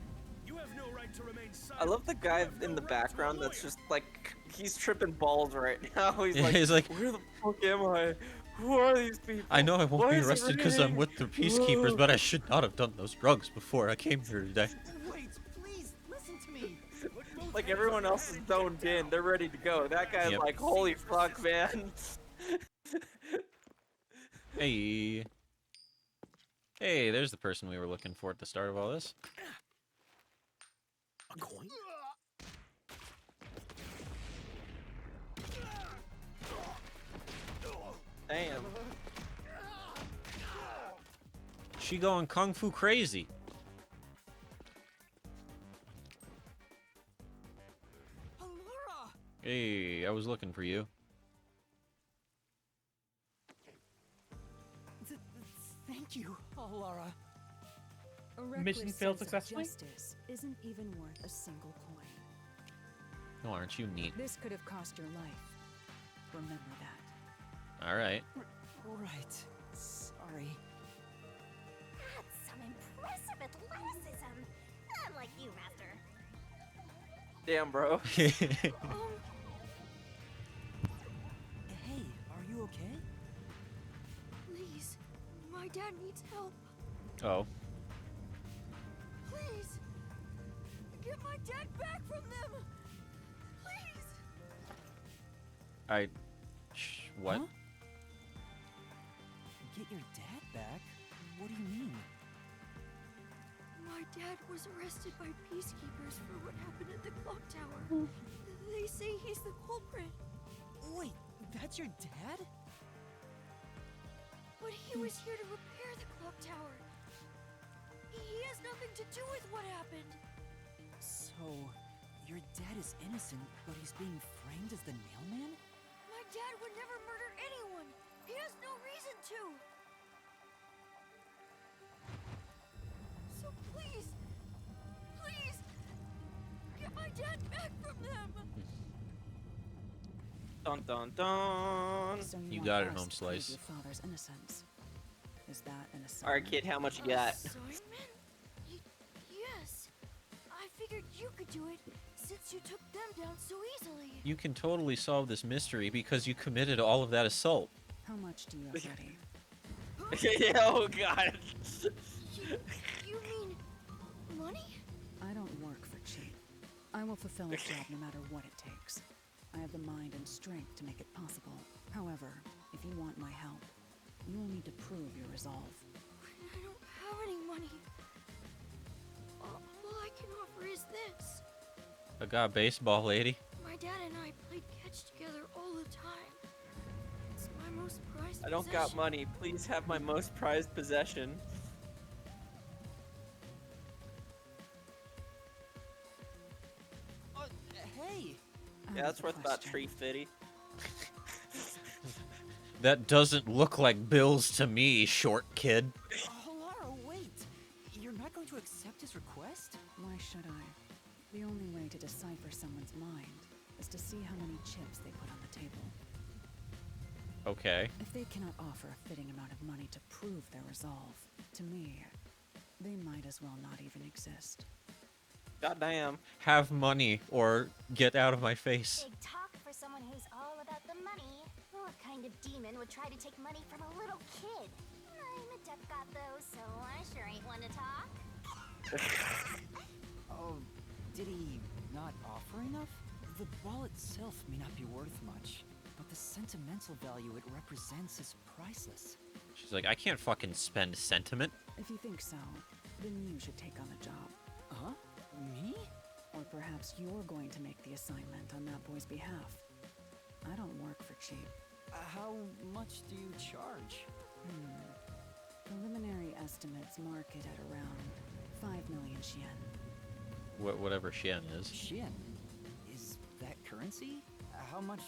you have no right to remain silent. I love the guy You have in no the right to a background that's lawyer. just like, he's tripping balls right now. He's Yeah, like, he's like, where the fuck am I? Who are these people? I know I won't Why be is it arrested because I'm raining? with the peacekeepers, but I should not have done those drugs before I came here today. Wait, please, listen to me. Like everyone else is zoned in, they're ready to go. That guy's Yep. like, holy fuck, man. Hey. Hey, there's the person we were looking for at the start of all this. A coin? Damn. She going kung fu crazy. Allura! Hey, I was looking for you. Thank you, Allura. A reckless Mission failed sense of successfully? Justice isn't even worth a single coin. Oh, aren't you neat? This could have cost your life. Remember that. All right. Right. Sorry. That's some impressive athleticism. Unlike you, Master. Damn, bro. Hey, are you okay? Please, my dad needs help. Oh. Please, get my dad back from them. Please. What? Huh? Get your dad back? What do you mean? My dad was arrested by peacekeepers for what happened at the clock tower. They say he's the culprit, Wait, that's your dad? but he was here to repair the clock tower. He has nothing to do with what happened. So, your dad is innocent, but he's being framed as the nailman? My dad would never murder anyone. He has no reason to. So please, please, get my dad back from them. Dun dun dun. So You want got it, us Home to prove Slice. Your father's innocence. Is that an assignment? Alright, kid, how much you got? Assignment? Yes. I figured you could do it since you took them down so easily. You can totally solve this mystery because you committed all of that assault. How much do you have ready? Yeah, oh god. You mean money? I don't work for cheap. I will fulfill a job no matter what it takes. I have the mind and strength to make it possible. However, if you want my help, you will need to prove your resolve. I don't have any money. All I can offer is this. I got baseball, lady. My dad and I played catch together all the time. It's my most prized I don't got possession. money. Please have my most prized possession. Hey! I Yeah, have that's a worth about question. 350. That doesn't look like bills to me, short kid. Allura, wait! You're not going to accept his request? Why should I? The only way to decipher someone's mind is to see how many chips they put on the table. Okay. If they cannot offer a fitting amount of money to prove their resolve, to me, they might as well not even exist. Goddamn. Have money or get out of my face. Big talk for someone who's all about the money. What kind of demon would try to take money from a little kid? I'm a duck god though, so I sure ain't one to talk. Oh, did he not offer enough? The ball itself may not be worth much, but the sentimental value it represents is priceless. She's like, I can't fucking spend sentiment. If you think so, then you should take on the job. Huh? Me? Or perhaps you're going to make the assignment on that boy's behalf. I don't work for cheap. How much do you charge? Preliminary estimates mark it at around 5 million yen. Whatever Shen is. Shin? Is that currency? How much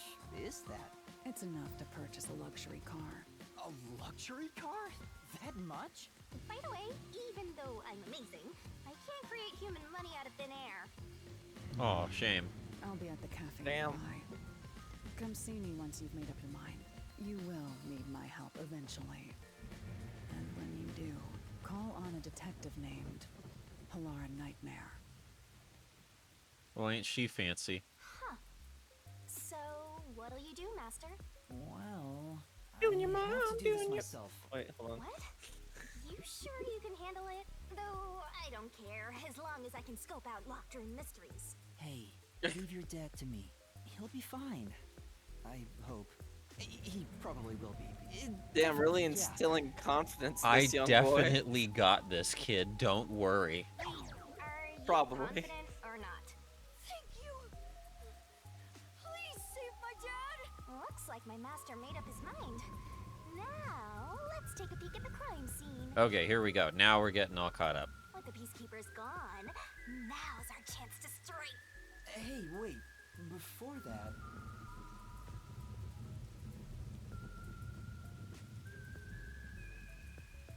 is that? It's enough to purchase a luxury car. A luxury car? That much? By the way, even though I'm amazing, I can't create human money out of thin air. Oh, shame. I'll be at the cafe Damn. nearby. Come see me once you've made up your mind. You will need my help eventually. And when you do, call on a detective named Pilar Nightmare. Well, ain't she fancy? Huh. So, what'll you do, Master? Well, Doing your I mom, have to do this doing your- myself. Wait, hold on. What? You sure you can handle it? Though, I don't care, as long as I can scope out locked room mysteries. Hey, leave your dad to me. He'll be fine. I hope. He probably will be. Damn, really Yeah. instilling confidence. I This young boy. definitely got this, kid. Don't worry. Are you Probably. confident or not? Thank you. Please save my dad. Looks like my master made up his mind. Now, let's take a peek at the crime scene. Okay, here we go. Now we're getting all caught up. With the peacekeepers gone, now's our chance to strike. Hey, wait. Before that,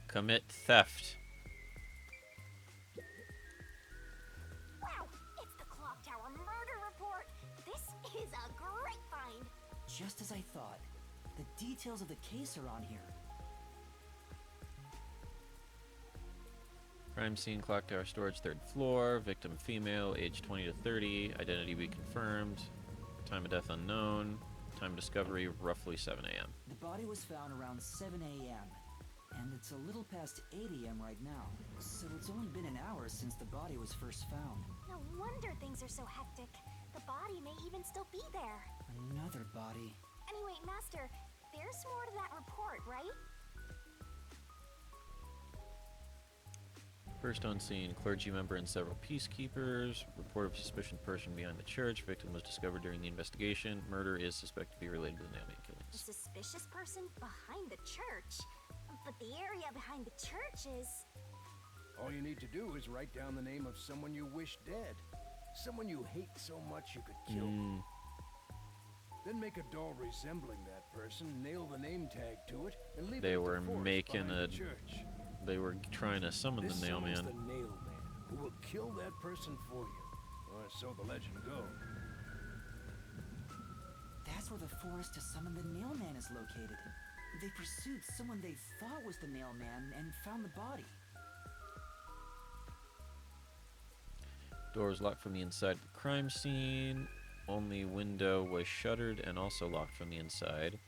Commit theft. Wow, it's the Clock Tower murder report. This is a great find. just as I thought, the details of the case are on here. Crime scene, clock tower storage, 3rd floor. Victim female, age 20 to 30. Identity be confirmed. Time of death unknown. Time of discovery, roughly 7 a.m. The body was found around 7 a.m. And it's a little past 8 a.m. right now. So it's only been an hour since the body was first found. No wonder things are so hectic. The body may even still be there. Another body. Anyway, Master, there's more to that report, right? First on scene, clergy member and several peacekeepers. Report of suspicious person behind the church. Victim was discovered during the investigation. Murder is suspected to be related to the Naomi A killings. suspicious person behind the church. But the area behind the church is... All you need to do is write down the name of someone you wish dead. Someone you hate so much you could kill them. Then make a doll resembling that person, nail the name tag to it, and leave it They at the were forest making behind a. the church. They were trying to summon This the summons Nailman. the Nail Man, who will kill that person for you. Or so the legend goes. That's where the forest to summon the Nail Man is located. They pursued someone they thought was the Nail Man and found the body. Door was locked from the inside of the crime scene. Only window was shuttered and also locked from the inside.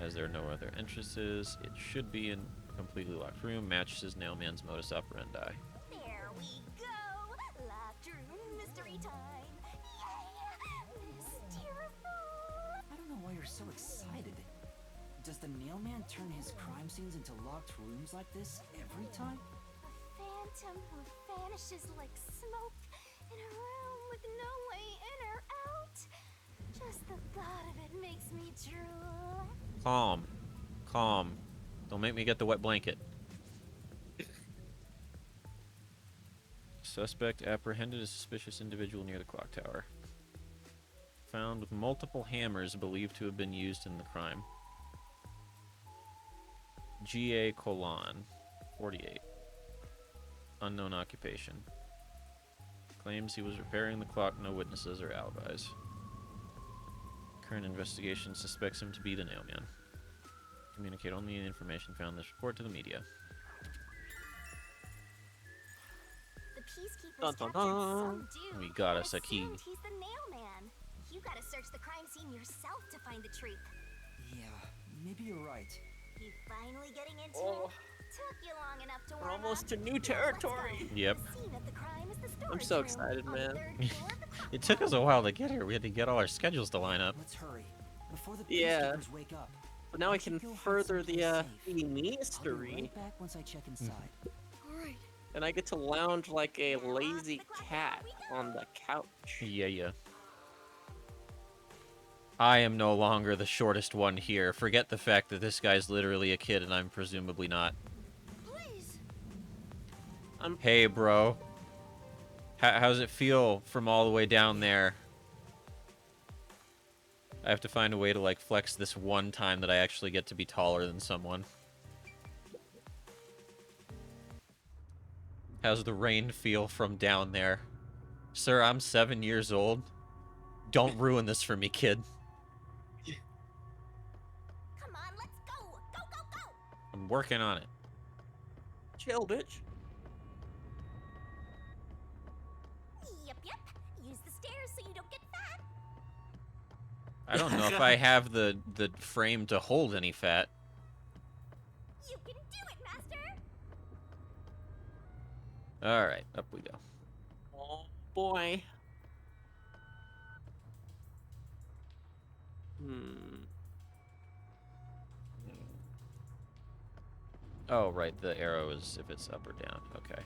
As there are no other entrances, it should be in a completely locked room. Matches Nailman's modus operandi. There we go! Locked room mystery time! Yay! Mysteriful! I don't know why you're so excited. Does the Nail Man turn his crime scenes into locked rooms like this every time? A phantom who vanishes like smoke in a room with no way in or out. Just the thought of it makes me drool. Calm. Calm. Don't make me get the wet blanket. Suspect apprehended a suspicious individual near the clock tower. Found with multiple hammers believed to have been used in the crime. G.A. Colon, 48. Unknown occupation. Claims he was repairing the clock, no witnesses or alibis. Current investigation suspects him to be the Nailman. Communicate only the information found in this report to the media. The peacekeepers Dun, dun, captured dun. some dude We got and us a key. assumed he's the Nailman. You gotta search the crime scene yourself to find the truth. Yeah, maybe you're right. You finally getting into Oh. it? Took you long enough to We're warm almost up. to new Now let's territory. go. Yep. The scene of the crime is the I'm so excited, man. It took us a while to get here. We had to get all our schedules to line up. Let's hurry before the Yeah. peacekeepers wake up. But now I can Go hide further the someplace safe. I'll be mystery, right back once I check inside. Alright. and I get to lounge like a lazy cat on the couch. Yeah. I am no longer the shortest one here. Forget the fact that this guy's literally a kid and I'm presumably not. Please. Hey, bro. How's it feel from all the way down there? I have to find a way to, like, flex this one time that I actually get to be taller than someone. How's the rain feel from down there? Sir, I'm 7 years old. Don't ruin this for me, kid. Come on, let's go. Go, go, go. I'm working on it. Chill, bitch. Yep. Use the stairs so you don't get fat. I don't know if I have the frame to hold any fat. You can do it, Master. Alright, up we go. Oh boy. Oh, right, the arrow is if it's up or down. Okay.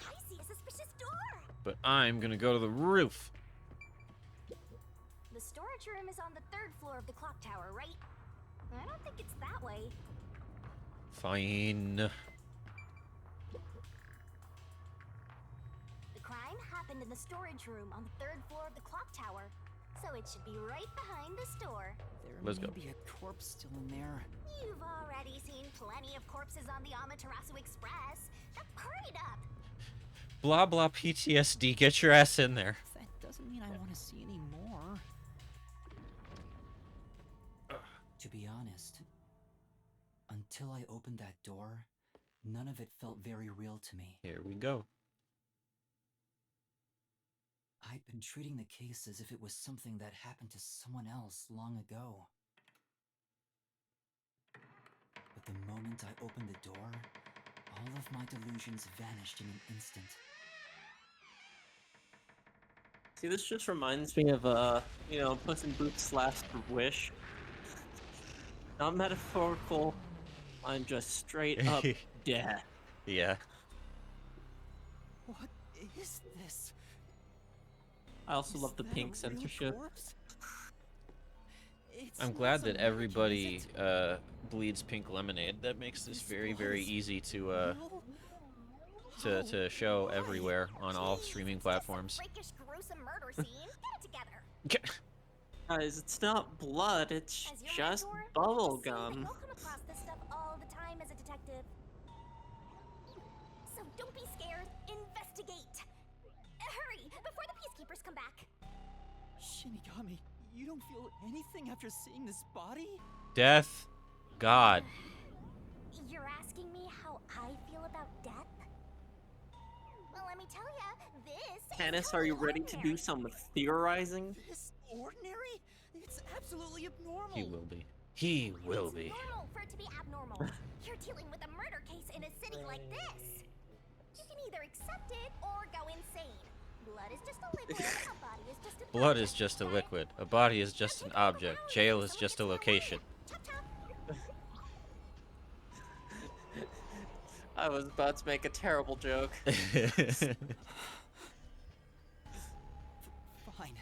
I see a suspicious door. But I'm gonna go to the roof. The storage room is on the 3rd floor of the clock tower, right? I don't think it's that way. Fine. The crime happened in the storage room on the 3rd floor of the clock tower, so it should be right behind the store. There Let's may go. be a corpse still in there. You've already seen plenty of corpses on the Amaterasu Express. Hurry it up! Blah blah PTSD, get your ass in there. That doesn't mean I want to see any more. To be honest, until I opened that door, none of it felt very real to me. Here we go. I'd been treating the case as if it was something that happened to someone else long ago. But the moment I opened the door, all of my delusions vanished in an instant. See, this just reminds me of Puss in Boots' last wish. Not metaphorical. I'm just straight up dead. Yeah. What is this? I also love the pink censorship. I'm glad that everybody bleeds pink lemonade. That makes this very, very easy to show everywhere on all streaming platforms. Freakish, gruesome murder scene. Get it together. Guys, it's not blood, it's As your just mentor, bubble assume that gum. You'll come across this stuff all the time as a detective. So don't be scared. Investigate. Hurry before the peacekeepers come back. Shinigami, you don't feel anything after seeing this body? Death. God. You're asking me how I feel about death? Well, let me tell ya, this Tannis, is are you totally ready to do ordinary. some theorizing? This ordinary? It's absolutely abnormal. He will be. He will It's be. normal for it to be abnormal. You're dealing with a murder case in a city like this. You can either accept it or go insane. Blood is just a liquid. A body is just an Blood object, is just a okay? liquid. A body is just an object. Jail is just a location. Chop chop. I was about to make a terrible joke. Fine.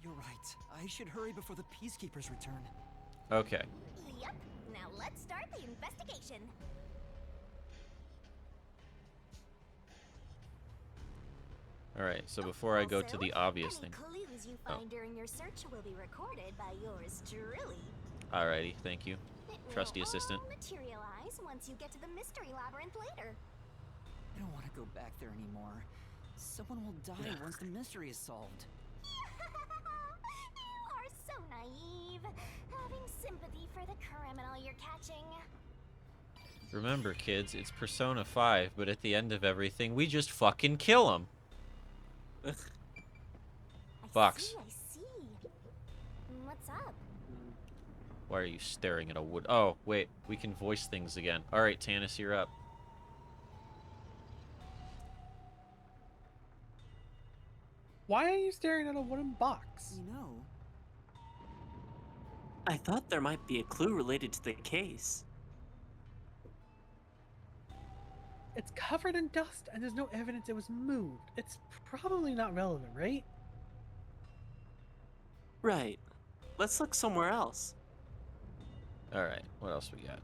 You're right. I should hurry before the peacekeepers return. Okay. Yep. Now let's start the investigation. Alright, so before I go to the obvious any thing. clues you Oh. find during your search will be recorded by yours truly. Alrighty, thank you. It will Trusty assistant. all materialize once you get to the mystery labyrinth later. I don't want to go back there anymore. Someone will die once the mystery is solved. You are so naive, having sympathy for the criminal you're catching. Remember, kids, it's Persona 5, but at the end of everything, we just fucking kill him. Fox. I see. What's up? Why are you staring at a wood? Oh, wait, we can voice things again. Alright, Tannis, you're up. Why are you staring at a wooden box? You know, I thought there might be a clue related to the case. It's covered in dust and there's no evidence it was moved. It's probably not relevant, right? Right. Let's look somewhere else. All right, what else we got?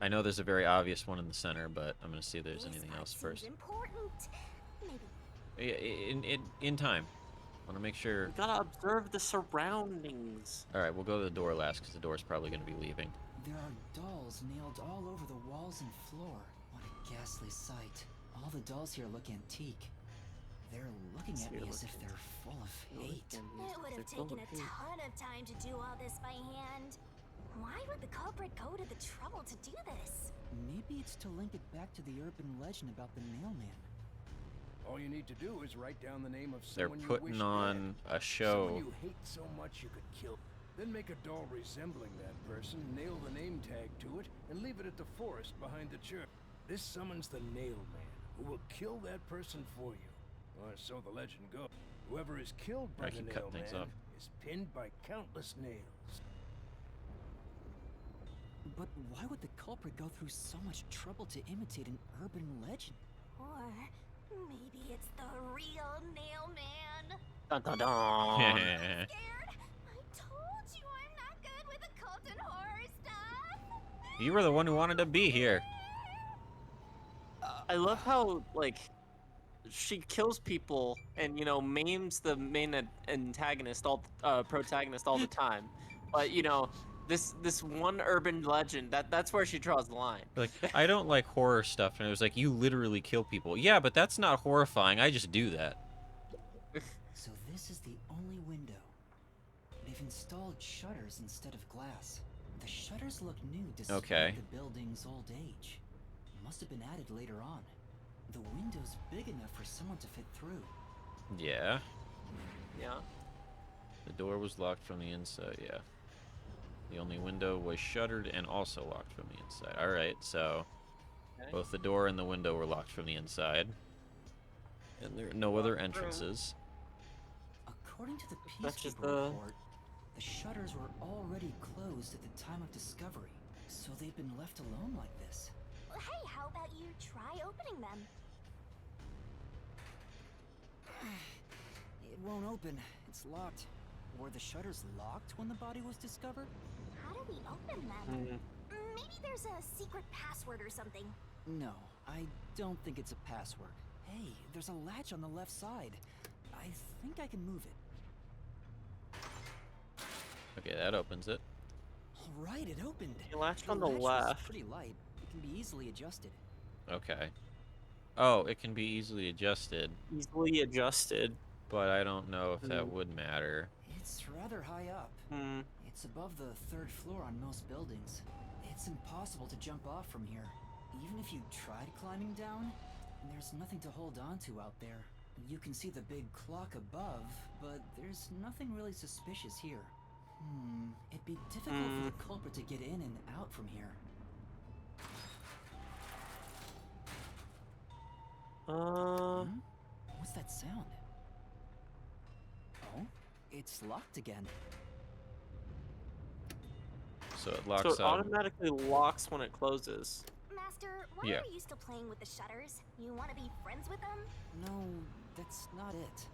I know there's a very obvious one in the center, but I'm gonna see if there's anything else first. Important. Maybe. In time. Want to make sure. We gotta observe the surroundings. All right, we'll go to the door last because the door's probably gonna be leaving. there are dolls nailed all over the walls and floor. What a ghastly sight. All the dolls here look antique. They're looking at me as if they're full of hate. It would have taken a ton of time to do all this by hand. Why would the culprit go to the trouble to do this? Maybe it's to link it back to the urban legend about the Nailman. All you need to do is write down the name of They're someone you putting wish on dead. a show. Someone you hate so much you could kill. Then make a doll resembling that person, nail the name tag to it, and leave it at the forest behind the church. This summons the Nailman, who will kill that person for you. Or so the legend goes. Whoever is killed by I the keep cutting things Nailman off. is pinned by countless nails. But why would the culprit go through so much trouble to imitate an urban legend? Or maybe it's the real Nailman. Dun dun dun. Scared? I told you I'm not good with occult and horror stuff. You were the one who wanted to be here. I love how, like, she kills people and, you know, maims the main antagonist, protagonist all the time. But, you know, this one urban legend, that's where she draws the line. Like, I don't like horror stuff, and it was like, you literally kill people. Yeah, but that's not horrifying. I just do that. So this is the only window. They've installed shutters instead of glass. The shutters look new despite the building's old age. Must have been added later on. The window's big enough for someone to fit through. Yeah. Yeah. The door was locked from the inside, yeah. The only window was shuttered and also locked from the inside. Alright, so both the door and the window were locked from the inside. And there are no other entrances. According to the That's just peacekeeper report, the shutters were already closed at the time of discovery. So they've been left alone like this. Hey, how about you try opening them? It won't open. It's locked. Were the shutters locked when the body was discovered? How do we open them? Maybe there's a secret password or something. No, I don't think it's a password. Hey, there's a latch on the left side. I think I can move it. Okay, that opens it. All right, it opened. The latch on the latch was left. pretty light. It can be easily adjusted. Okay. Oh, it can be easily adjusted. Easily adjusted. But I don't know if that would matter. It's rather high up. It's above the third floor on most buildings. It's impossible to jump off from here. Even if you tried climbing down, there's nothing to hold on to out there. You can see the big clock above, but there's nothing really suspicious here. It'd be difficult for the culprit to get in and out from here. What's that sound? Oh, it's locked again. So it locks So it out. automatically locks when it closes. Master, why Yeah. are you still playing with the shutters? You want to be friends with them? No, that's not it.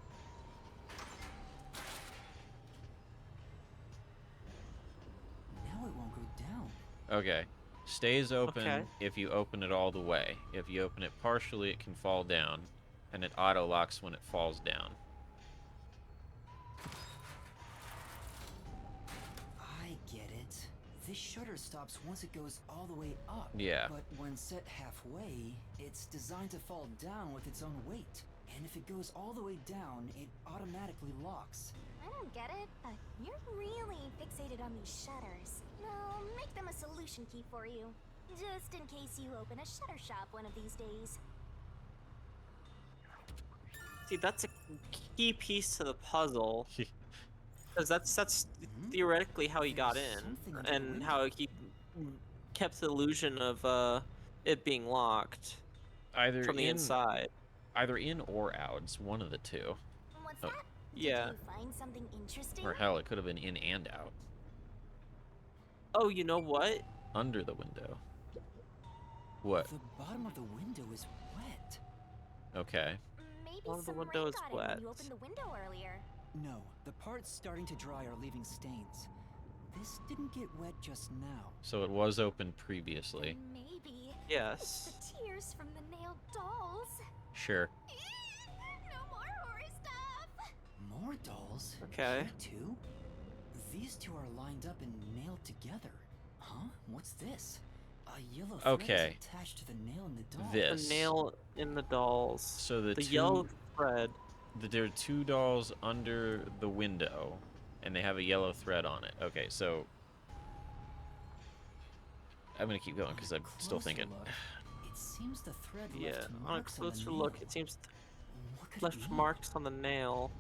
Now it won't go down. Okay. Stays open Okay. if you open it all the way. If you open it partially, it can fall down. And it auto locks when it falls down. I get it. This shutter stops once it goes all the way up. Yeah. But when set halfway, it's designed to fall down with its own weight. And if it goes all the way down, it automatically locks. I don't get it, but you're really fixated on these shutters. I'll make them a solution key for you. Just in case you open a shutter shop one of these days. See, that's a key piece to the puzzle. Because that's theoretically how he got in, and how he kept the illusion of it being locked Either from the inside. Either in or out. It's one of the two. Oh. that? Yeah. Did you find something interesting? Or hell, it could have been in and out. Oh, you know what? Under the window. What? The bottom of the window is wet. Okay. Maybe One of the some rain windows got in wet. when you opened the window earlier. No, the parts starting to dry are leaving stains. This didn't get wet just now. So it was open previously. Maybe. Yes. It's the tears from the nailed dolls. Sure. No more horror stuff. More dolls? Okay. Here too? These two are lined up and nailed together. Huh? What's this? A yellow thread Okay. is attached to the nail in the doll. This. The nail in the dolls. So the two, yellow thread. there are two dolls under the window, and they have a yellow thread on it. Okay, so I'm gonna keep going because I'm still Closer thinking. look, it seems the thread Yeah. left On a marks on the closer nail. look, it seems What could it left be? marks on the nail.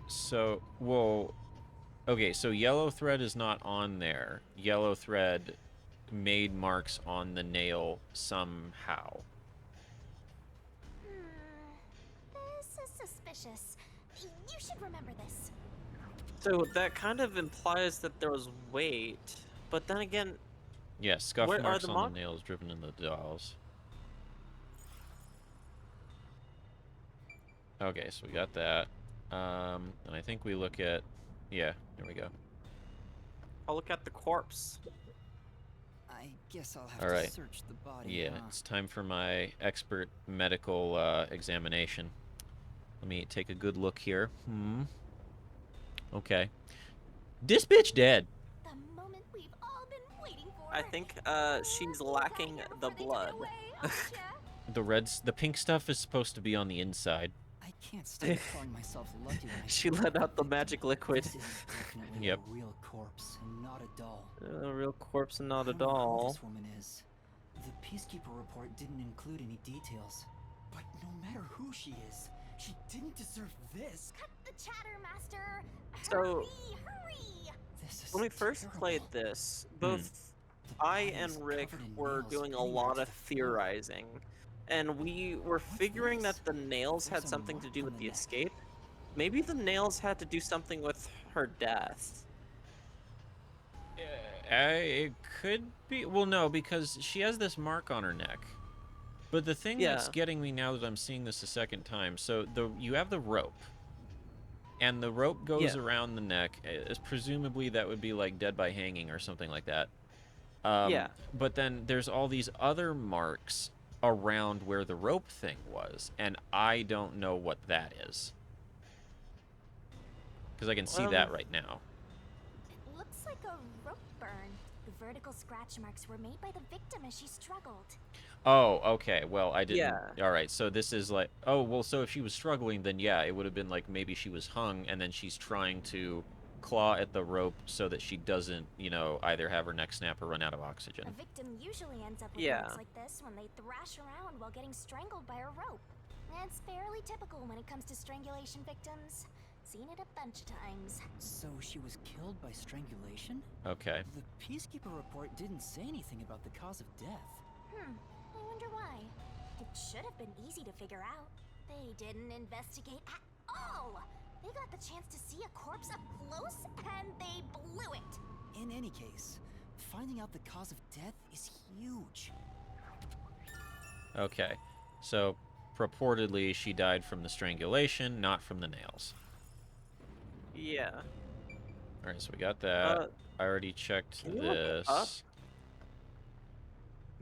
So, well, okay, so yellow thread is not on there. Yellow thread made marks on the nail somehow. This is suspicious. You should remember this. So that kind of implies that there was weight, but then again, Yeah, scuff Where are marks the on mark- the nails driven in the dolls. Okay, so we got that. And I think we look at... Yeah, there we go. I'll look at the corpse. I guess I'll have All to right. search the body. Yeah, huh? it's time for my expert medical examination. Let me take a good look here. Okay. This bitch dead. The moment we've all been waiting for. I think she's lacking the blood. The pink stuff is supposed to be on the inside. I can't stop calling myself lucky when I She see let it. out the magic liquid. This is definitely Yep. a real corpse and not a doll. A real corpse and not a I don't know who doll. this woman is. The Peacekeeper report didn't include any details. But no matter who she is, she didn't deserve this. Cut the chatter, Master. So- Hurry, hurry. This is When we first terrible. played this, both The I body and is Rick covered in were nails doing a anywhere lot to of the floor. theorizing. And we were figuring this? that the nails had There's a something to mark do on with the the neck. escape. Maybe the nails had to do something with her death. It could be. Well, no, because she has this mark on her neck. But the thing that's Yeah. getting me now that I'm seeing this a second time, so you have the rope, and the rope goes Yeah. around the neck. Presumably that would be like dead by hanging or something like that. Yeah. But then there's all these other marks around where the rope thing was, and I don't know what that is. Because I can see that right now. It looks like a rope burn. The vertical scratch marks were made by the victim as she struggled. Oh, okay. Well, I didn't. Yeah. All right. So this is like, oh, well, so if she was struggling, then yeah, it would have been like maybe she was hung and then she's trying to claw at the rope so that she doesn't, either have her neck snap or run out of oxygen. A victim usually ends up with Yeah. marks like this when they thrash around while getting strangled by a rope. It's fairly typical when it comes to strangulation victims. Seen it a bunch of times. So she was killed by strangulation? Okay. The Peacekeeper report didn't say anything about the cause of death. I wonder why. It should have been easy to figure out. They didn't investigate at all. They got the chance to see a corpse up close and they blew it. In any case, finding out the cause of death is huge. Okay. So purportedly she died from the strangulation, not from the nails. Yeah. All right. So we got that. I already checked can you look it this. up?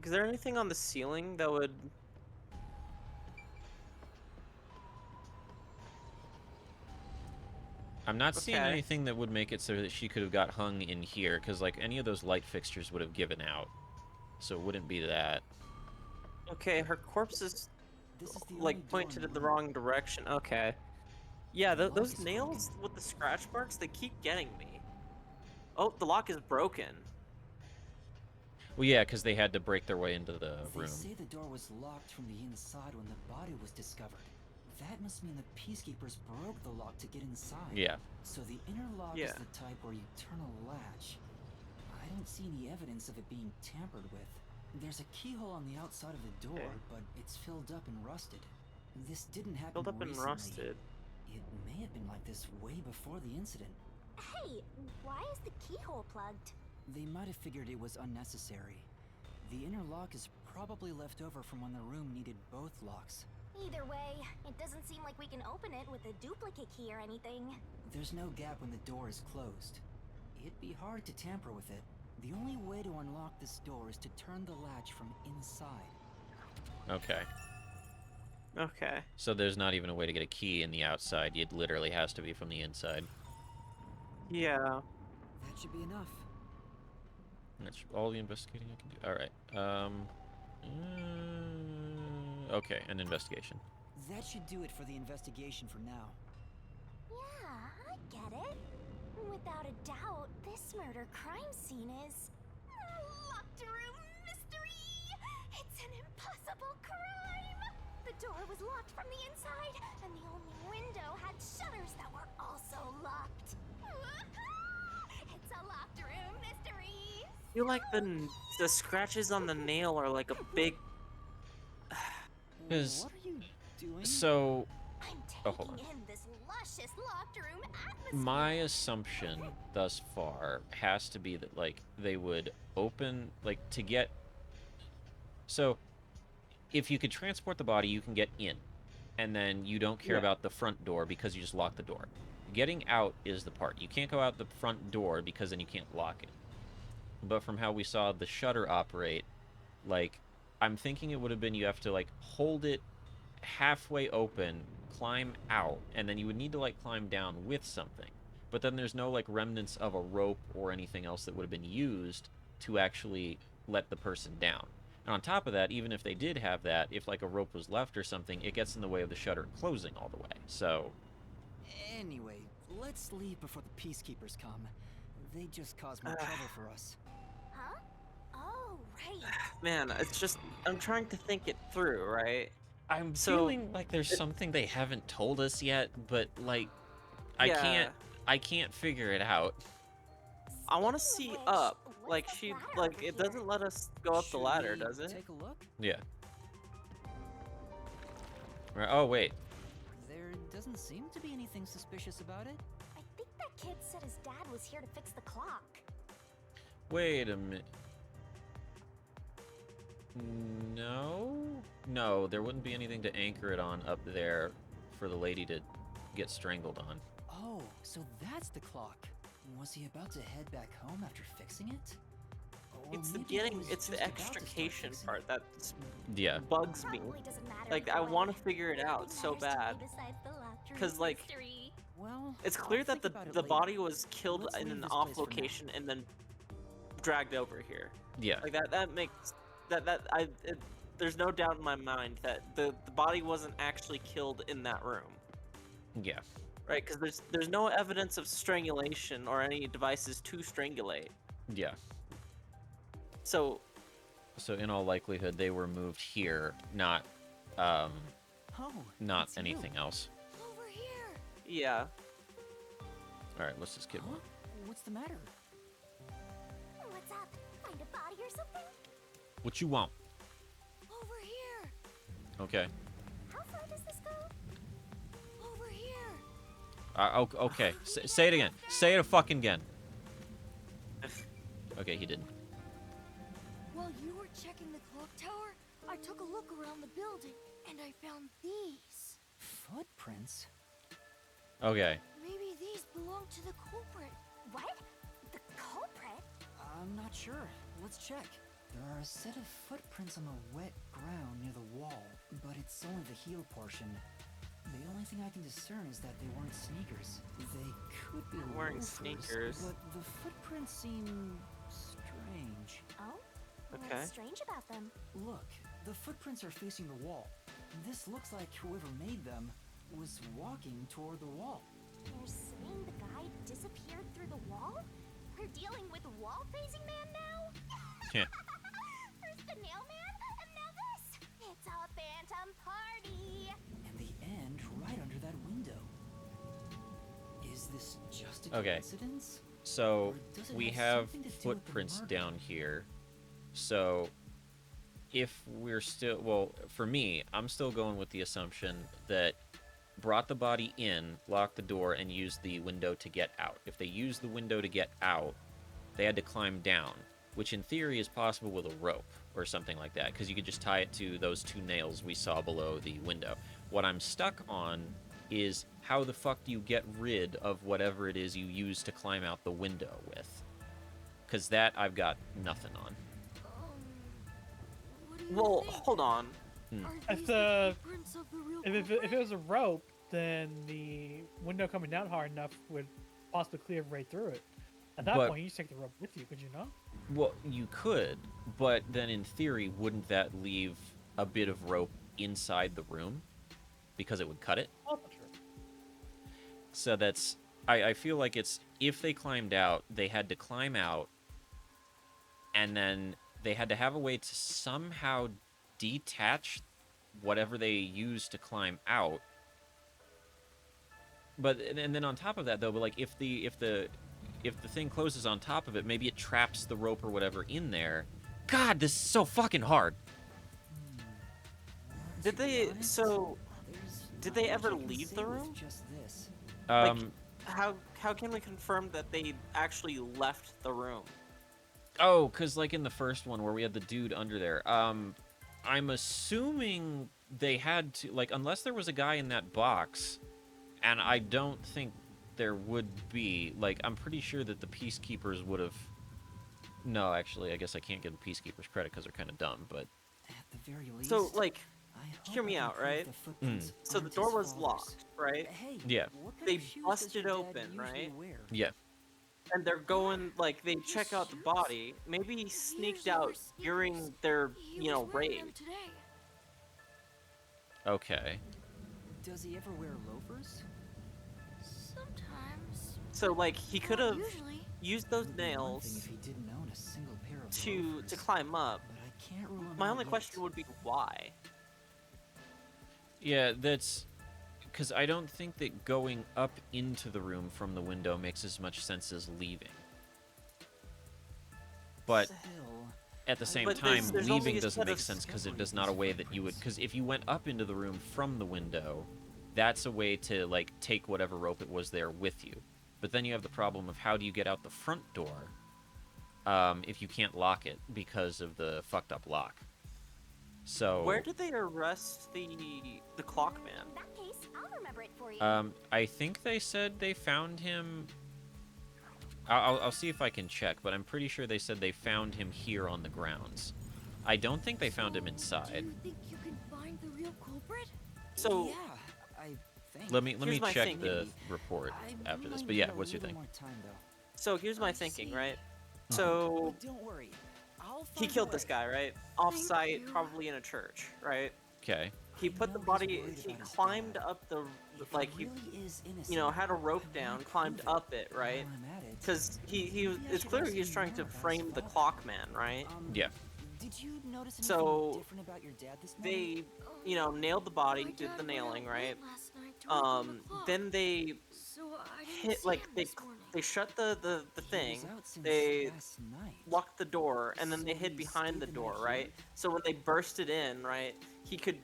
Is there anything on the ceiling that would... I'm not seeing Okay. anything that would make it so that she could have got hung in here, because like any of those light fixtures would have given out, so it wouldn't be that. Okay, her corpse is This is the only like door pointed in in the room. wrong direction. Okay. Yeah, The lock those is nails with the scratch marks, they keep getting me. Oh, the lock is broken. Well, yeah, because they had to break their way into the They room. say the door was locked from the inside when the body was discovered. That must mean the Peacekeepers broke the lock to get inside. Yeah. So the inner lock Yeah. is the type where you turn a latch. I don't see any evidence of it being tampered with. There's a keyhole on the outside of the door, Okay. but it's filled up and rusted. This didn't happen Filled up and recently. rusted. It may have been like this way before the incident. Hey, why is the keyhole plugged? They might have figured it was unnecessary. The inner lock is probably left over from when the room needed both locks. Either way, it doesn't seem like we can open it with a duplicate key or anything. There's no gap when the door is closed. It'd be hard to tamper with it. The only way to unlock this door is to turn the latch from inside. Okay. Okay. So there's not even a way to get a key in the outside. It literally has to be from the inside. Yeah. That should be enough. That's all the investigating I can do. All right. Okay, an investigation. That should do it for the investigation for now. Yeah, I get it. Without a doubt, this murder crime scene is a locked room mystery. It's an impossible crime. The door was locked from the inside, and the only window had shutters that were also locked. It's a locked room mystery. I feel like the scratches on the nail are like a big. Because What are you doing? so, I'm hold on. taking in this luscious locked room atmosphere. My assumption thus far has to be that like they would open like to get. So, if you could transport the body, you can get in, and then you don't care Yeah. about the front door because you just lock the door. Getting out is the part. You can't go out the front door because then you can't lock it. But from how we saw the shutter operate, like, I'm thinking it would have been you have to, like, hold it halfway open, climb out, and then you would need to, like, climb down with something. But then there's no, like, remnants of a rope or anything else that would have been used to actually let the person down. And on top of that, even if they did have that, if, like, a rope was left or something, it gets in the way of the shutter closing all the way. So, Anyway, let's leave before the peacekeepers come. They just cause more trouble for us. Huh? Oh, right. Man, it's just I'm trying to think it through, right? I'm So- feeling like there's something they haven't told us yet, but, like, I Yeah. can't figure it out. I want to see Which- up. what's Like that she, ladder like over it here? doesn't let us go up the Should ladder, we does it? Take a look. Yeah. Right. Oh, wait. There doesn't seem to be anything suspicious about it. I think that kid said his dad was here to fix the clock. Wait a minute. No? No, there wouldn't be anything to anchor it on up there for the lady to get strangled on. Oh, so that's the clock. Was he about to head back home after fixing it? Or It's the maybe he getting, was it's the just about to start extrication fixing part it. that Yeah. bugs me. Probably doesn't matter Like either I way. want to figure it out Nothing so matters to me bad. besides the locked room 'Cause, like, mystery. Well, It's I'll clear that think the about it the later. body was killed Let's in leave an this off place for now. location and then dragged over here. Yeah. Like that makes there's no doubt in my mind that the body wasn't actually killed in that room, Yeah. right? Because there's no evidence of strangulation or any devices to strangulate. Yeah. So So in all likelihood, they were moved here, not Oh, not it's you. anything else. Over here. yeah, All right, let's just get Huh? one. What's the matter? What's up? Find a body or something? What you want? Over here. Okay. How far does this go? Over here. Okay. Say it again. Say it a fucking again. Okay, he didn't. While you were checking the clock tower, I took a look around the building and I found these. Footprints? Okay. Maybe these belong to the culprit. What? The culprit? I'm not sure. Let's check. There are a set of footprints on the wet ground near the wall, but it's only the heel portion. The only thing I can discern is that they weren't sneakers. They could be Wearing loafers, sneakers. but the footprints seem strange. Oh? Okay. What's strange about them? Look, the footprints are facing the wall. This looks like whoever made them was walking toward the wall. You're saying the guy disappeared through the wall? We're dealing with wall-facing man now? Yeah. First the nail man, and now this. It's a phantom party. And the end right under that window. Is this just a Okay. coincidence? So Or does it we have have something to do with the footprints murder? down here. So if we're still, well, for me, I'm still going with the assumption that brought the body in, locked the door, and used the window to get out. If they used the window to get out, they had to climb down, which in theory is possible with a rope or something like that, because you could just tie it to those 2 nails we saw below the window. What I'm stuck on is how the fuck do you get rid of whatever it is you use to climb out the window with? Because that I've got nothing on. Well, hold on. If it was a rope, then the window coming down hard enough would possibly clear right through it. At that point, you just take the rope with you, could you not? Well, you could, but then in theory, wouldn't that leave a bit of rope inside the room? Because it would cut it? Oh, true. So that's... I feel like it's... If they climbed out, they had to climb out, and then they had to have a way to somehow detach whatever they used to climb out. But and then on top of that, though, but like if the thing closes on top of it, maybe it traps the rope or whatever in there. God, this is so fucking hard. Did they ever leave the room? Um, Like, how can we confirm that they actually left the room? Oh, because like in the first one where we had the dude under there, I'm assuming they had to, like, unless there was a guy in that box, and I don't think there would be, like, I'm pretty sure that the Peacekeepers would have... No, actually, I guess I can't give the Peacekeepers credit because they're kind of dumb, but... At the very least, So, like, hear me out, right? So the door was locked, right? Yeah. They busted open, right? Yeah. And they're going, like, they check out the body. Maybe he sneaked out during their, raid. Okay. Does he ever wear loafers? Sometimes. So, like, he could have Usually. used those It'd be one thing nails if he didn't own a single pair of to loafers, climb up. but I can't rule him My out only yet. question would be why? Yeah, that's... Because I don't think that going up into the room from the window makes as much sense as leaving. But Still, at the same But time, there's only leaving a doesn't set make of sense because it is not a way that you would... Because if you went up into the room from the window, that's a way to, like, take whatever rope it was there with you. But then you have the problem of how do you get out the front door if you can't lock it because of the fucked up lock. So... Where did they arrest the clock man? In that case, I'll remember it for you. I think they said they found him... I'll see if I can check, but I'm pretty sure they said they found him here on the grounds. I don't think they found him inside. Do you think you can find the real culprit? So, yeah, I think. Let me Here's my check thing. the report I after this. might But yeah, need a what's your little thing? more time, though. so here's my thinking, right? So, But don't worry, I'll he find a killed this way. guy, right? Off-site, you. probably in a church, right? Okay. He put the know he's body, worried he about his climbed dad. up the, If like, he he, really is innocent, had a rope I down, wanna climbed prove it. up it, right? While I'm at it, Because maybe I it's should clear ask he was you trying more to about his frame the father. clock man, right? Yeah. Did you notice anything So, different about your dad this morning? They, nailed the body, My did dad the went out nailing, late right? last night to work on the clock, Then they so I didn't hit, see like, him they this morning. they shut the He thing, was out since they last night. locked the door, and then they So hid he behind stayed the the door, night right? here? So when they bursted in, right, he could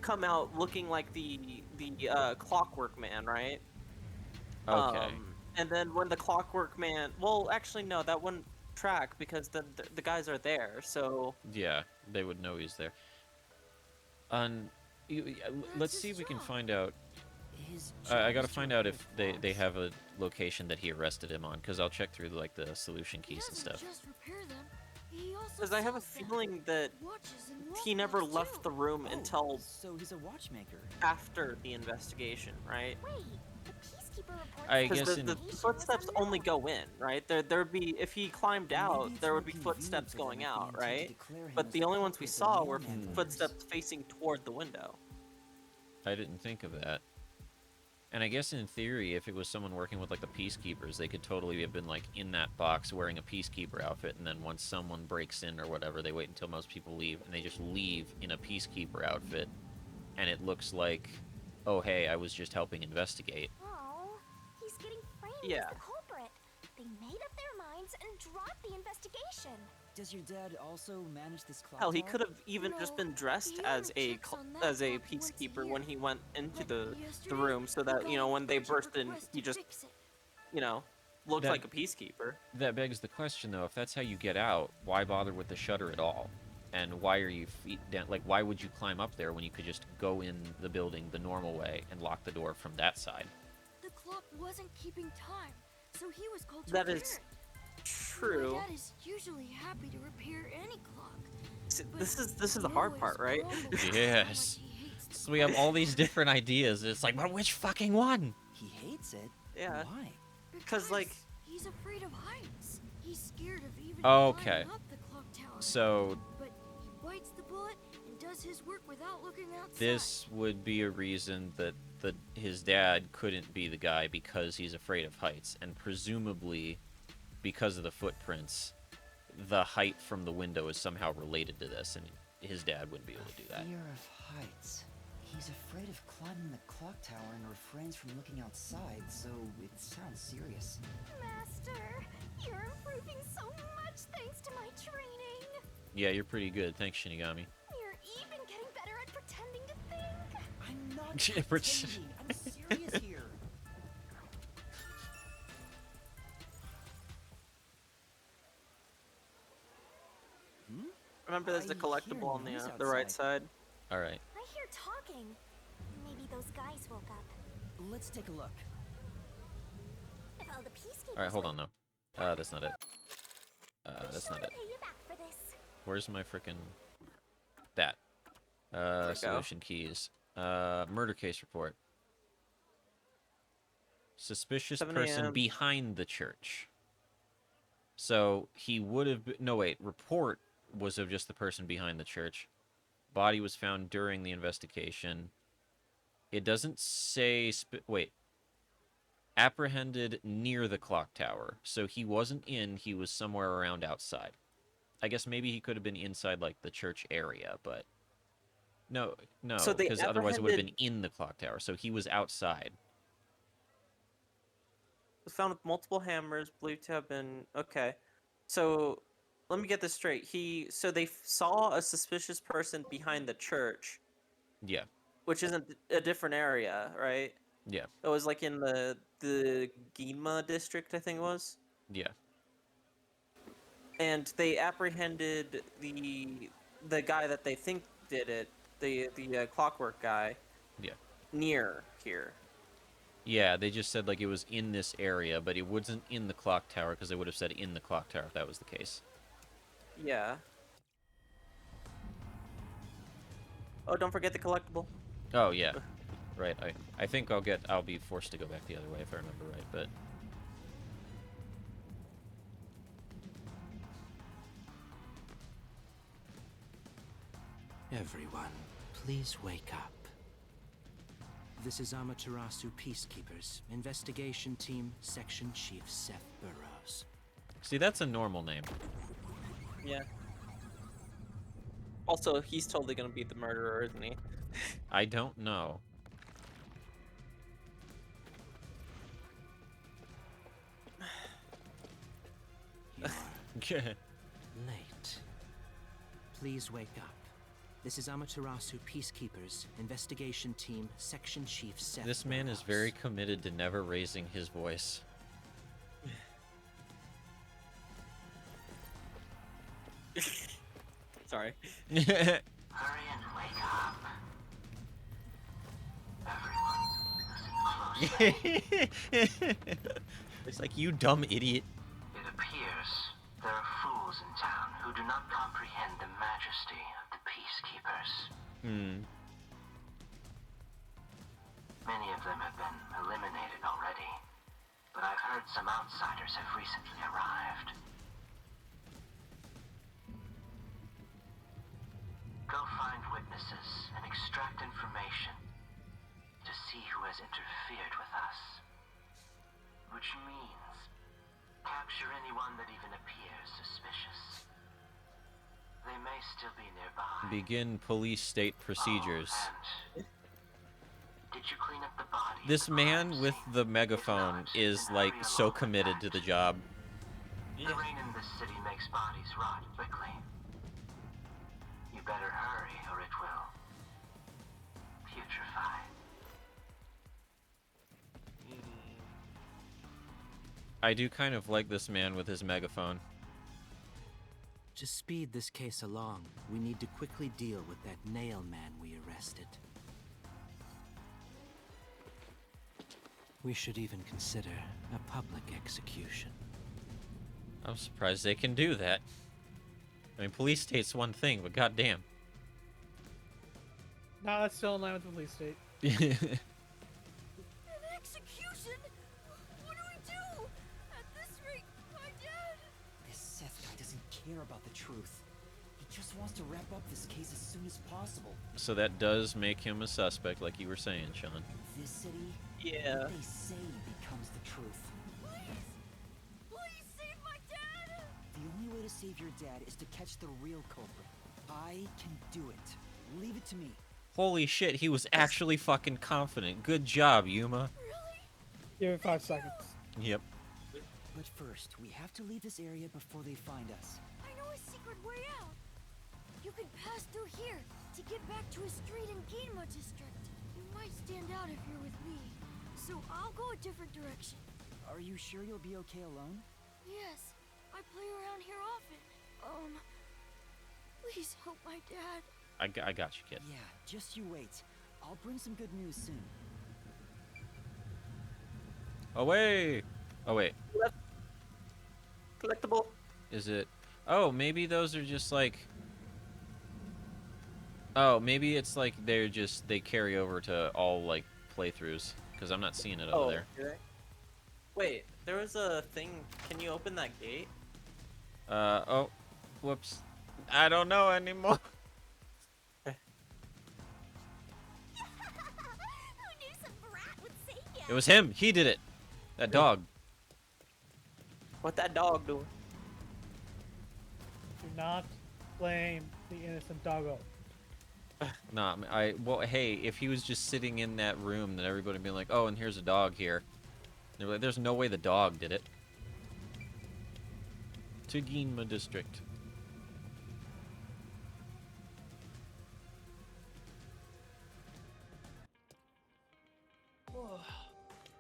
come out looking like the Clockwork Man, right? Okay. And then when the Clockwork Man, well, actually no, that wouldn't track because the guys are there. So Yeah, they would know he's there. Let's see if we can find out. His I job gotta is to find out repair if they clocks. have a location that he arrested him on, because I'll check through like the solution He keys and doesn't stuff. just repair them, he also because I have a sells them. feeling that Watches and he never wristwatches, left too. the room Oh, until so he's a watchmaker. after the investigation, right? Wait, the peacekeeper reports I that guess Because in- the patient was footsteps only unknown. go in, right? There'd be, if he climbed Maybe out, it's there more would be convenient footsteps for them going at the out, end to right? declare him But as the the only ones we culprit saw the were mailman murders. footsteps facing toward the window. I didn't think of that. And I guess in theory, if it was someone working with like the peacekeepers, they could totally have been like in that box wearing a peacekeeper outfit, and then once someone breaks in or whatever, they wait until most people leave, and they just leave in a peacekeeper outfit, and it looks like, oh hey, I was just helping investigate. Oh, he's getting framed Yeah. as the culprit. They made up their minds and dropped the investigation. Does your dad also manage this clock Hell, he tower? could have even just been dressed as a peacekeeper when he went into the room, so that when they burst in, he just looks That- like a peacekeeper. That begs the question, though. If that's how you get out, why bother with the shutter at all? And why are you feet down? Like, why would you climb up there when you could just go in the building the normal way and lock the door from that side? The clock wasn't keeping time, so he was called to That repair is it. true. My dad is usually happy to repair any clock. See, but this is he the hard always part, right? grumbles about Yes. how much he hates the So we have all these different ideas. It's like, but which fucking one? He hates it? Yeah. Why? Because like he's afraid of heights. He's scared of even Okay. climbing up the clock tower. So But he bites the bullet and does his work without looking outside. this would be a reason that his dad couldn't be the guy because he's afraid of heights, and presumably because of the footprints, the height from the window is somehow related to this, and his dad wouldn't be able to do that. Fear of heights. He's afraid of climbing the clock tower and refrains from looking outside, so it sounds serious. Master, you're improving so much thanks to my training. Yeah, you're pretty good. Thanks, Shinigami. You're even getting better at pretending to think. I'm not Pretend- pretending. I'm serious here. remember there's a I hear collectible on noise the right outside. side. All right. I hear talking. Maybe those guys woke up. Let's take a look. If all the peacekeepers All right, hold wake- on, though. That's not it. That's Sure not to it. pay you back for this. Where's my frickin' that? we go. Solution keys. Murder case report. Suspicious 7 person a.m. behind the church. So he would have been... No, wait. Report was of just the person behind the church. Body was found during the investigation. It doesn't say... Wait. Apprehended near the clock tower. So he wasn't in, he was somewhere around outside. I guess maybe he could have been inside, like, the church area, but... No, So they because otherwise it would have been apprehended- in the clock tower. So he was outside. Was found with multiple hammers, believed to have been okay. So let me get this straight. So they saw a suspicious person behind the church, Yeah, which isn't a different area, right? yeah, It was like in the Yuma district, I think it was. yeah. And they apprehended the guy that they think did it, the clockwork guy. Yeah. Near here. Yeah, they just said, like, it was in this area, but it wasn't in the clock tower, because they would have said in the clock tower if that was the case. Yeah. Oh, don't forget the collectible. Oh, yeah. Right, I think I'll be forced to go back the other way if I remember right, but... Everyone, please wake up. This is Amaterasu Peacekeepers, Investigation Team, Section Chief Seth Burrows. See, that's a normal name. Yeah. Also, he's totally gonna be the murderer, isn't he? I don't know. You're late. Please wake up. This is Amaterasu Peacekeepers, Investigation Team, Section Chief Seth This man is very committed to never raising his voice. Sorry. Hurry and wake up. It's like, you dumb idiot. It appears there are fools in town who do not comprehend the majesty of the Peacekeepers. Many of them have been eliminated already, but I've heard some outsiders have recently arrived. Go find witnesses and extract information to see who has interfered with us. Which means capture anyone that even appears suspicious. They may still be nearby. Begin police state procedures. Did you clean up the body? This man with the megaphone is, like, so committed to the job. The rain in this city makes bodies rot quickly. You better hurry or it will putrefy. I do kind of like this man with his megaphone. To speed this case along, we need to quickly deal with that nail man we arrested. We should even consider a public execution. I'm surprised they can do that. I mean, police state's one thing, but goddamn. No, that's still in line with the police state. An execution? What do we do? At this rate, my dad... This Seth guy doesn't care about the truth. He just wants to wrap up this case as soon as possible. So that does make him a suspect, like you were saying, Sean. This city, Yeah. what they say becomes the truth. Please save my dad! The only way to save your dad is to catch the real culprit. I can do it. Leave it to me. Holy shit, he was actually fucking confident. Good job, Yuma. Give it 5 seconds. Yep. But first, we have to leave this area before they find us. I know a secret way out. You can pass through here to get back to a street in Yuma district. You might stand out if you're with me, so I'll go a different direction. Are you sure you'll be okay alone? Yes, I play around here often. Please help my dad. I got you, kid. Yeah, just you wait. I'll bring some good news soon. Away! Oh, wait. Collectible. Is it... Oh, maybe those are just like... Oh, maybe it's like they carry over to all, like, playthroughs. Because I'm not seeing it over there. Okay. Wait, there was a thing. Can you open that gate? Oh. Whoops. I don't know anymore. Who knew some brat would say yes? It was him. He did it. That dog. What that dog doing? Do not blame the innocent doggo. Nah, well, hey, if he was just sitting in that room, then everybody would be like, oh, and here's a dog here. They're like, there's no way the dog did it. To Ginma District.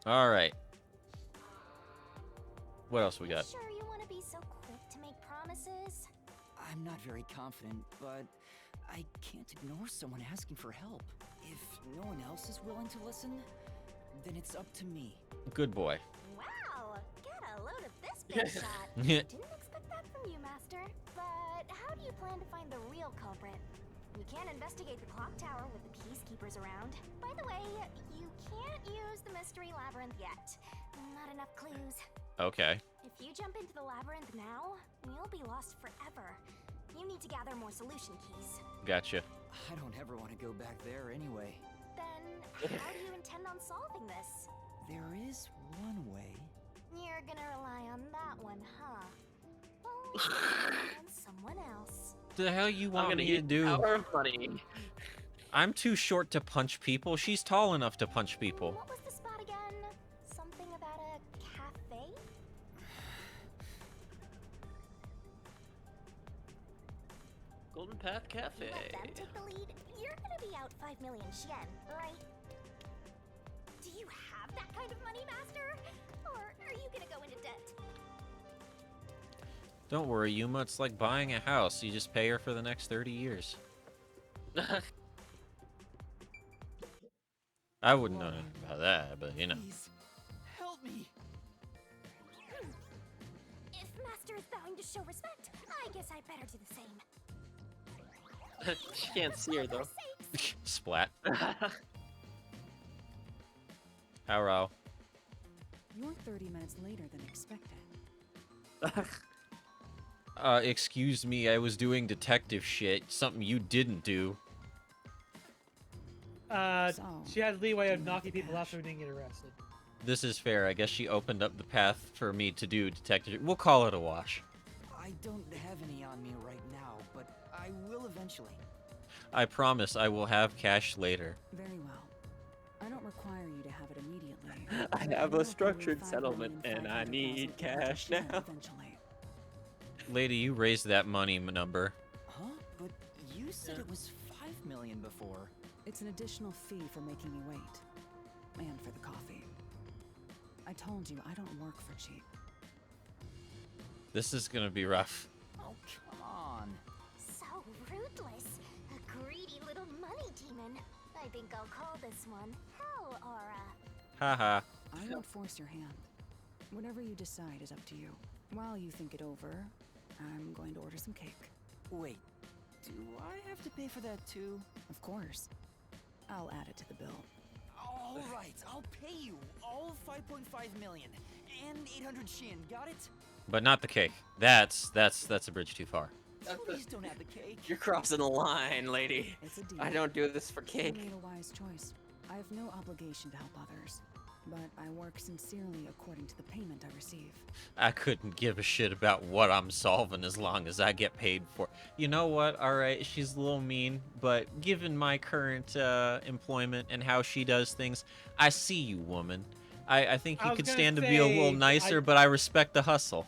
Alright. What else we got? Sure you want to be so quick to make promises? I'm not very confident, but I can't ignore someone asking for help. If no one else is willing to listen, then it's up to me. Good boy. Wow, get a load of this big shot. Yeah. Didn't expect that from you, Master. But how do you plan to find the real culprit? You can't investigate the clock tower with the peacekeepers around. By the way, you can't use the mystery labyrinth yet. Not enough clues. Okay. If you jump into the labyrinth now, you'll be lost forever. You need to gather more solution keys. Gotcha. I don't ever want to go back there anyway. Then, how do you intend on solving this? There is one way. You're gonna rely on that one, huh? Well, and someone else. The hell you I'm want gonna me to use do? power of money. I'm too short to punch people. She's tall enough to punch people. What was the spot again? Something about a cafe? Golden Path Cafe. Let them take the lead. You're gonna be out 5 million yen, right? Do you have that kind of money, Master? Or are you gonna go into debt? Don't worry, Yuma. It's like buying a house. You just pay her for the next 30 years. I wouldn't know anything about that, but you know. Please, help me. If Master is vowing to show respect, I guess I better do the same. She can't see her though. Splat. Hello. You're 30 minutes later than expected. Excuse me, I was doing detective shit. Something you didn't do. She had leeway of knocking people out so we didn't get arrested. This is fair. I guess she opened up the path for me to do detective. We'll call it a wash. I don't have any on me right now, but I will eventually. I promise I will have cash later. Very well. I don't require you to have it immediately. I have a structured settlement and I need cash now. Eventually. Lady, you raised that money number. Huh? But you said it was 5 million before. It's an additional fee for making me wait. And for the coffee. I told you, I don't work for cheap. This is gonna be rough. Oh, come on. So ruthless. A greedy little money demon. I think I'll call this one Hell Aura. Haha. I won't force your hand. Whatever you decide is up to you. While you think it over, I'm going to order some cake. Wait, do I have to pay for that too? Of course. I'll add it to the bill. All right, I'll pay you all 5.5 million and 800 shin. Got it? But not the cake. That's a bridge too far. Please don't have the cake. You're crossing the line, lady. It's a deal. I don't do this for You cake. made a wise choice. I have no obligation to help others, but I work sincerely according to the payment I receive. I couldn't give a shit about what I'm solving as long as I get paid for. You know what? All right, she's a little mean, but given my current employment and how she does things, I see you, woman. I think I you was could gonna stand to be a little say, nicer, but I respect the hustle.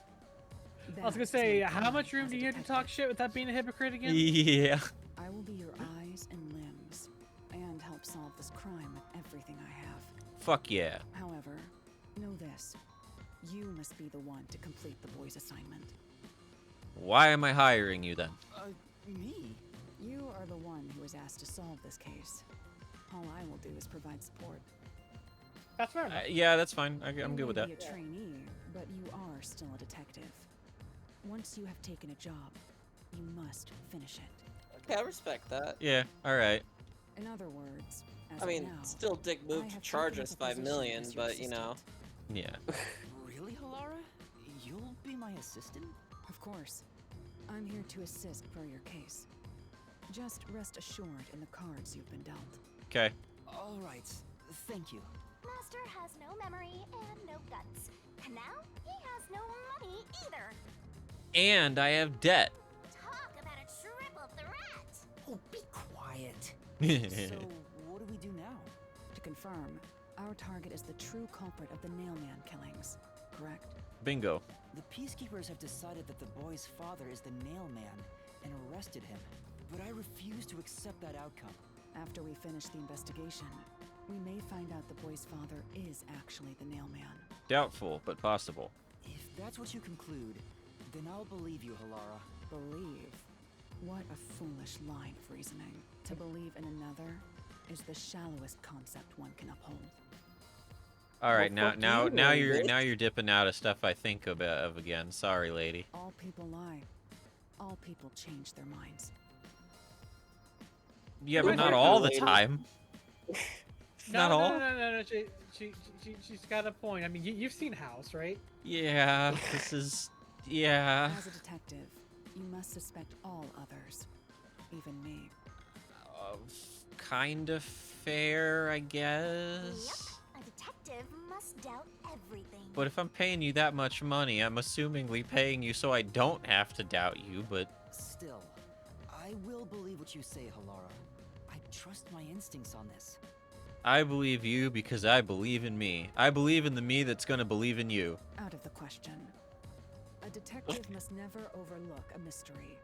I was gonna say, how much room do you have to talk shit without being a hypocrite again? Yeah. I will be your eyes and limbs, and help solve this crime with everything I have. Fuck yeah. However, know this. You must be the one to complete the boy's assignment. Why am I hiring you then? Me? You are the one who was asked to solve this case. All I will do is provide support. That's fair enough. Yeah, that's fine. I'm You good with may that. be a trainee, but you are still a detective. Once you have taken a job, you must finish it. Okay, I respect that. Yeah, alright. In other words, as I of mean, now, still dick move I to have charge taken us up a 5 position million, as your but you know. Yeah. Really, Halara? You'll be my assistant? Of course. I'm here to assist per your case. Just rest assured in the cards you've been dealt. Okay. All right. Thank you. Master has no memory and no guts. And now he has no money either. And I have debt. Talk about a triple threat. Oh, be quiet. So, what do we do now? To confirm, our target is the true culprit of the Nailman killings, correct? Bingo. The peacekeepers have decided that the boy's father is the Nailman and arrested him, but I refuse to accept that outcome. After we finish the investigation, we may find out the boy's father is actually the Nailman. Doubtful, but possible. If that's what you conclude, then I'll believe you, Halara. Believe? What a foolish line of reasoning. To believe in another is the shallowest concept one can uphold. All right, Well, fuck now you, bitch. you're dipping out of stuff I think of again. Sorry, lady. All people lie. All people change their minds. Yeah, but Good not for all you, the lady. time. Not all. No. She's got a point. I mean, you've seen House, right? Yeah, this is. Yeah. As a detective, you must suspect all others, even me. Kind of fair, I guess. Yep, a detective must doubt everything. But if I'm paying you that much money, I'm assumingly paying you so I don't have to doubt you, but... Still, I will believe what you say, Halara. I trust my instincts on this. I believe you because I believe in me. I believe in the me that's gonna believe in you. Out of the question. A detective must never overlook a mystery.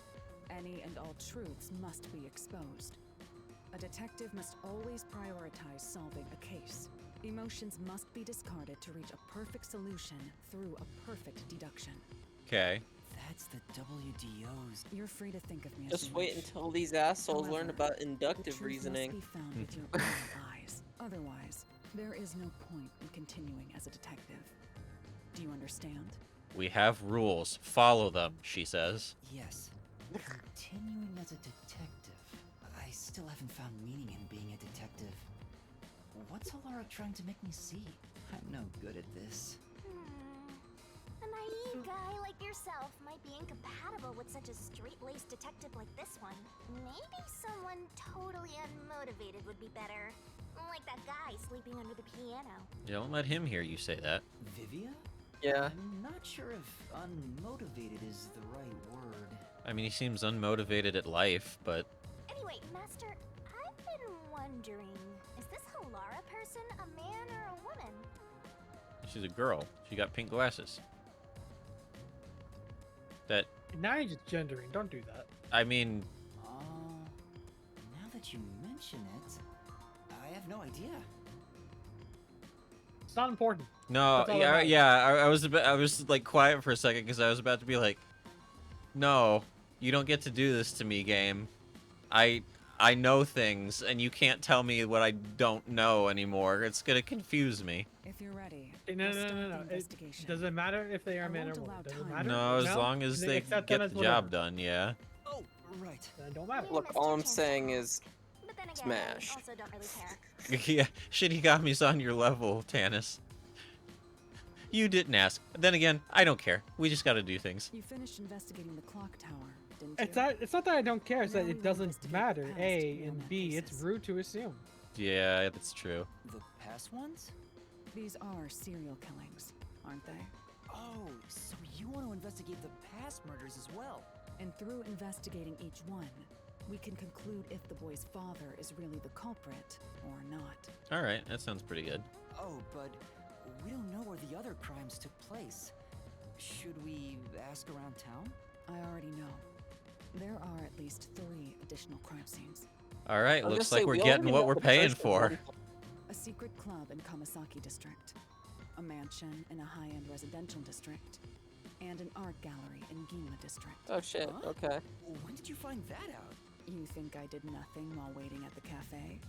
Any and all truths must be exposed. A detective must always prioritize solving a case. Emotions must be discarded to reach a perfect solution through a perfect deduction. Okay. That's the WDO's. You're free to think of me as Just you wait wish. until these assholes However, learn about The inductive truth reasoning. must be found with your own eyes. Otherwise, there is no point in continuing as a detective. Do you understand? We have rules. Follow them, she says. Yes. Continuing as a detective. I still haven't found meaning in being a detective. What's Halara trying to make me see? I'm no good at this. A naive guy like yourself might be incompatible with such a straight-laced detective like this one. Maybe someone totally unmotivated would be better. Like that guy sleeping under the piano. Don't let him hear you say that. Vivia? Yeah. I'm not sure if unmotivated is the right word. I mean, he seems unmotivated at life, but... Anyway, Master, I've been wondering, is this Halara person a man or a woman? She's a girl. She got pink glasses. That, Now you're just gendering. Don't do that. I mean, Now that you mention it, I have no idea. It's not important. no, That's all that yeah, matters. I was like quiet for a second because I was about to be like, no, you don't get to do this to me, game. I know things, and you can't tell me what I don't know anymore. It's gonna confuse me. If you're ready, No. we'll start the It investigation. doesn't matter if they are I men or won't women. allow Does it time. matter? No, as long as they accept get them the as whatever. job done, yeah. Oh, right. Then it don't matter. Look, all I'm saying is But then again, Smash. I also don't really care. Yeah, Shinigami's on your level, Tannis. You didn't ask. Then again, I don't care. We just gotta do things. You finished investigating the clock tower, didn't you? It's not that I don't care. It's Now that we it will doesn't investigate matter. the past A and mailman B. It's cases. rude to assume. Yeah, that's true. The past ones? These are serial killings, aren't they? Oh, so you want to investigate the past murders as well? And through investigating each one, we can conclude if the boy's father is really the culprit or not. All right, that sounds pretty good. Oh, but we don't know where the other crimes took place. Should we ask around town? I already know. There are at least 3 additional crime scenes. All right, I'll looks just like say we're we getting already what know we're the paying first for. one. A secret club in Kamasaki district, a mansion in a high-end residential district, and an art gallery in Yuma district. Oh shit. Huh? Okay. When did you find that out? You think I did nothing while waiting at the cafe?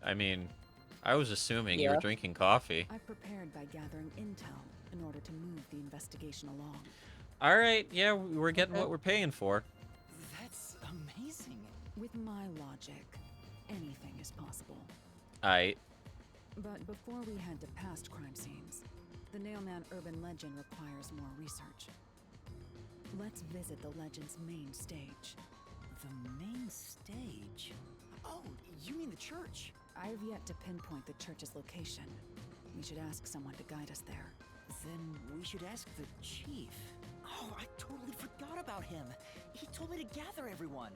I mean, I was assuming you were Yeah. drinking coffee. I prepared by gathering intel in order to move the investigation along. All right, yeah, we're getting what we're paying for. That's amazing. With my logic, anything is possible. Aight. But before we head to past crime scenes, the Nailman urban legend requires more research. Let's visit the legend's main stage. The main stage? Oh, you mean the church? I've yet to pinpoint the church's location. We should ask someone to guide us there. Then we should ask the chief. Oh, I totally forgot about him. He told me to gather everyone.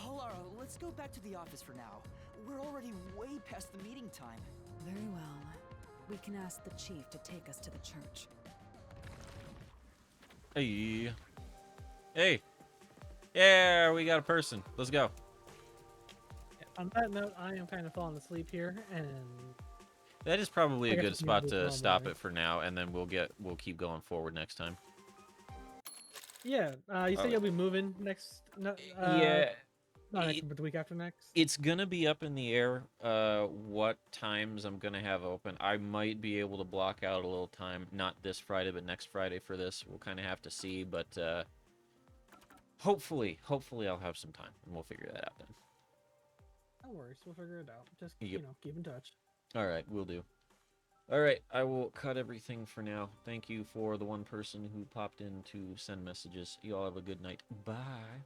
Lara, let's go back to the office for now. We're already way past the meeting time. Very well. We can ask the chief to take us to the church. Hey. Hey. Yeah, we got a person. Let's go. On that note, I am kind of falling asleep here, and That is probably I a guess good we can spot move to on stop there. it for now, and then we'll keep going forward next time. yeah, you said Oh. you'll be moving next. No, Yeah, not next, it- but the week after next. it's gonna be up in the air. What times I'm gonna have open? I might be able to block out a little time, not this Friday, but next Friday for this. We'll kind of have to see, but hopefully I'll have some time, and we'll figure that out then. No worries, we'll figure it out. Just Yep. keep in touch. All right, we'll do. All right, I will cut everything for now. Thank you for the one person who popped in to send messages. You all have a good night. Bye.